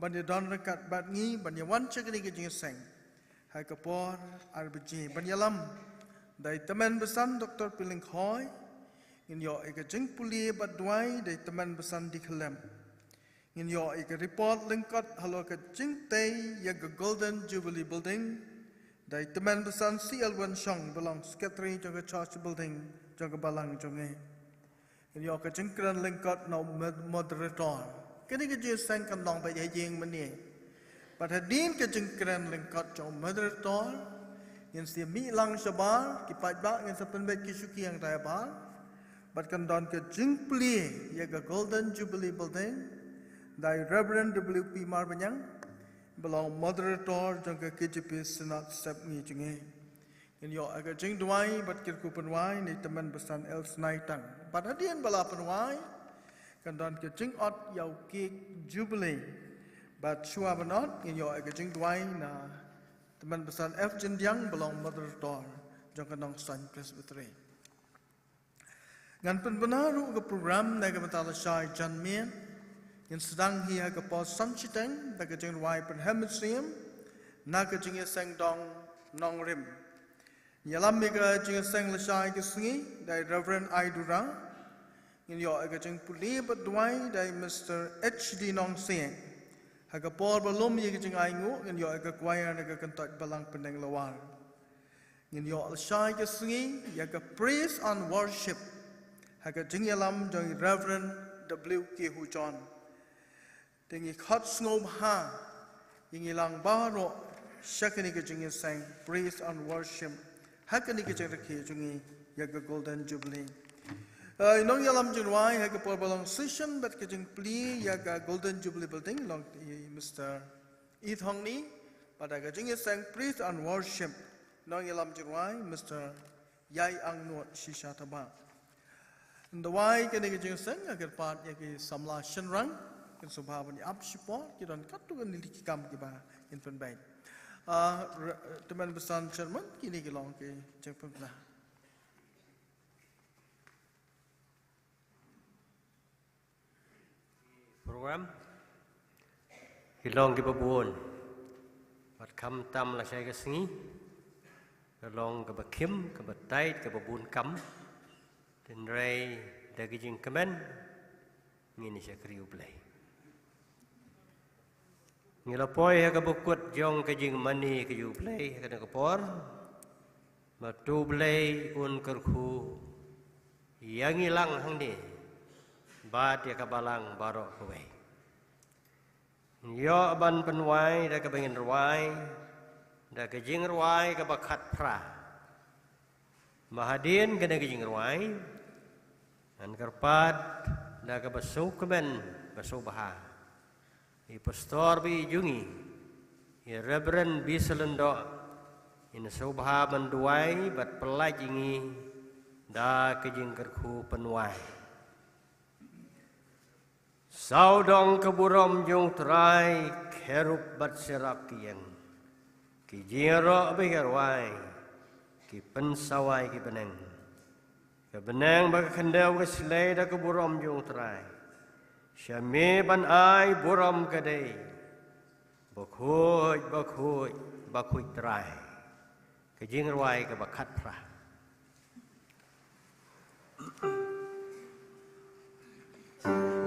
ban ye don rekat bat ngi ban ye wan che ke jing seng ha ke por arbji ban yalam dai teman besan Dr. Piling Khoi in yo ke jing puli bat duai dai teman besan di khelem in yo ke report lingkot halo ke jing tei ya ke Golden Jubilee building dai teman besan CL Wan Shong belong secretary jong ke church building jong ke balang jong in yo ke jingkran lingkot no moderator kini ke je sang kan dong ba ye jing mani but hadin ke jingkran lingkot jong moderator in si mi lang shabar ki pat ba ngin sapen bet ki suki yang dai ba but kan don ke jing pli ye ke Golden Jubilee building dai Reverend WP Marbanyang belong moderator jong ke KJP Senat step ni jinge in yo aga jing duai bat kir ku penwai ni teman besan El Snaitang but hadian bala penwai kan don ke jing ot yau ki Jubilee but shua banot in yo aga jing duai na teman besan F Jindyang belong moderator jong ke nong San Presbytery ngan penbenaru ke program na ke betala shai janmien in sedang hi ke pos sanchiteng da ke jing wai pen hemitrium na ke jing sang dong nong rim yalam me ke jing sang lashai ke sngi dai Reverend Aidura in yo ke jing puli bat duai dai Mr. HD Nong Seng ha ke por belum ye ke jing aingu in yo ke choir na ke kentot balang pendeng lawar in yo lashai ke sngi ya ke praise and worship ha ke jing yalam jong Reverend WK Hu John tingi khat snob ha ingi lang baro shakani ke jingi sang praise and worship hakani ke jeng rakhi jungi ya ke Golden Jubilee nong yalam jinwai ha ke por balong session bat ke jeng pli ya ke Golden Jubilee building long Mr. Ith Hong Ni pada ke jingi sang praise and worship nong yalam jinwai Mr. yai ang nuat shisha taba. Ndawai ke nege jeng seng agar pat ya ke samla shenrang ke subhaban ni up support ke dan katu kan niliki kam ke ba in pen baik. Teman besar Chairman kini ke long ke jeng pemna. Program Hilong ke babun Bat kam tam la saya ke sengi Hilong ke bakim ke batai ke babun kam Dan rai dagi jing kemen Ngini saya kriu belai Ngilapoi ke bukut jong ke jing mani ke ju belai Ke nak por Batu belai un kerku Yang hilang hang ni Bat ya kabalang barok kuai. Yo ban penwai dah kebingin ruai, dah kejing ruai kebakat pra. Mahadin kena kejing ruai, dan kerpat dah kebesu kemen besu baha. I pastor bi jungi, i Reverend bi selendo, in subha menduai bat pelai jingi, dah kejing kerku penwai. Saudong keburom jung terai kerup bat serak kian ki jiro begarwai ki pensawai ki beneng bag kendau ke selai da keburom jung terai syami ban ai burom kadai bakhuj terai ki jingwai ke bakat pra Yeah.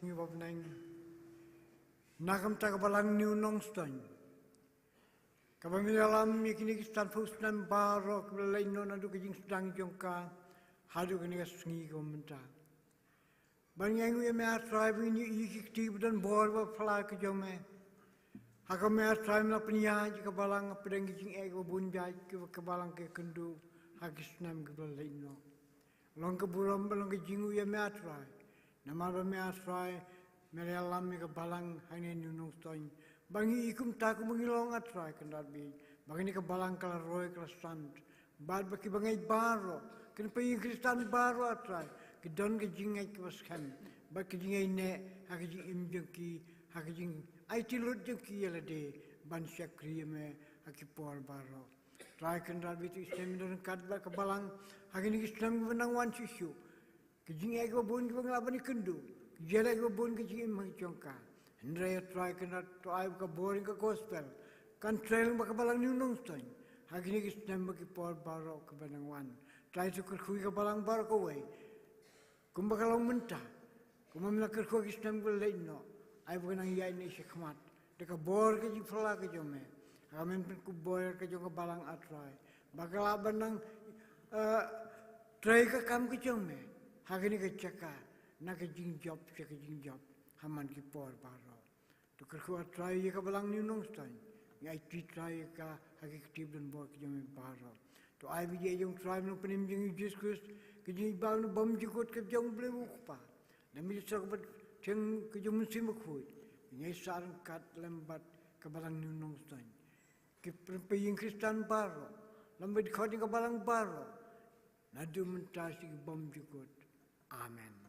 ngibab nang nakam ta kabalang new nong stan kabamilalam mikini stan fusnan baro kabalain no nadu kijing sedang jongka hadu kini kasungi komenta banyangu ya me atribe ni ikti dan bor ba fla ke jome haka me atribe na pnya ji kabalang pedang kijing ego bunjai ke kabalang ke kendu hakisnam kabalain no long ke buram long ke jingu ya me atribe nama ba me atribe Melalam ke balang hanya nunung stoin. Bangi ikum tak mengilong atrai kendat bi. Bangi ke balang kala roy kala sant. Bad baki bangai baro. Ken pe Kristan baro atrai. Ke don ke jingai ke waskan. Bak ke jingai ne hak jing im jengki hak jing ai tilut jengki yala de ban syakri me hak por baro. Trai kendat bi tu istem don kat ba ke balang hak ni Islam benang wan sisu. Ke jingai ke bun ke banglaban kendu. Jala ko bon ke jing mang chongka ndre try kana try ka boring ka gospel kan trail ba ka balang nunong stoin hagini ki stem ba ki por baro ka banang wan try to khui ka balang bar ko we kum ba kalong menta kum mamla ka khui stem ko le no ai ba nang yai ni shikmat de ka bor ke ji fla ka jome amen ku bor ka jong ka balang atrai ba ka banang try ka kam ka jome hagini ka chaka nak jing job haman ki por baro to kerkhua try ka balang ni nong stan ngai try ka hakik dan bo ki jame baro to ai bi jong try no penim jing Jesus Christ ki jing ba no bom jikot ke jong ble ukpa na mi sok bat teng ki jong sim khoi ngai sarang kat lembat ka balang ni nong stan ki pe yin Kristan baro lambat khodi ka balang baro na du mentasi bom jikot amen.